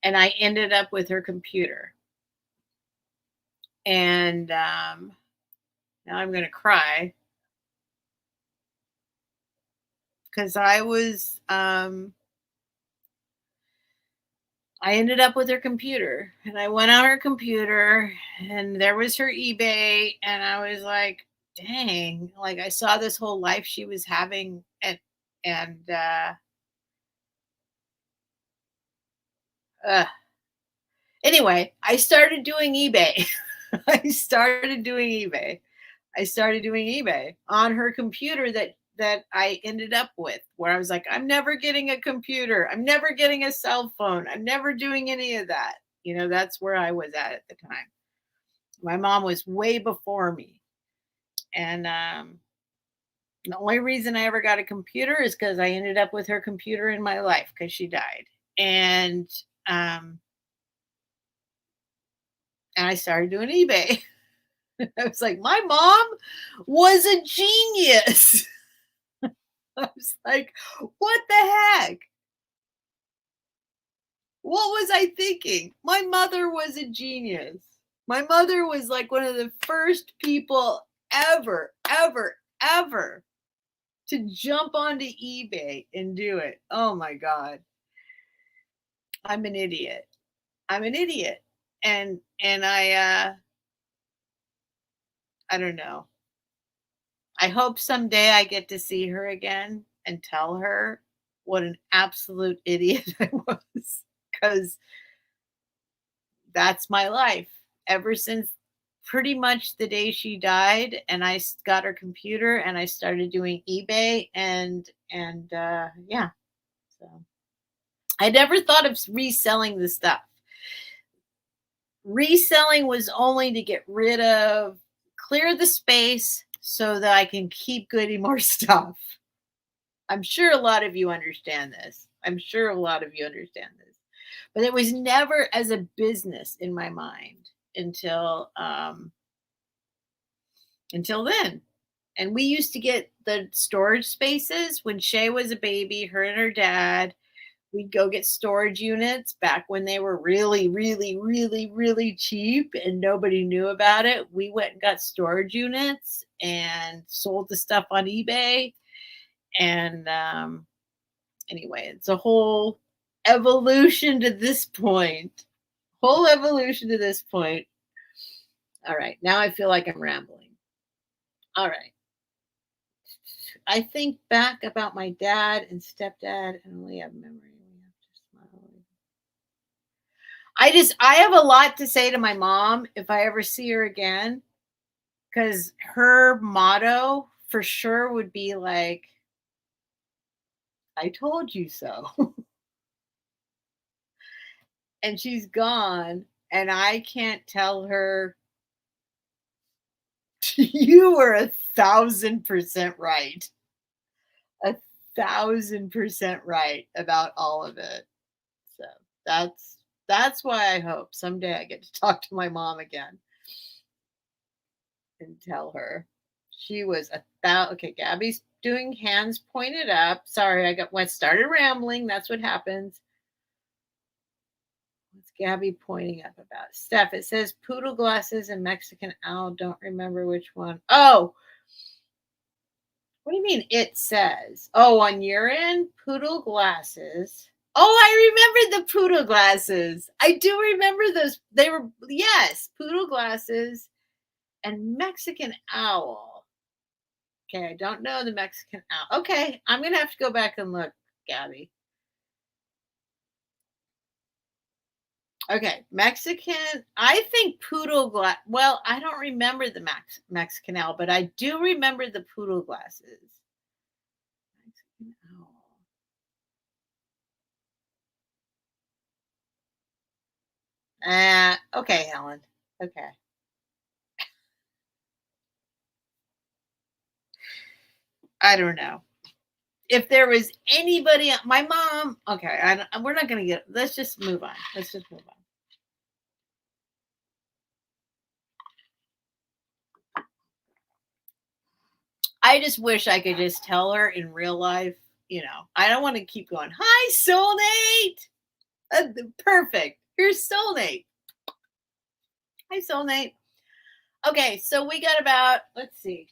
S1: and I ended up with her computer. And now I'm gonna cry because I ended up with her computer, and I went on her computer, and there was her eBay, and I was like, dang, like I saw this whole life she was having, and uh, anyway, I started doing eBay. I started doing eBay. I started doing eBay on her computer that I ended up with, where I was like, I'm never getting a computer. I'm never getting a cell phone. I'm never doing any of that. That's where I was at the time. My mom was way before me. And the only reason I ever got a computer is because I ended up with her computer in my life because she died. And um, and I started doing eBay. I was like, my mom was a genius. I was like, what the heck? What was I thinking? My mother was a genius. My mother was like one of the first people ever, ever, ever to jump onto eBay and do it. Oh my God. I'm an idiot. I'm an idiot. And I don't know. I hope someday I get to see her again and tell her what an absolute idiot I was, because that's my life ever since pretty much the day she died. And I got her computer and I started doing eBay, and yeah. So I never thought of reselling the stuff. Reselling was only to get rid of, clear the space so that I can keep getting more stuff. I'm sure a lot of you understand this. I'm sure a lot of you understand this. But it was never as a business in my mind until then. And we used to get the storage spaces when Shay was a baby, her and her dad. We'd go get storage units back when they were really, really, really, really cheap and nobody knew about it. We went and got storage units and sold the stuff on eBay. And anyway, it's a whole evolution to this point. Whole evolution to this point. All right. Now I feel like I'm rambling. All right. I think back about my dad and stepdad and only have memory. We have to smile. I have a lot to say to my mom if I ever see her again, because her motto for sure would be like, I told you so. And she's gone, and I can't tell her, you were 1,000% right. 1,000% right about all of it. So that's why I hope someday I get to talk to my mom again and tell her she was okay. Gabby's doing hands pointed up. Sorry, I started rambling. That's what happens. What's Gabby pointing up about? Steph, it says poodle glasses and Mexican owl. Don't remember which one. Oh, what do you mean it says? Oh, on your end, poodle glasses. Oh, I remember the poodle glasses. I do remember those. They were, yes, poodle glasses and Mexican owl. Okay, I don't know the Mexican owl. Okay, I'm going to have to go back and look, Gabby. Okay, Mexican. I think poodle glass. Well, I don't remember the Mexican owl, but I do remember the poodle glasses. Mexican owl. Okay, Helen. Okay. I don't know. If there was anybody, my mom, okay, we're not going to get, let's just move on. Let's just move on. I just wish I could just tell her in real life, you know, I don't want to keep going, hi, soulmate. Perfect. Here's soulmate. Hi, soulmate. Okay, so we got about, let's see.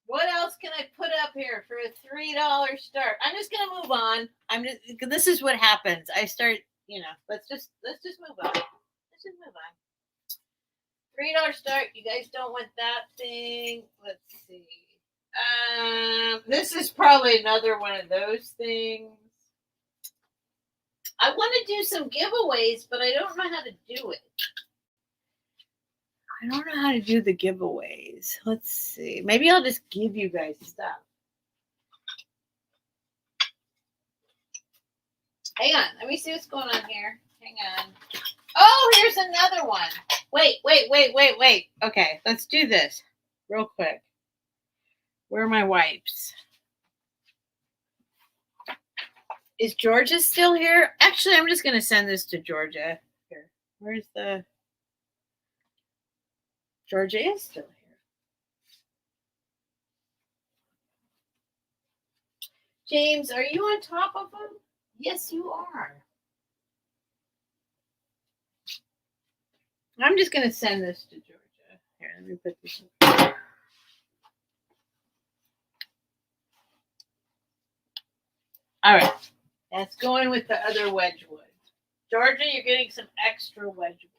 S1: What else can I put up here for a $3 start? I'm just gonna move on. This is what happens. I start, you know, let's just move on. Let's just move on. $3 start. You guys don't want that thing. Let's see. This is probably another one of those things. I want to do some giveaways, but I don't know how to do it. I don't know how to do the giveaways. Let's see. Maybe I'll just give you guys stuff. Hang on. Let me see what's going on here. Hang on. Oh, here's another one. Wait. Okay, let's do this real quick. Where are my wipes? Is Georgia still here? Actually, I'm just going to send this to Georgia. Here. Where's the... Georgia is still here. James, are you on top of them? Yes, you are. I'm just going to send this to Georgia. Here, let me put this in. All right. That's going with the other Wedgwood. Georgia, you're getting some extra Wedgwood.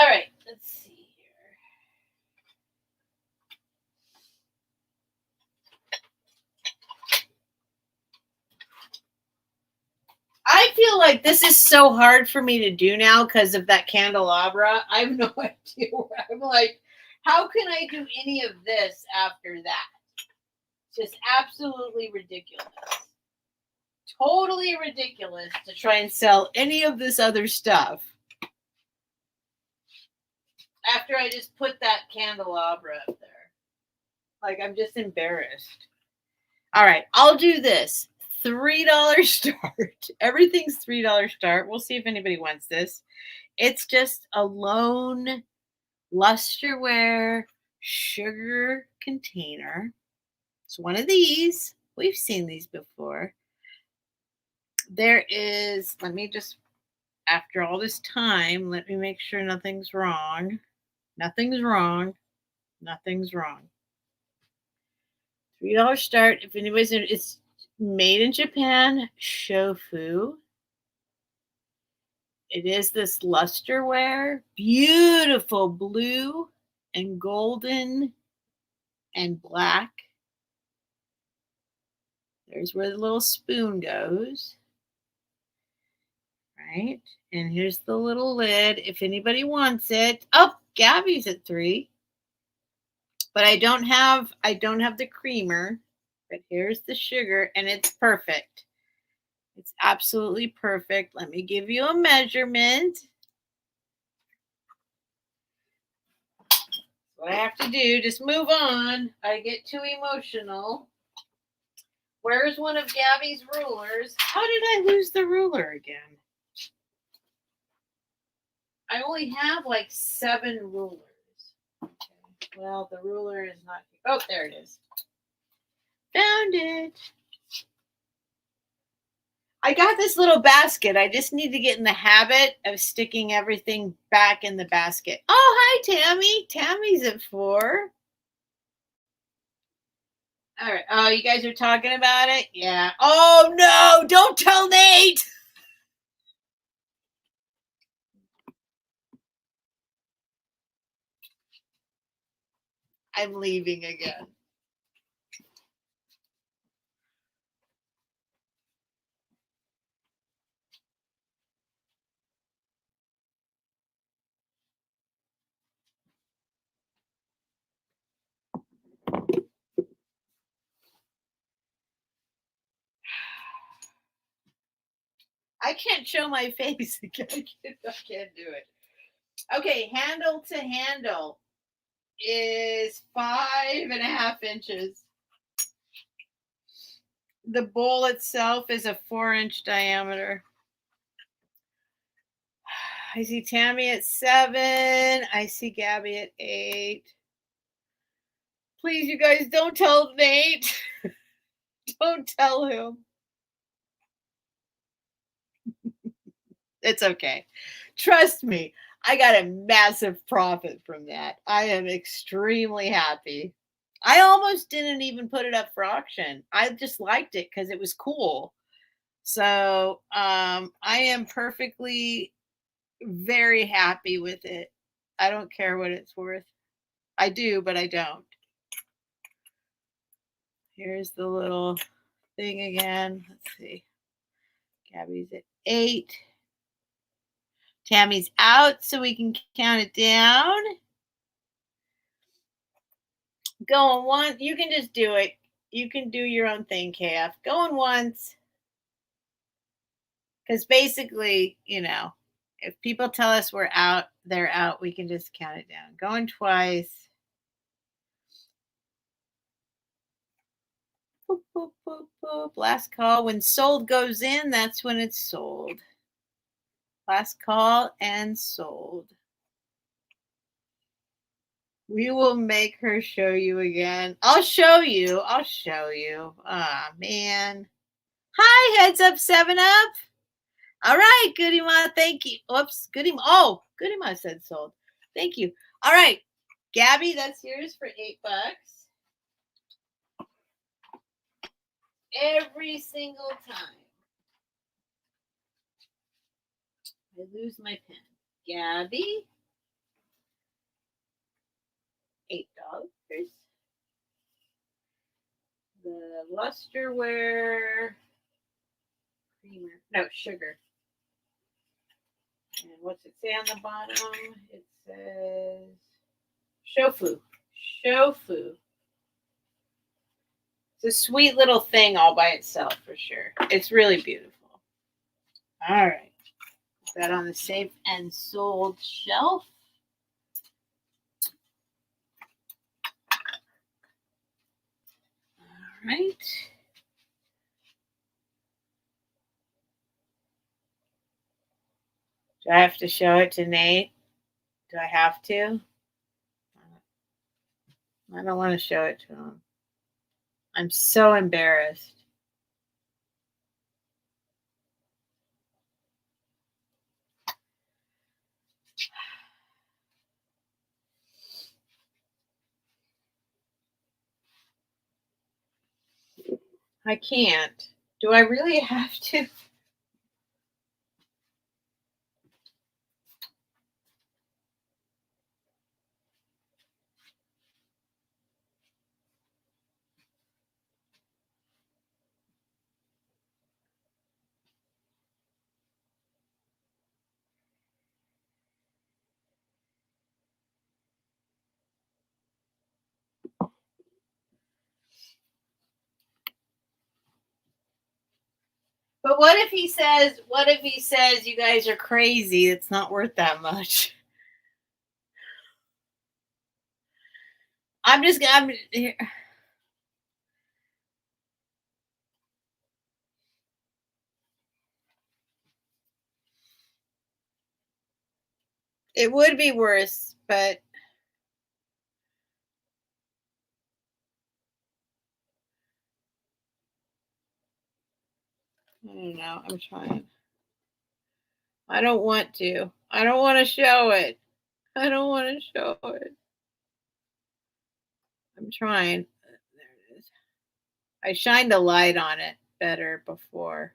S1: All right. Let's see here. I feel like this is so hard for me to do now because of that candelabra. I have no idea where I'm like, how can I do any of this after that? Just absolutely ridiculous. Totally ridiculous to try and sell any of this other stuff after I just put that candelabra up there. Like, I'm just embarrassed. All right, I'll do this. $3 start. Everything's $3 start. We'll see if anybody wants this. It's just a lone lusterware sugar container. It's one of these. We've seen these before. There is, let me just, after all this time, let me make sure nothing's wrong. Nothing's wrong. Nothing's wrong. $3 start. If anybody's in, it's made in Japan, shofu. It is this lusterware, beautiful blue and golden and black. There's where the little spoon goes. Right? And here's the little lid if anybody wants it. Oh, Gabby's at 3. But I don't have the creamer, but here's the sugar and it's perfect. It's absolutely perfect. Let me give you a measurement. What I have to do, just move on. I get too emotional. Where's one of Gabby's rulers? How did I lose the ruler again? I only have like 7 rulers. Okay. Well, the ruler is not here. Oh, there it is. Found it. I got this little basket. I just need to get in the habit of sticking everything back in the basket. Oh, hi, Tammy. Tammy's at 4. All right. Oh, you guys are talking about it? Yeah. Oh, no. Don't tell Nate. I'm leaving again. I can't show my face. I can't do it. Okay, handle to handle. is 5.5 inches. The bowl itself is a 4-inch diameter. I see Tammy at 7. I see Gabby at 8. Please, you guys, don't tell Nate. Don't tell him. It's okay. Trust me, I got a massive profit from that. I am extremely happy. I almost didn't even put it up for auction. I just liked it because it was cool. So I am perfectly very happy with it. I don't care what it's worth. I do, but I don't. Here's the little thing again. Let's see. Gabby's at 8. Tammy's out, so we can count it down. Going once. You can just do it. You can do your own thing, KF. Going once. Because basically, you know, if people tell us we're out, they're out. We can just count it down. Going twice. Boop, boop, boop, boop. Last call. When sold goes in, that's when it's sold. Last call and sold. We will make her show you again. I'll show you. I'll show you. Ah, man. Hi, heads up, 7-Up. All right, Goody Ma. Thank you. Oops, Goody Ma. Oh, Goody Ma said sold. Thank you. All right, Gabby, that's yours for $8. Every single time I lose my pen. Gabby, $8. The Lusterware creamer. No, sugar. And what's it say on the bottom? It says shofu. Shofu. It's a sweet little thing all by itself for sure. It's really beautiful. All right. Put that on the safe and sold shelf. All right. Do I have to show it to Nate? Do I have to? I don't want to show it to him. I'm so embarrassed. I can't. Do I really have to? But what if he says you guys are crazy? It's not worth that much. I'm it would be worse, but I don't know. I'm trying. I don't want to. I don't want to show it. I don't want to show it. I'm trying. There it is. I shined a light on it better before.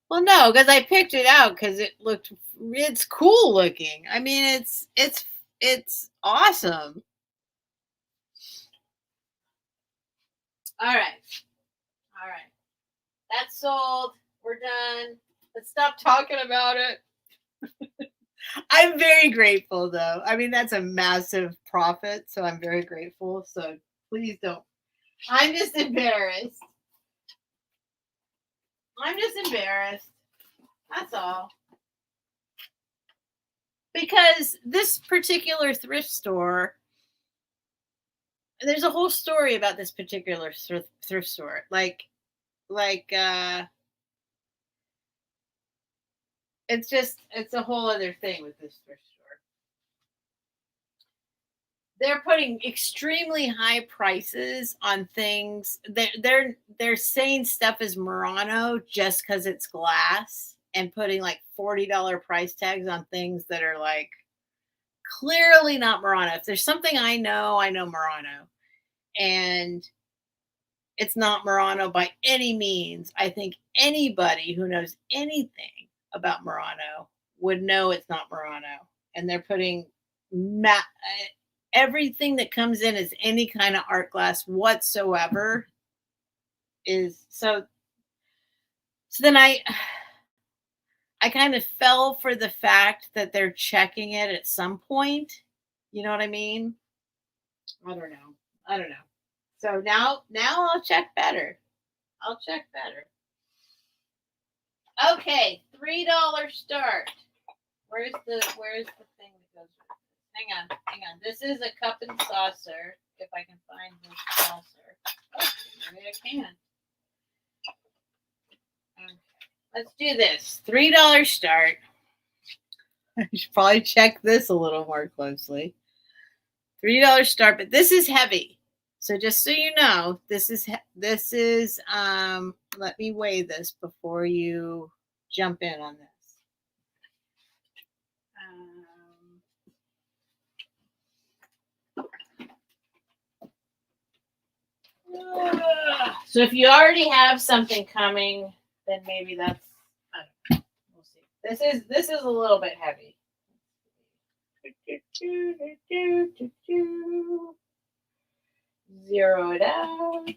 S1: Well, no, because I picked it out because it's cool looking. I mean, it's awesome. All right. All right. That's sold. We're done. Let's stop talking about it. I'm very grateful, though. I mean, that's a massive profit, so I'm very grateful. So please don't. I'm just embarrassed. I'm just embarrassed. That's all. Because this particular thrift store, there's a whole story about this particular thrift store. Like it's a whole other thing with this thrift store. They're putting extremely high prices on things. They're saying stuff is Murano just because it's glass, and putting like $40 price tags on things that are like clearly not Murano. If there's something I know Murano, and it's not Murano by any means. I think anybody who knows anything about Murano would know it's not Murano. And they're putting everything that comes in as any kind of art glass whatsoever is so. So then I kind of fell for the fact that they're checking it at some point. You know what I mean? I don't know. So now I'll check better. Okay, $3 start. Where's the thing that goes with it? Hang on. This is a cup and saucer. If I can find this saucer. Oh, maybe I can. Okay. Let's do this. $3 start. I should probably check this a little more closely. $3 start, but this is heavy. So just so you know, this is let me weigh this before you jump in on this. So if you already have something coming, then maybe that's, I don't know. We'll see. This is a little bit heavy. Zero it out.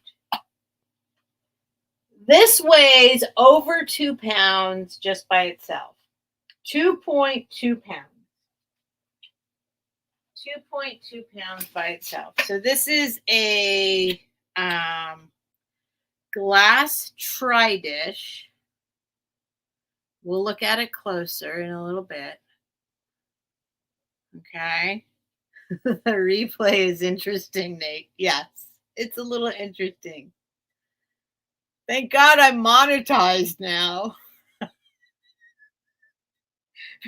S1: This weighs over 2 pounds just by itself. 2.2 pounds. 2.2 pounds by itself. So this is a glass tri-dish. We'll look at it closer in a little bit. Okay. The replay is interesting, Nate. Yes, it's a little interesting. Thank God I'm monetized now.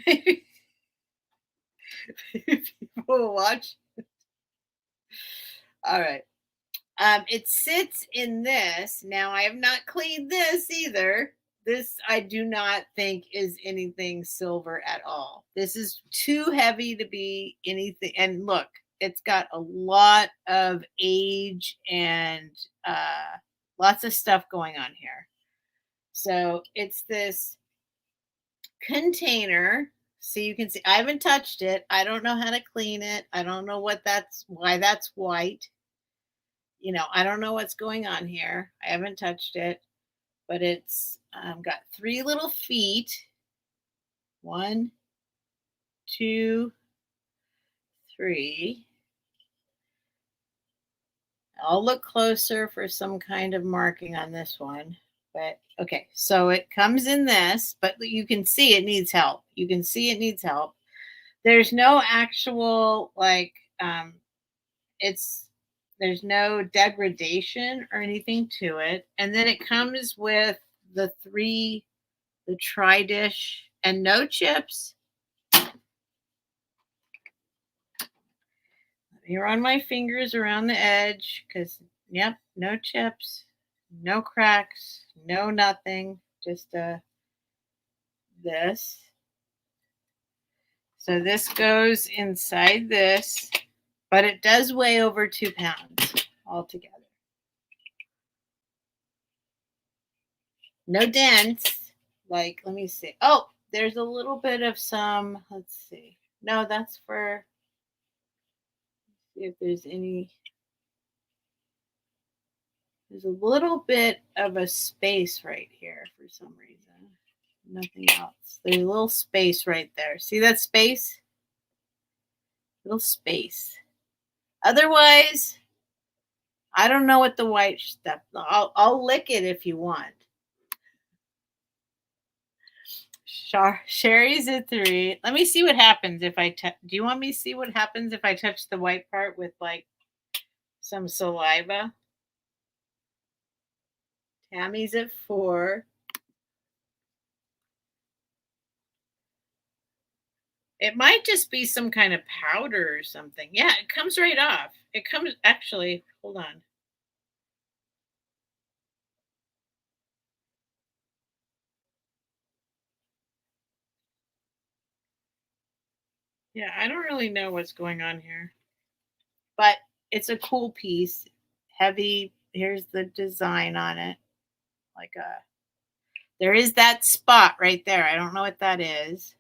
S1: Maybe people will watch. All right. It sits in this. Now, I have not cleaned this either. This I do not think is anything silver at all. This is too heavy to be anything. And look, it's got a lot of age and lots of stuff going on here. So it's this container. So you can see, I haven't touched it. I don't know how to clean it. I don't know why that's white. You know, I don't know what's going on here. I haven't touched it, but it's got 3 little feet. 1, 2, 3. I'll look closer for some kind of marking on this one. But okay, so it comes in this, but you can see it needs help. There's no actual there's no degradation or anything to it. And then it comes with the tri-dish and no chips. Let me run my fingers around the edge because, yep, no chips, no cracks, no nothing, just this. So this goes inside this, but it does weigh over 2 pounds altogether. No dents. Like, let me see. Oh, there's a little bit of some, let's see. No, that's for, see if there's any. There's a little bit of a space right here for some reason. Nothing else. There's a little space right there. See that space? Little space. Otherwise, I don't know what the white stuff. I'll lick it if you want. Sherry's a 3. Let me see what happens if I touch. Do you want me to see what happens if I touch the white part with like some saliva? Tammy's at 4. It might just be some kind of powder or something. Yeah, it comes right off. It comes actually, hold on. Yeah, I don't really know what's going on here. But it's a cool piece. Heavy. Here's the design on it. Like a there is that spot right there. I don't know what that is.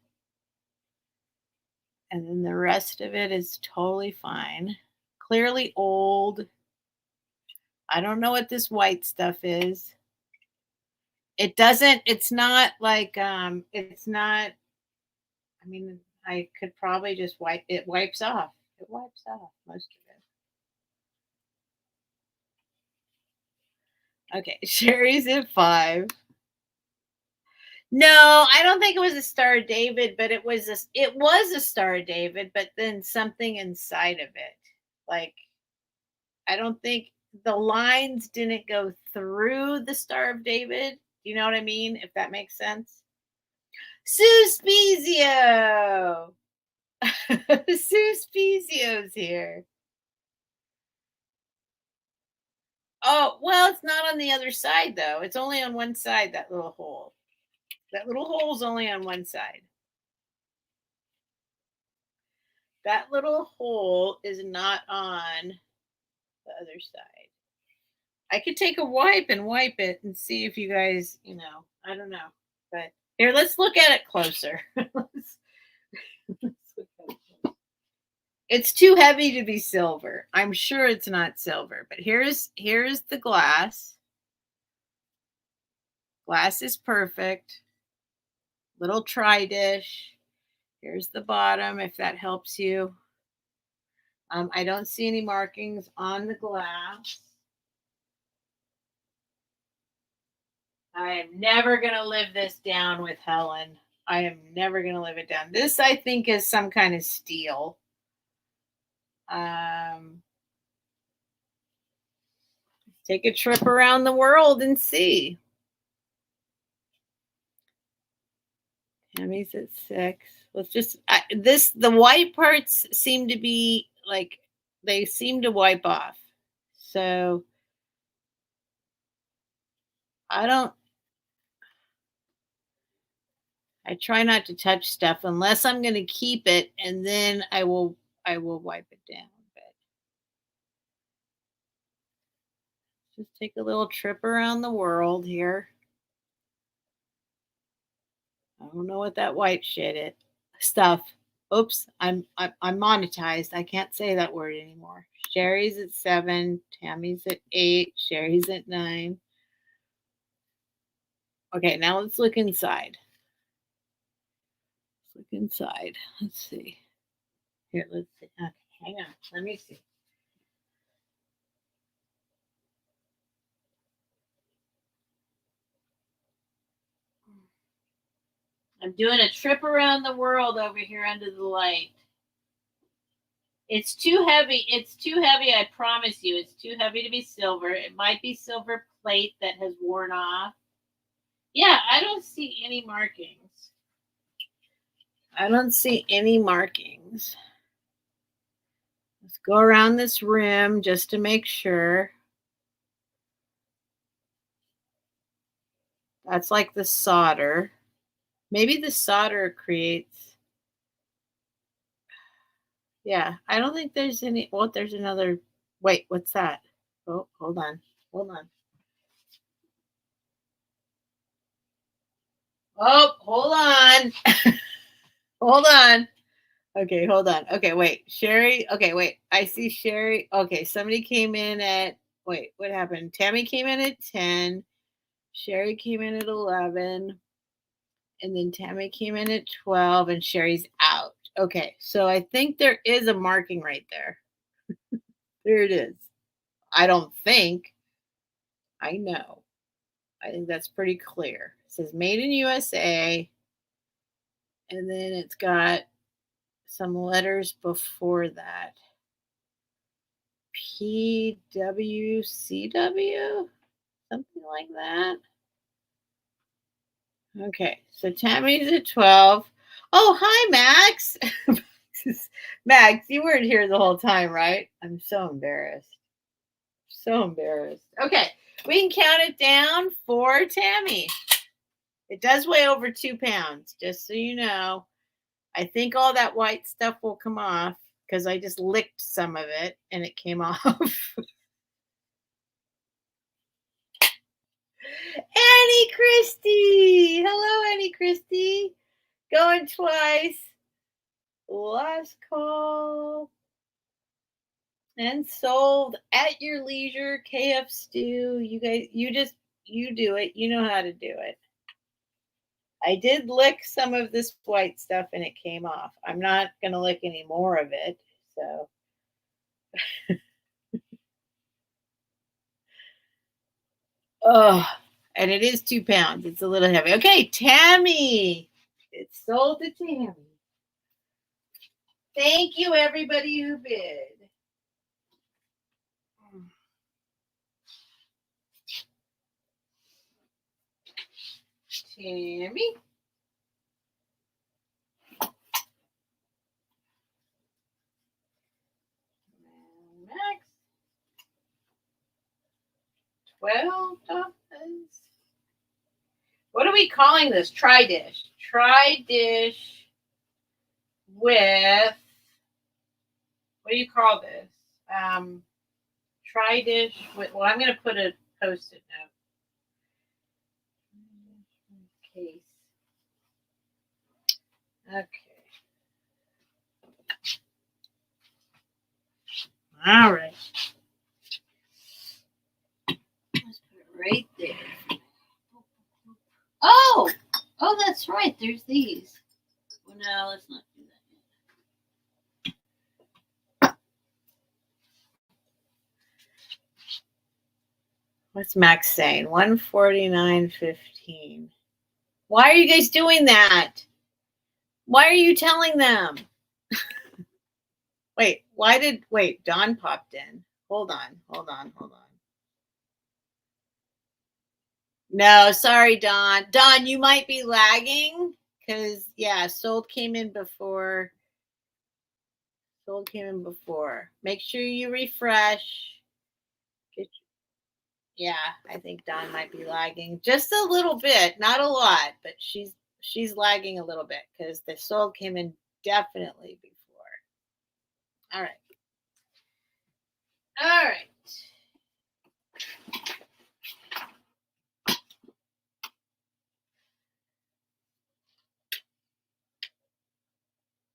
S1: And then the rest of it is totally fine. Clearly old. I don't know what this white stuff is. It doesn't, it's not like it's not, I mean, I could probably just wipe it wipes off. It wipes off most of it. Okay, Sherry's at 5. No, I don't think it was a Star of David, but it was a Star of David, but then something inside of it. Like I don't think the lines didn't go through the Star of David. You know what I mean? If that makes sense. Suspezio. Suspezio's here. Oh, well, it's not on the other side though. It's only on one side, that little hole. That little hole's only on one side. That little hole is not on the other side. I could take a wipe and wipe it and see if you guys, I don't know. But here, let's look at it closer. It's too heavy to be silver. I'm sure it's not silver, but here's the glass. Glass is perfect. Little tri dish. Here's the bottom, if that helps you. I don't see any markings on the glass. I am never going to live this down with Helen. I am never going to live it down. This, I think, is some kind of steel. Take a trip around the world and see. Tammy's at 6. Let's just the white parts seem to be like they seem to wipe off. So I try not to touch stuff unless I'm going to keep it, and then I will wipe it down. But just take a little trip around the world here. I don't know what that white shit is. Stuff. Oops, I'm monetized. I can't say that word anymore. Sherry's at 7, Tammy's at 8, Sherry's at 9. Okay, now let's look inside. Let's look inside. Let's see. Here, let's see. Okay, hang on. Let me see. I'm doing a trip around the world over here under the light. It's too heavy. It's too heavy. I promise you. It's too heavy to be silver. It might be silver plate that has worn off. Yeah, I don't see any markings. I don't see any markings. Let's go around this rim just to make sure. That's like the solder. Maybe the solder creates. Yeah, I don't think there's any. Well, there's another. Wait, what's that? Oh, hold on. Hold on. Oh, hold on. Hold on. Okay, hold on. Okay, wait. Sherry. Okay, wait. I see Sherry. Okay, somebody came in at. Wait, what happened? Tammy came in at 10. Sherry came in at 11. And then Tammy came in at 12, and Sherry's out. Okay, so I think there is a marking right there. There it is. I don't think. I know. I think that's pretty clear. It says made in USA. And then it's got some letters before that. PWCW, something like that. Okay, so Tammy's at 12. Oh, hi, Max. Max, you weren't here the whole time, right? I'm so embarrassed. So embarrassed. Okay, we can count it down for Tammy. It does weigh over 2 pounds, just so you know. I think all that white stuff will come off because I just licked some of it and it came off. Annie Christie. Hello, Annie Christie. Going twice. Last call. And sold at your leisure. KF Stew. You guys, you do it. You know how to do it. I did lick some of this white stuff and it came off. I'm not going to lick any more of it. So. Oh, and it is 2 pounds. It's a little heavy. Okay, Tammy. It's sold to Tammy. Thank you, everybody who bid. Tammy. Max. $12. What are we calling this? Tri-dish. Tri-dish with, what do you call this? Tri-dish with, well, I'm going to put a Post-it note. Case. Okay. All right. Let's put it right there. Oh, that's right. There's these. Well, no, let's not do that yet. What's Max saying? 149.15. Why are you guys doing that? Why are you telling them? Wait, Dawn popped in. Hold on. No, sorry, Dawn. Dawn, you might be lagging because, yeah, sold came in before. Make sure you refresh. Yeah, I think Dawn might be lagging just a little bit, not a lot, but she's lagging a little bit because the sold came in definitely before. All right.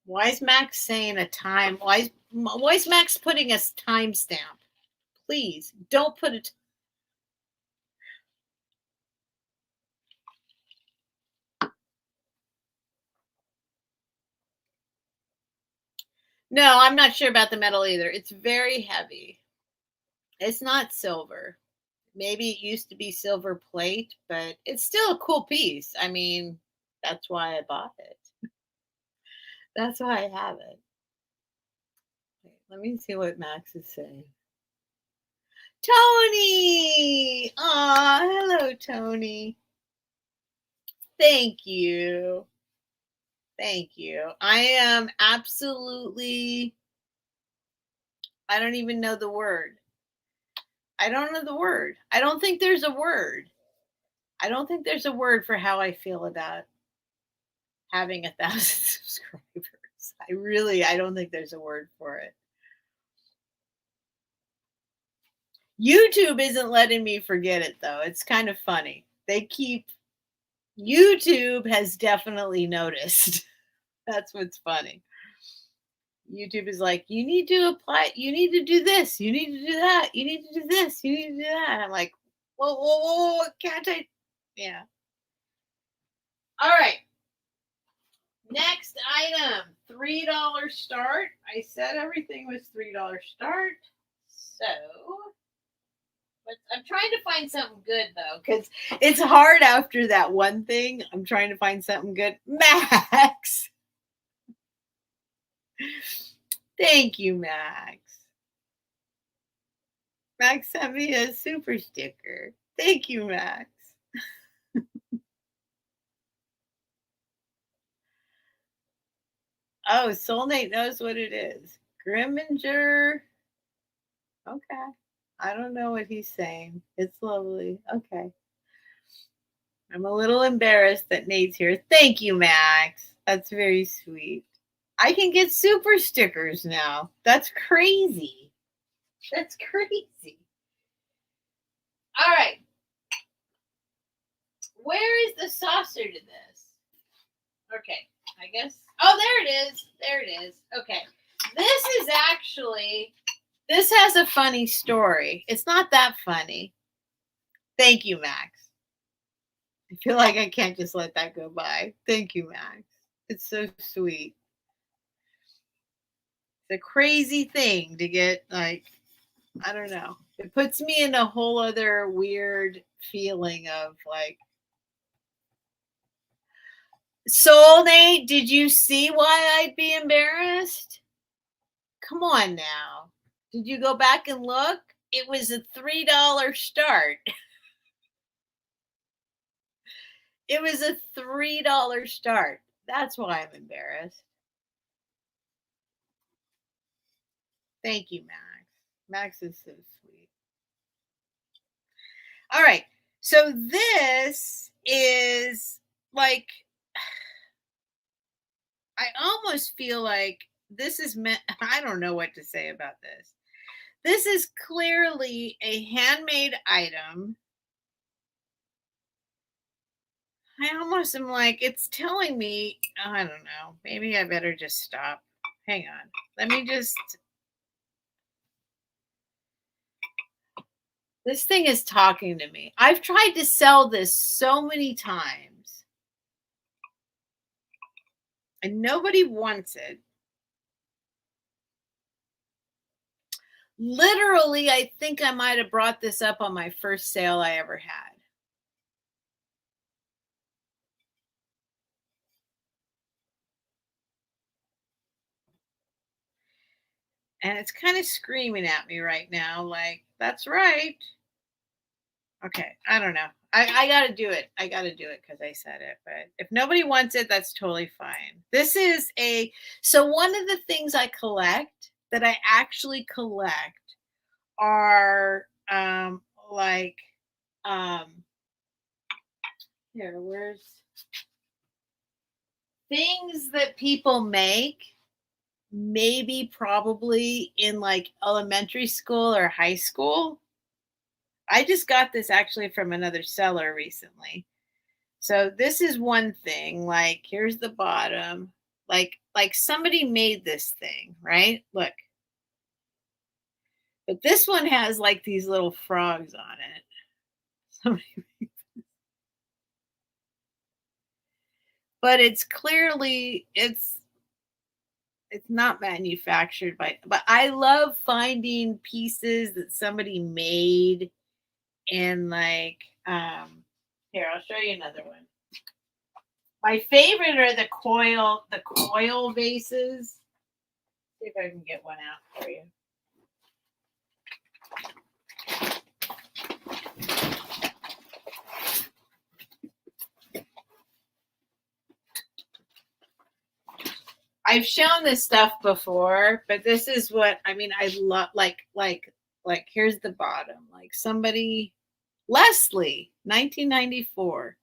S1: Why is Max saying a time? Why is Max putting a timestamp? Please don't put it. No, I'm not sure about the metal either. It's very heavy. It's not silver. Maybe it used to be silver plate, but it's still a cool piece. I mean, that's why I bought it. That's why I have it. Wait, let me see what Max is saying. Tony! Aw, hello, Tony. Thank you. I am absolutely, I don't even know the word. I don't know the word. I don't think there's a word. I don't think there's a word for how I feel about having 1,000 subscribers. I don't think there's a word for it. YouTube isn't letting me forget it, though. It's kind of funny. YouTube has definitely noticed. That's what's funny. YouTube is like, you need to apply, you need to do this, you need to do that, you need to do this, you need to do that. And I'm like, whoa, can't I? Yeah. All right. Next item, $3 start. I said everything was $3 start. So But I'm trying to find something good though, because it's hard after that one thing. I'm trying to find something good. Max. Thank you, Max. Max sent me a super sticker. Thank you, Max. Oh, Soulmate knows what it is. Grimminger. Okay. I don't know what he's saying. It's lovely. Okay. I'm a little embarrassed that Nate's here. Thank you, Max. That's very sweet. I can get super stickers now. That's crazy. That's crazy. All right. Where is the saucer to this? Okay. I guess. Oh, there it is. There it is. Okay. This is actually, this has a funny story. It's not that funny. Thank you, Max. I feel like I can't just let that go by. Thank you, Max. It's so sweet. It's a crazy thing to get, like, I don't know. It puts me in a whole other weird feeling of like, Soulmate, did you see why I'd be embarrassed? Come on now. Did you go back and look? It was a $3 start. It was a $3 start. That's why I'm embarrassed. Thank you, Max. Max is so sweet. All right. So this is like, I almost feel like this is meant, I don't know what to say about this. This is clearly a handmade item. I almost am like, it's telling me, I don't know. Maybe I better just stop. Hang on. Let me just. This thing is talking to me. I've tried to sell this so many times. And nobody wants it. Literally, I think I might have brought this up on my first sale I ever had. And it's kind of screaming at me right now, like, that's right. Okay, I don't know. I got to do it. I got to do it because I said it. But if nobody wants it, that's totally fine. This is so one of the things I collect that I actually collect are like, um, here, where's things that people make, maybe probably in like elementary school or high school. I just got this actually from another seller recently. So this is one thing, like here's the bottom. Like somebody made this thing, right? Look. But this one has like these little frogs on it. Somebody, but it's clearly it's not manufactured by, but I love finding pieces that somebody made and like here, I'll show you another one. My favorite are the coil vases. See if I can get one out for you. I've shown this stuff before, but this is what I mean. I love like here's the bottom. Like somebody, Leslie, 1994.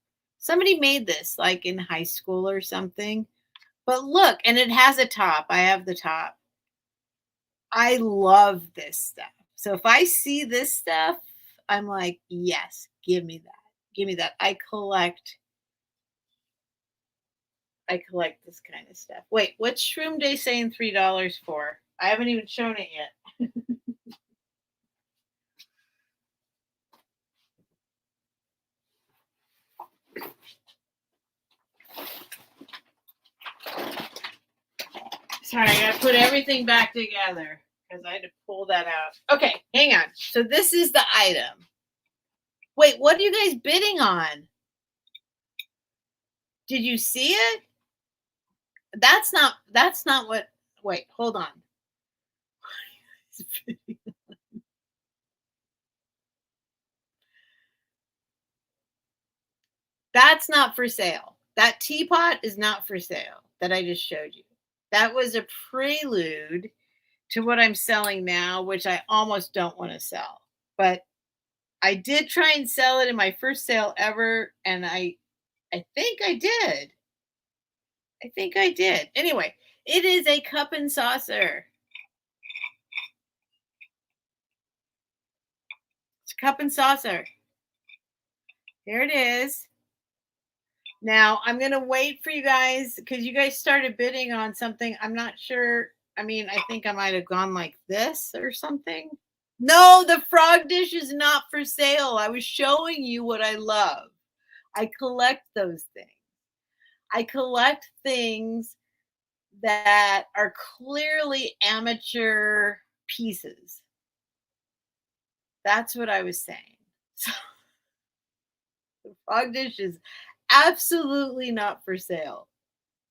S1: Somebody made this like in high school or something. But look, and it has a top. I have the top. I love this stuff. So if I see this stuff, I'm like, yes, give me that. Give me that. I collect this kind of stuff. Wait, what's Shroom Day saying $3 for? I haven't even shown it yet. Sorry, I gotta put everything back together because I had to pull that out. Okay, hang on. So this is the item. Wait, what are you guys bidding on? Did you see it? That's not what, wait, hold on. That's not for sale. That teapot is not for sale that I just showed you. That was a prelude to what I'm selling now, which I almost don't want to sell. But I did try and sell it in my first sale ever, and I think I did. I think I did. Anyway, it is a cup and saucer. It's a cup and saucer. Here it is. Now, I'm going to wait for you guys because you guys started bidding on something. I'm not sure. I mean, I think I might have gone like this or something. No, the frog dish is not for sale. I was showing you what I love. I collect those things. I collect things that are clearly amateur pieces. That's what I was saying. So, the frog dish is absolutely not for sale.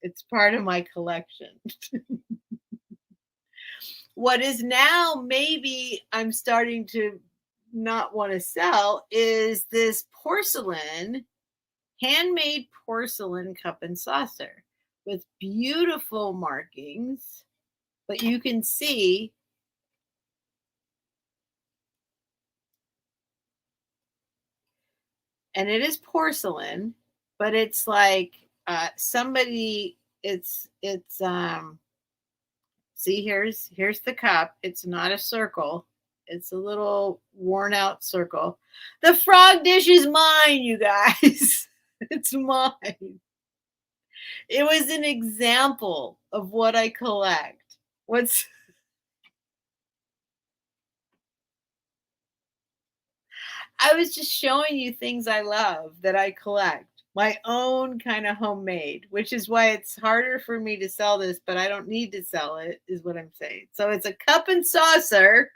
S1: It's part of my collection. What is now maybe I'm starting to not want to sell is this porcelain, handmade porcelain cup and saucer with beautiful markings. But you can see and it is porcelain, but it's like somebody see, here's the cup. It's not a circle. It's a little worn out circle. The frog dish is mine, you guys. It's mine. It was an example of what I collect. I was just showing you things I love that I collect. My own kind of homemade, which is why it's harder for me to sell this, but I don't need to sell it, is what I'm saying. So it's a cup and saucer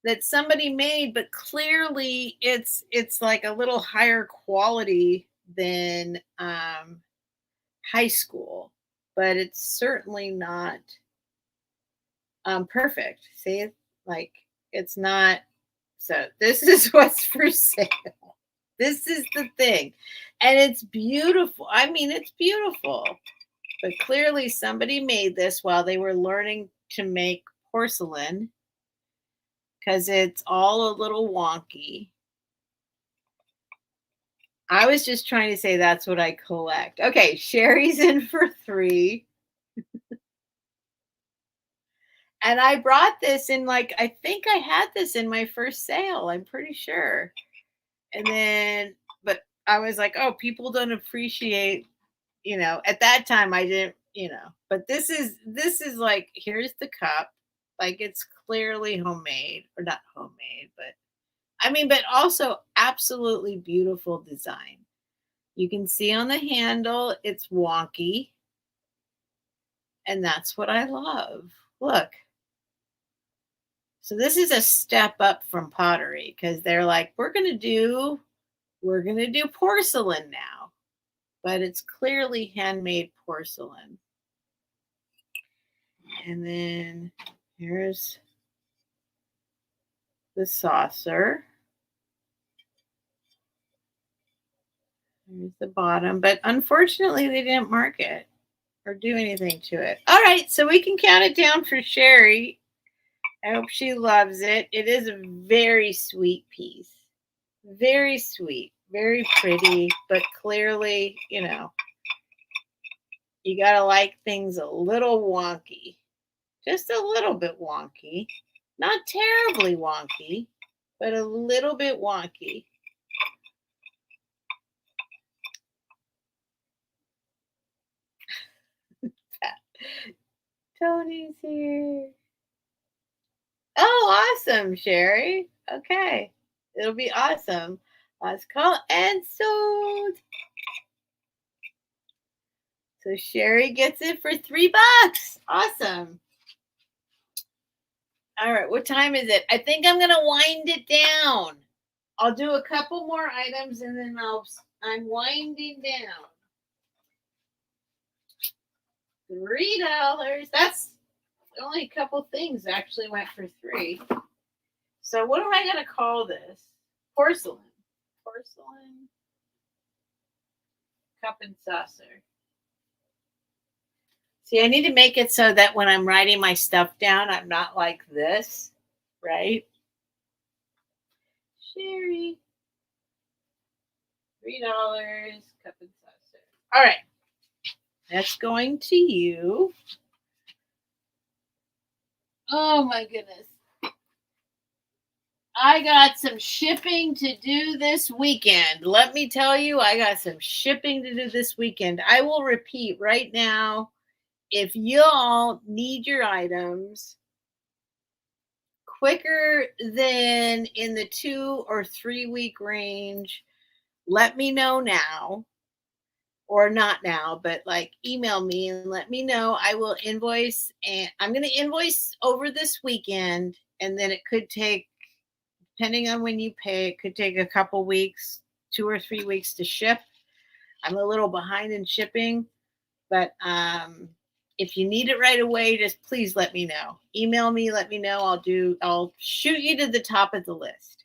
S1: that somebody made, but clearly it's like a little higher quality than high school, but it's certainly not perfect. See, like it's not. So this is what's for sale. This is the thing. And it's beautiful. I mean, it's beautiful. But clearly somebody made this while they were learning to make porcelain because it's all a little wonky. I was just trying to say that's what I collect. Okay, Sherry's in for 3. And I brought this in, like, I think I had this in my first sale. I'm pretty sure. And then, but I was like, oh, people don't appreciate, at that time I didn't, but this is like, here's the cup. Like it's clearly homemade or not homemade, but I mean, but also absolutely beautiful design. You can see on the handle, it's wonky. And that's what I love. Look. So this is a step up from pottery because they're like, we're going to do porcelain now, but it's clearly handmade porcelain. And then here's the saucer. Here's the bottom, but unfortunately they didn't mark it or do anything to it. All right, so we can count it down for Sherry. I hope she loves it. It is a very sweet piece. Very sweet, very pretty, but clearly, you got to like things a little wonky. Just a little bit wonky. Not terribly wonky, but a little bit wonky. Tony's here. Oh, awesome, Sherry. Okay. It'll be awesome. Let's call and sold. So Sherry gets it for $3. Awesome. All right. What time is it? I think I'm going to wind it down. I'll do a couple more items and then I'm winding down. $3. That's only a couple things actually went for $3. So what am I going to call this? Porcelain. Porcelain cup and saucer. See, I need to make it so that when I'm writing my stuff down, I'm not like this, right? Sherry. $3 cup and saucer. All right. That's going to you. Oh my goodness. I got some shipping to do this weekend. Let me tell you, I got some shipping to do this weekend. I will repeat right now, if y'all need your items quicker than in the 2 or 3 week range, let me know now. Or not now, but like email me and let me know. I will invoice, and I'm going to invoice over this weekend, and then it could take, depending on when you pay, it could take a couple weeks, 2 or 3 weeks to ship. I'm a little behind in shipping, but if you need it right away, just please let me know. Email me, let me know. I'll shoot you to the top of the list.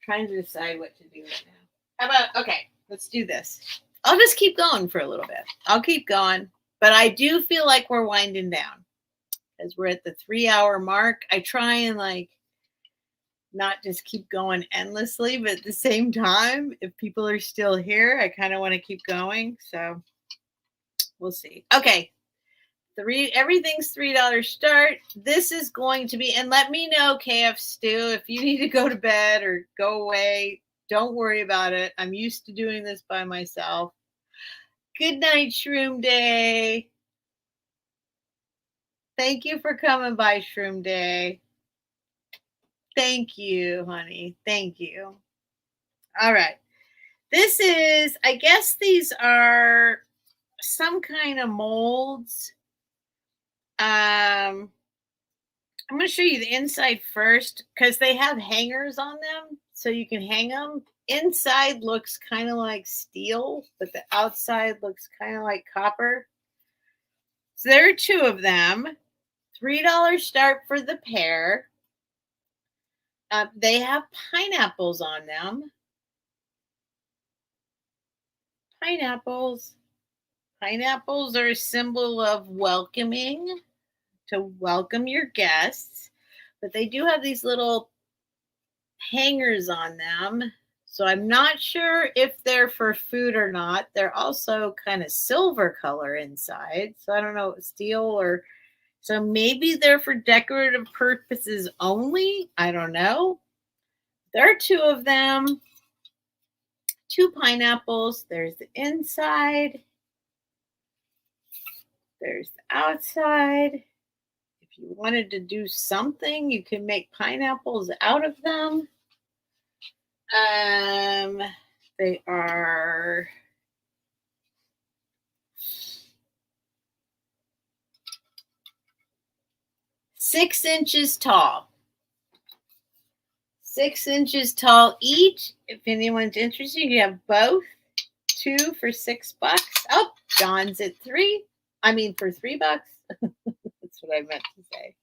S1: Trying to decide what to do right now. How about, okay, let's do this. I'll just keep going for a little bit. I'll keep going, but I do feel like we're winding down because we're at the 3-hour mark. I try and like not just keep going endlessly, but at the same time, if people are still here, I kind of want to keep going. So we'll see. Okay. Everything's $3 start. This is going to be, and let me know, KF Stu, if you need to go to bed or go away. Don't worry about it. I'm used to doing this by myself. Good night, Shroom Day. Thank you for coming by, Shroom Day. Thank you, honey. Thank you. All right. This is, I guess these are some kind of molds. I'm going to show you the inside first because they have hangers on them so you can hang them. Inside looks kind of like steel, but the outside looks kind of like copper. So there are 2 of them. $3 start for the pair. They have pineapples on them. Pineapples. Pineapples are a symbol of welcoming, to welcome your guests. But they do have these little hangers on them. So I'm not sure if they're for food or not. They're also kind of silver color inside. So I don't know, steel or, so maybe they're for decorative purposes only. I don't know. There are 2 of them. 2 pineapples. There's the inside. There's the outside. If you wanted to do something, you can make pineapples out of them. They are six inches tall. 6 inches tall each. If anyone's interested, you have both. 2 for $6. Oh, John's at 3. I mean, for $3. That's what I meant to say.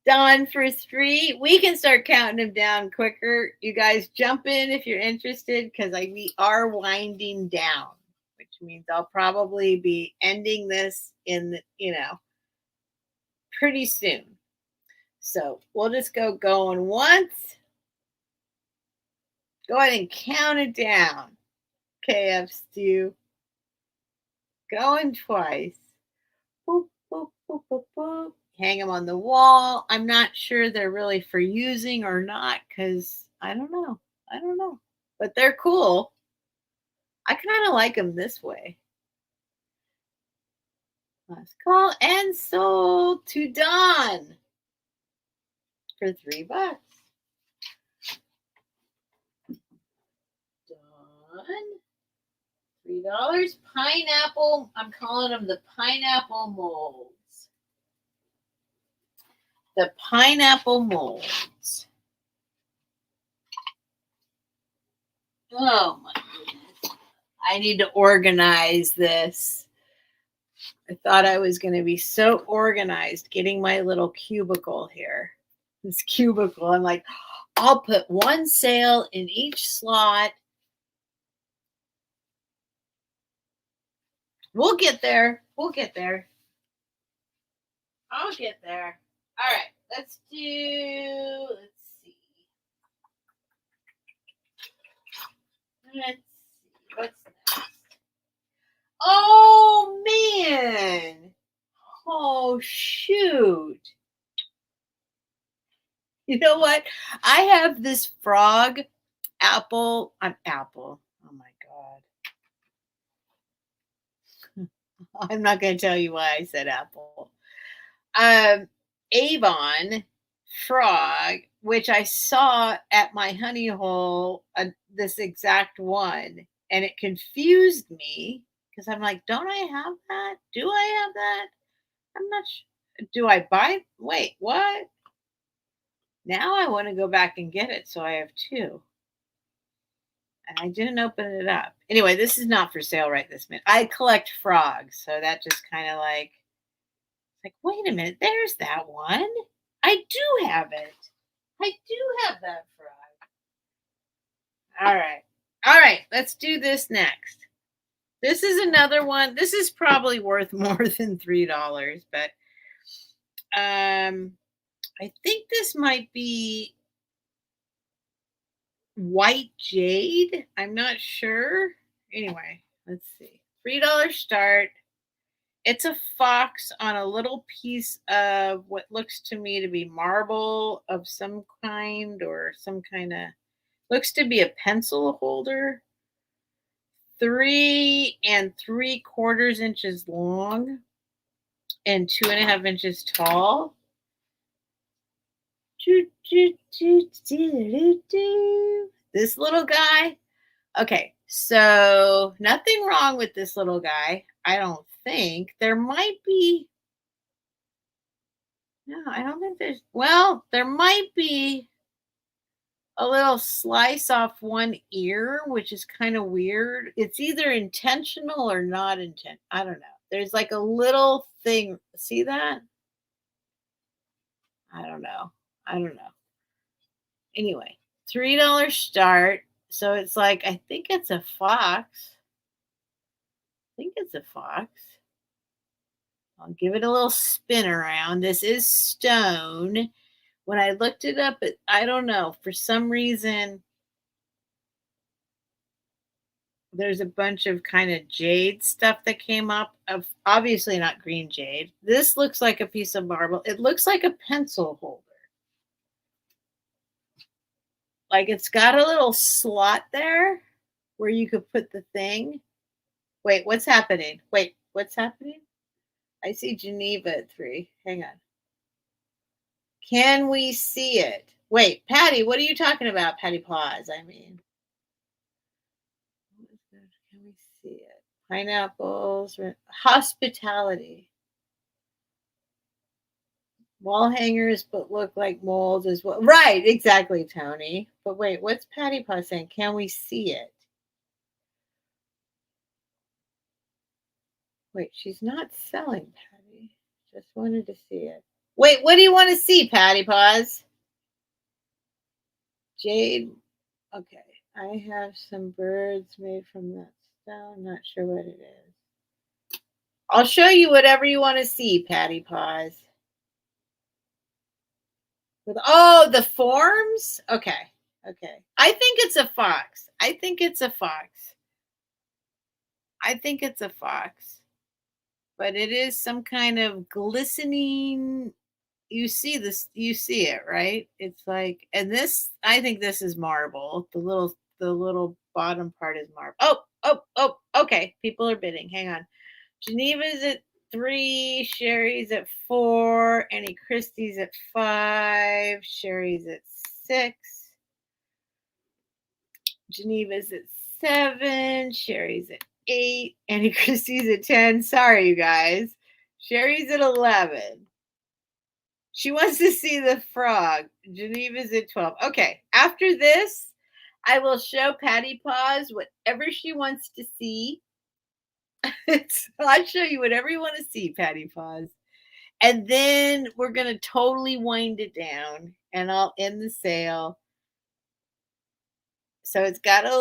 S1: Don for 3. We can start counting them down quicker. You guys jump in if you're interested because we are winding down, which means I'll probably be ending this in, pretty soon. So we'll just go going once. Go ahead and count it down. KF Stu. Going twice. Boop, boop, boop, boop, boop. Hang them on the wall. I'm not sure they're really for using or not because I don't know. But they're cool. I kind of like them this way. Last call and sold to Don for $3. $3. Pineapple. I'm calling them the pineapple molds. The pineapple molds. Oh my goodness. I need to organize this. I thought I was going to be so organized getting my little cubicle here. This cubicle. I'm like, I'll put one sale in each slot. We'll get there. We'll get there. I'll get there. All right. Let's see. What's next? Oh, man. Oh, shoot. You know what? I have this frog apple. Apple. Oh, my God. I'm not going to tell you why I said apple. Avon frog, which I saw at my honey hole, this exact one, and it confused me because I'm like, don't I have that? Do I have that? I'm not sure. Do I buy? Wait, what? Now I want to go back and get it, so I have two. And I didn't open it up. Anyway, this is not for sale right this minute. I collect frogs, so that just kind of like, wait a minute, there's that one. I do have it. I do have that frog. All right. All right, let's do this next. This is another one. This is probably worth more than $3, but I think this might be white jade. I'm not sure. Anyway, let's see. $3 start. It's a fox on a little piece of what looks to me to be marble of some kind, or some kind of, looks to be a pencil holder. 3 3/4 inches long and 2.5 inches tall. This little guy. Okay, so nothing wrong with this little guy. I don't think. There might be. No, I don't think there's. Well, there might be a little slice off one ear, which is kind of weird. It's either intentional or not intentional. I don't know. There's like a little thing. See that? I don't know. Anyway, $3 start. So it's like, I think it's a fox. I'll give it a little spin around. This is stone. When I looked it up, I don't know. For some reason, there's a bunch of kind of jade stuff that came up. Of obviously not green jade. This looks like a piece of marble. It looks like a pencil holder. Like it's got a little slot there where you could put the thing. Wait, what's happening? I see Geneva at 3. Hang on. Can we see it? Wait, Patty, what are you talking about? Patty Paws, I mean. Can we see it? Pineapples, hospitality. Wall hangers, but look like molds as well. Right, exactly, Tony. But wait, what's Patty Paws saying? Can we see it? Wait, she's not selling, Patty. Just wanted to see it. Wait, what do you want to see, Patty Paws? Jade. Okay. I have some birds made from that stone. Not sure what it is. I'll show you whatever you want to see, Patty Paws. With the forms? Okay. I think it's a fox. But it is some kind of glistening. You see it, right? It's like, and this, I think this is marble. The little bottom part is marble. Oh, okay. People are bidding. Hang on. Geneva's at 3, Sherry's at 4, Annie Christie's at 5, Sherry's at 6, Geneva's at 7. Sherry's at 8. Annie Christie's at 10. Sorry, you guys. Sherry's at 11. She wants to see the frog. Geneva's at 12. Okay. After this, I will show Patty Paws whatever she wants to see. I'll show you whatever you want to see, Patty Paws. And then we're going to totally wind it down and I'll end the sale. So it's got a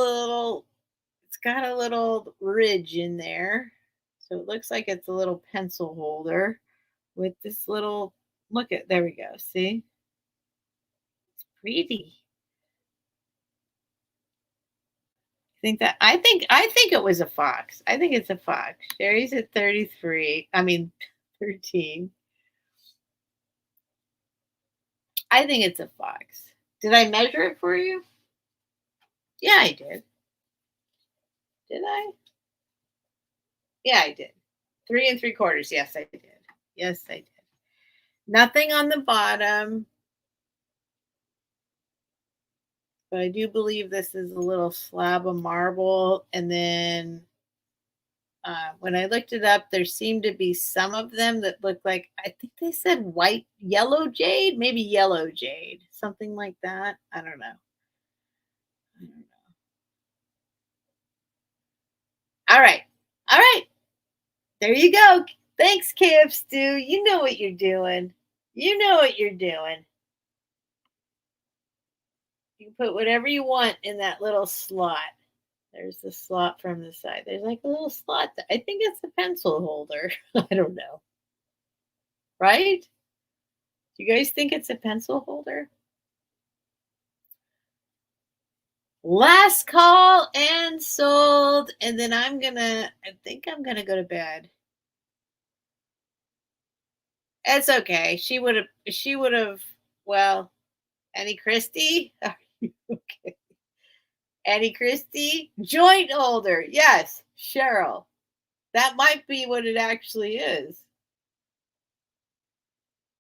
S1: little ridge in there. So it looks like it's a little pencil holder with this little, there we go. See? It's pretty. I think it was a fox. I think it's a fox. Sherry's at 13. I think it's a fox. Did I measure it for you? Yeah, I did. Did I? Yeah, I did. 3 3/4. Yes, I did. Yes, I did. Nothing on the bottom. But I do believe this is a little slab of marble. And then when I looked it up, there seemed to be some of them that looked like, I think they said yellow jade, maybe yellow jade, something like that. I don't know. All right. All right. There you go. Thanks, KF Stu. You know what you're doing. You know what you're doing. You can put whatever you want in that little slot. There's the slot from the side. There's like a little slot. I think it's a pencil holder. I don't know. Right? Do you guys think it's a pencil holder? Last call and sold. And then I think I'm going to go to bed. It's okay. She would have, well, Annie Christie? Are you okay? Annie Christie? Joint holder. Yes, Cheryl. That might be what it actually is.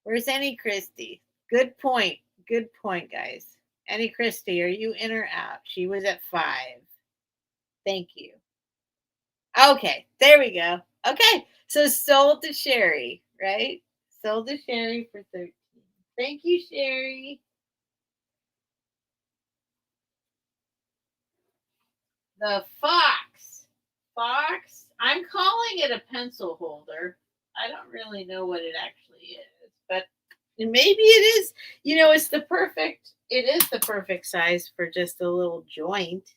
S1: Where's Annie Christie? Good point. Good point, guys. Annie Christie, are you in or out? She was at 5. Thank you. Okay, there we go. Okay, so sold to Sherry, right? Sold to Sherry for 13. Thank you, Sherry. The fox. Fox. I'm calling it a pencil holder. I don't really know what it actually is, but maybe it is. It is the perfect size for just a little joint.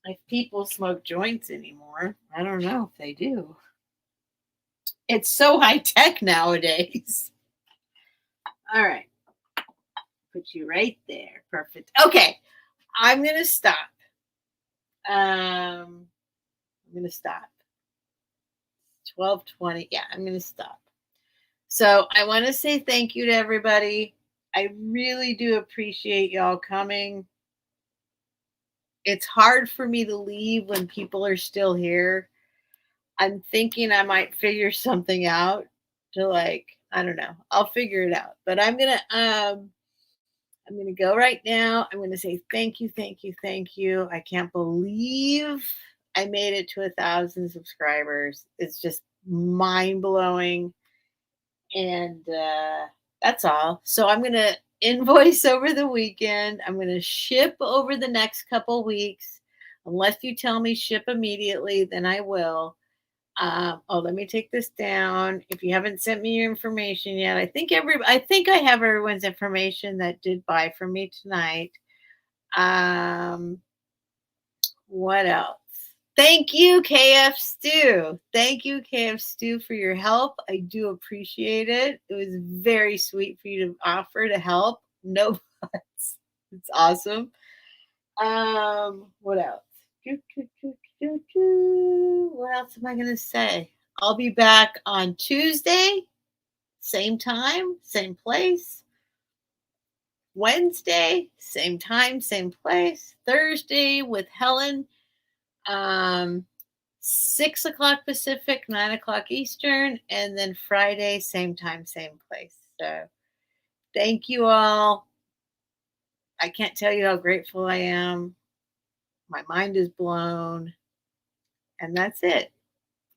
S1: If people smoke joints anymore, I don't know if they do. It's so high tech nowadays. All right. Put you right there. Perfect. Okay. I'm going to stop. I'm going to stop. 12:20. Yeah, I'm going to stop. So I want to say thank you to everybody. I really do appreciate y'all coming. It's hard for me to leave when people are still here. I'm thinking I might figure something out to I don't know. I'll figure it out. But I'm going to go right now. I'm going to say thank you, thank you, thank you. I can't believe I made it to 1,000 subscribers. It's just mind-blowing. And that's all. So I'm going to invoice over the weekend. I'm going to ship over the next couple weeks. Unless you tell me ship immediately, then I will. Let me take this down. If you haven't sent me your information yet, I think I have everyone's information that did buy from me tonight. What else? Thank you, KF Stu. Thank you, KF Stu, for your help. I do appreciate it. It was very sweet for you to offer to help. No buts. It's awesome. What else? What else am I going to say? I'll be back on Tuesday, same time, same place. Wednesday, same time, same place. Thursday with Helen, 6 o'clock Pacific, 9 o'clock Eastern, and then Friday, same time, same place. So thank you all. I can't tell you how grateful I am. My mind is blown. And that's it.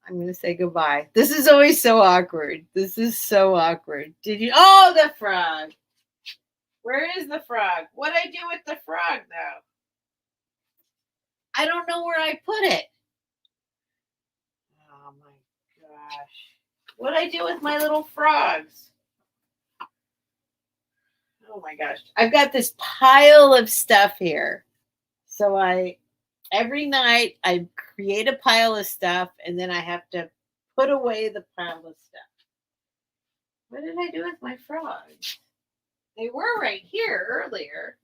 S1: I'm going to say goodbye. This is always so awkward. This is so awkward. Did you? Oh, the frog. Where is the frog? What'd I do with the frog, though? I don't know where I put it. Oh, my gosh. What'd I do with my little frogs? Oh, my gosh. I've got this pile of stuff here. So every night I create a pile of stuff and then I have to put away the pile of stuff. What did I do with my frogs? They were right here earlier.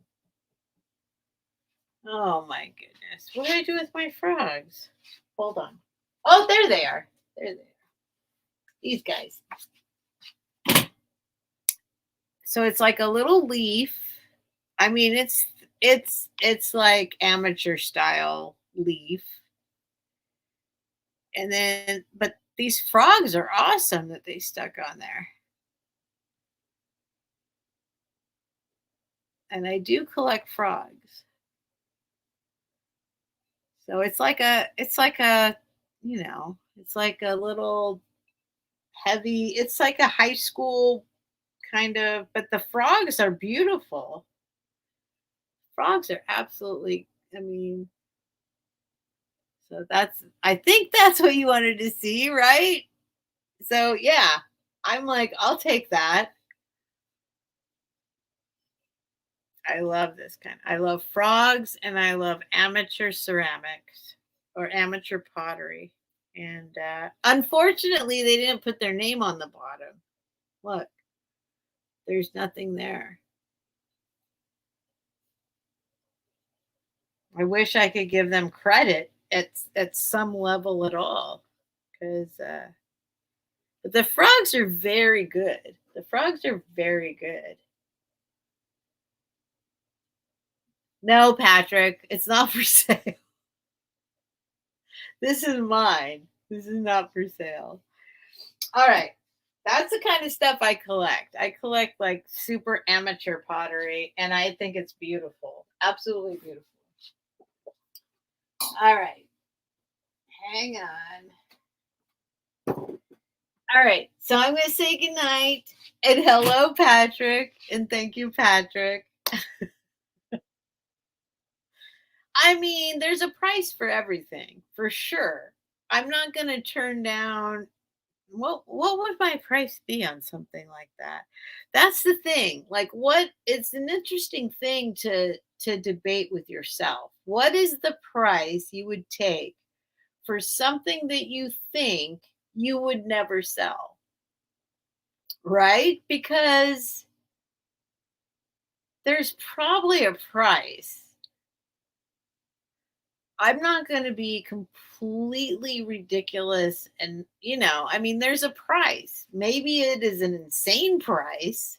S1: Oh my goodness. What did I do with my frogs? Hold on. Oh, there they are. There they are. These guys. So it's like a little leaf. I mean, it's like amateur style leaf. And then, but these frogs are awesome that they stuck on there. And I do collect frogs. So it's like a, it's like a little heavy, it's like a high school kind of, but the frogs are beautiful. Frogs are absolutely, I mean, so I think that's what you wanted to see, right? So yeah, I'm like, I'll take that. I love this kind. I love frogs and I love amateur ceramics or amateur pottery. And unfortunately, they didn't put their name on the bottom. Look, there's nothing there. I wish I could give them credit at some level at all, because but the frogs are very good. The frogs are very good. No, Patrick, it's not for sale. This is mine. This is not for sale. All right. That's the kind of stuff I collect. I collect like super amateur pottery, and I think it's beautiful. Absolutely beautiful. All right. Hang on. All right. So I'm going to say goodnight and hello, Patrick. And thank you, Patrick. I mean, there's a price for everything, for sure. I'm not going to turn down. What would my price be on something like that? That's the thing. Like, what? It's an interesting thing to debate with yourself. What is the price you would take for something that you think you would never sell? Right? Because there's probably a price. I'm not going to be completely ridiculous. And, I mean, there's a price. Maybe it is an insane price,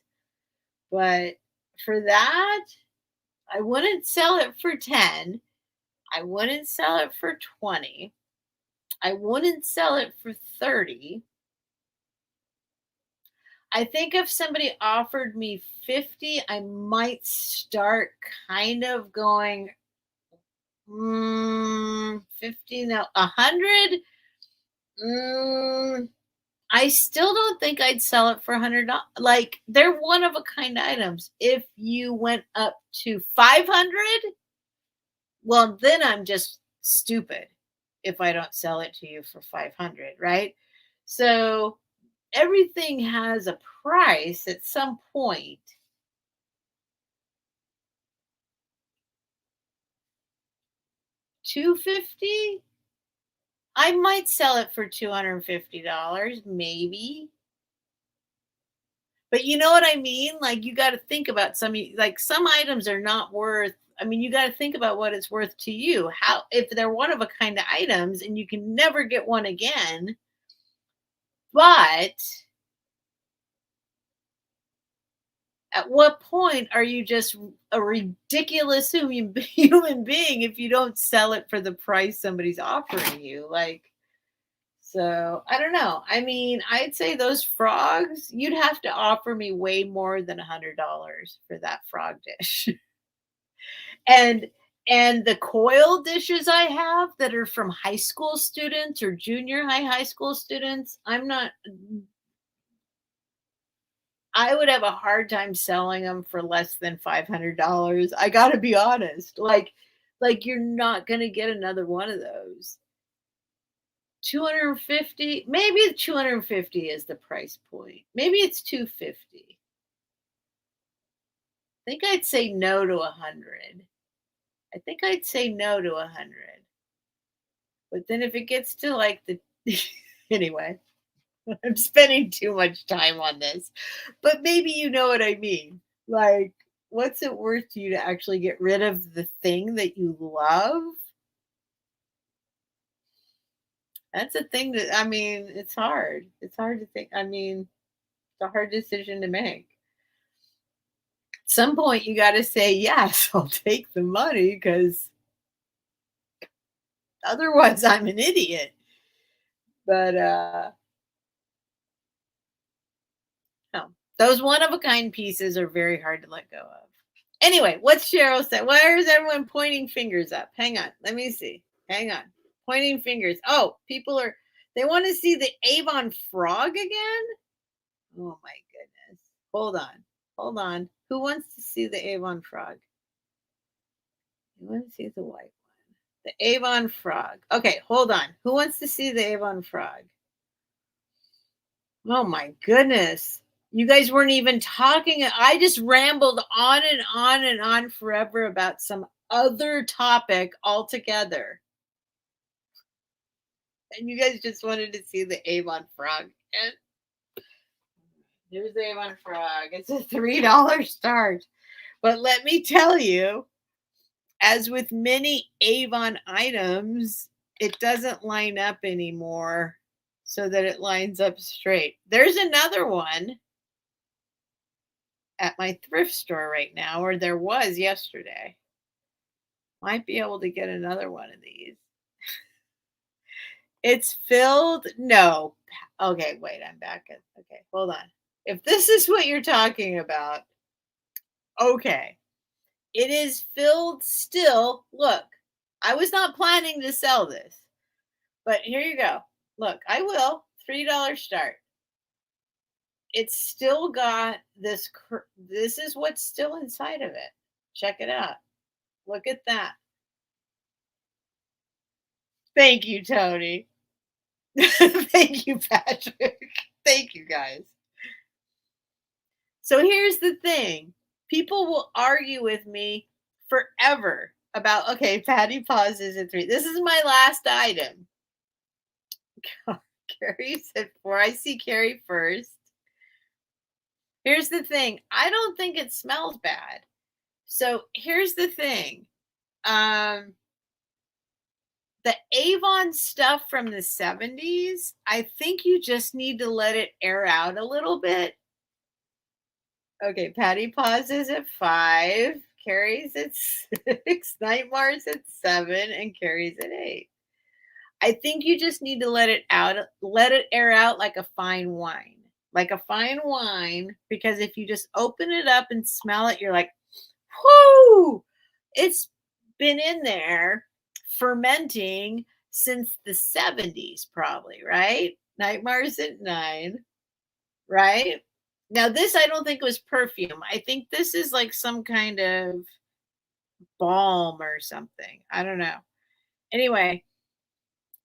S1: but for that, I wouldn't sell it for 10. I wouldn't sell it for 20. I wouldn't sell it for 30. I think if somebody offered me 50, I might start kind of going, 50, no, 100. I still don't think I'd sell it for $100. Like, they're one of a kind items. If you went up to 500, well, then I'm just stupid if I don't sell it to you for 500, right? So everything has a price at some point. $250? I might sell it for $250, maybe. But you know what I mean? Like, you got to think about some items are not worth. I mean, you got to think about what it's worth to you. How, if they're one of a kind of items and you can never get one again, but at what point are you just a ridiculous human being if you don't sell it for the price somebody's offering you? Like, so I don't know. I mean, I'd say those frogs, you'd have to offer me way more than $100 for that frog dish. and and the coil dishes I have that are from high school students or junior high school students, I would have a hard time selling them for less than $500. I got to be honest. Like you're not going to get another one of those. 250, maybe 250 is the price point. Maybe it's 250. I think I'd say no to 100. I think I'd say no to 100. But then if it gets to like the anyway, I'm spending too much time on this. But maybe you know what I mean. Like, what's it worth to you to actually get rid of the thing that you love? That's a thing that, I mean, it's hard. It's hard to think. I mean, it's a hard decision to make. At some point, you got to say, yes, I'll take the money because otherwise I'm an idiot. But, no, those one of a kind pieces are very hard to let go of. Anyway, what's Cheryl say? Why is everyone pointing fingers up? Hang on. Let me see. Hang on. Pointing fingers. Oh, they want to see the Avon frog again? Oh my goodness. Hold on. Hold on. Who wants to see the Avon frog? Who wants to see the white one? The Avon frog. Okay, hold on. Who wants to see the Avon frog? Oh my goodness. You guys weren't even talking. I just rambled on and on and on forever about some other topic altogether. And you guys just wanted to see the Avon frog. And here's the Avon frog. It's a $3 start. But let me tell you, as with many Avon items, it doesn't line up anymore so that it lines up straight. There's another one at my thrift store right now, or there was yesterday. Might be able to get another one of these. It's filled. No. Okay, wait, I'm back. Okay, hold on. If this is what you're talking about, okay. It is filled still. Look, I was not planning to sell this, but here you go. Look, I will. $3 start. It's still got this. This is what's still inside of it. Check it out. Look at that. Thank you, Tony. Thank you, Patrick. Thank you, guys. So here's the thing. People will argue with me forever about, okay, Patty pauses at 3. This is my last item. Carrie said 4. I see Carrie first. Here's the thing. I don't think it smells bad. So here's the thing. The Avon stuff from the 70s, I think you just need to let it air out a little bit. Okay, Patty pauses at 5, Carrie's at 6, Nightmare's at 7, and Carrie's at 8. I think you just need to let it air out like a fine wine. Like a fine wine, because if you just open it up and smell it, you're like, whoo! It's been in there fermenting since the 70s, probably, right? Nightmare's at 9, right? Now, this I don't think was perfume. I think this is like some kind of balm or something. I don't know. Anyway,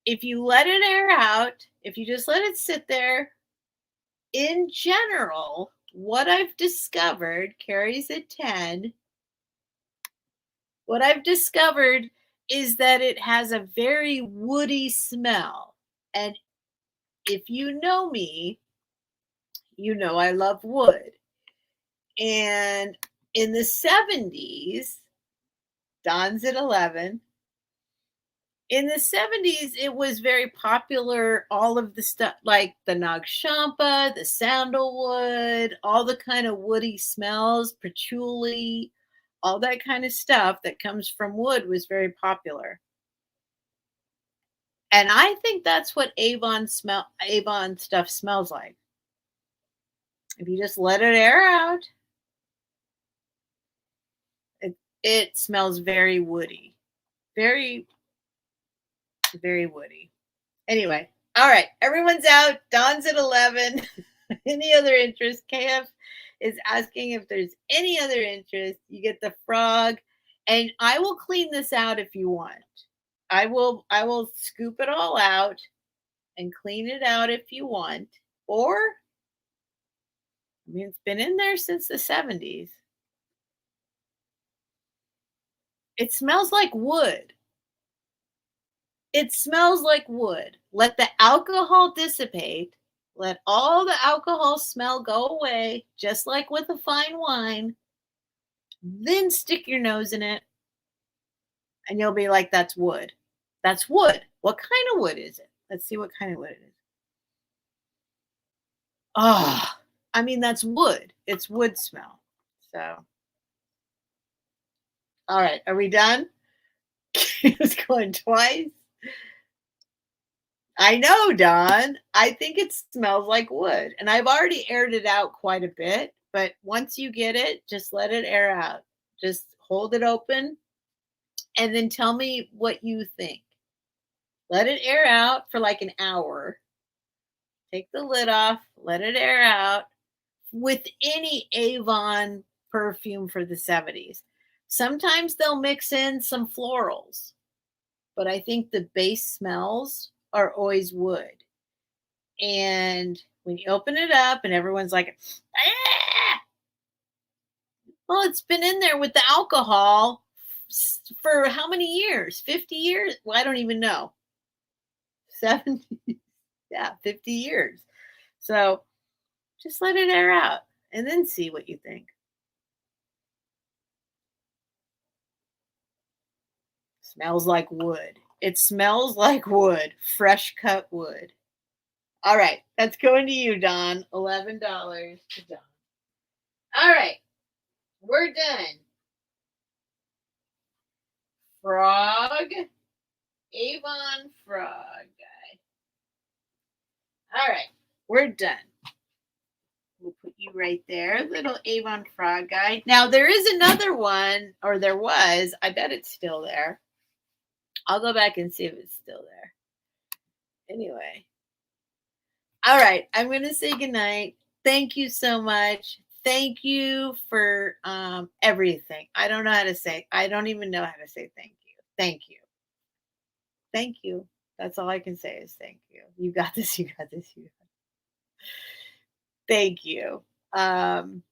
S1: if you let it air out, if you just let it sit there, in general, what I've discovered, Carrie's at 10, what I've discovered is that it has a very woody smell. And if you know me, you know I love wood. And in the 70s, Don's at 11. In the 70s, it was very popular, all of the stuff like the Nagshampa, the sandalwood, all the kind of woody smells, patchouli, all that kind of stuff that comes from wood was very popular. And I think that's what Avon stuff smells like. If you just let it air out, It smells very woody. Very, very woody. Anyway, all right. Everyone's out. Dawn's at 11. Any other interest? KF is asking if there's any other interest. You get the frog. And I will clean this out if you want. I will scoop it all out and clean it out if you want. Or, I mean, it's been in there since the 70s. It smells like wood. It smells like wood. Let the alcohol dissipate. Let all the alcohol smell go away, just like with a fine wine. Then stick your nose in it, and you'll be like, that's wood. That's wood. What kind of wood is it? Let's see what kind of wood it is. Oh, I mean, that's wood. It's wood smell. So, all right. Are we done? It's going twice. I know, Don. I think it smells like wood. And I've already aired it out quite a bit. But once you get it, just let it air out. Just hold it open. And then tell me what you think. Let it air out for like an hour. Take the lid off. Let it air out. With any Avon perfume for the 70s. Sometimes they'll mix in some florals. But I think the base smells are always wood. And when you open it up and everyone's like, ah! Well, it's been in there with the alcohol for how many years? 50 years? Well, I don't even know. 70, yeah, 50 years. So just let it air out and then see what you think. Smells like wood. It smells like wood, fresh cut wood. All right, that's going to you, Don. $11 to Don. All right, we're done. Frog, Avon frog guy. All right, we're done. We'll put you right there, little Avon frog guy. Now, there is another one, or there was. I bet it's still there. I'll go back and see if it's still there. Anyway. All right. I'm going to say goodnight. Thank you so much. Thank you for everything. I don't know how to say. I don't even know how to say thank you. Thank you. Thank you. That's all I can say is thank you. You got this. You got this. You got this. Thank you. I'm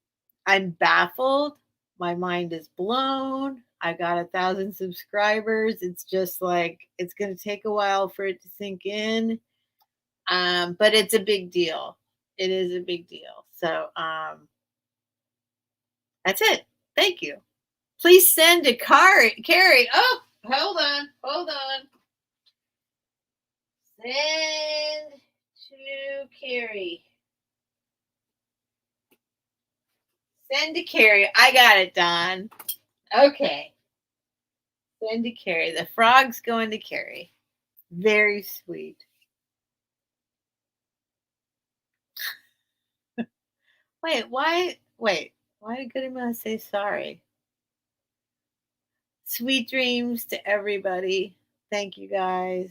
S1: baffled. My mind is blown. I got 1,000 subscribers. It's just like, it's going to take a while for it to sink in. But it's a big deal. It is a big deal. So, that's it. Thank you. Please send to Carrie. Oh, hold on. Send to Carrie. Send to Carrie. I got it, Don. Okay. Send to Carrie. The frog's going to Carrie. Very sweet. Why did Goodman say sorry? Sweet dreams to everybody. Thank you, guys.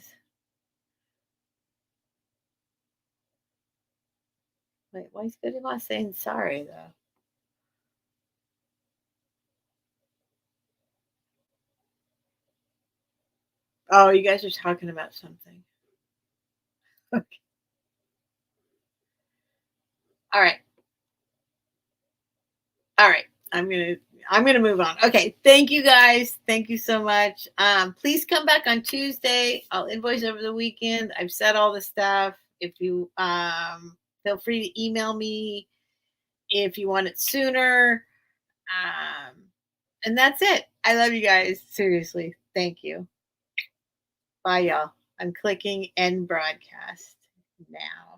S1: Wait, why is Goodman saying sorry, though? Oh, you guys are talking about something. Okay. All right. I'm gonna move on. Okay. Thank you, guys. Thank you so much. Please come back on Tuesday. I'll invoice over the weekend. I've said all the stuff. If you feel free to email me if you want it sooner. And that's it. I love you guys. Seriously. Thank you. Bye, y'all. I'm clicking end broadcast now.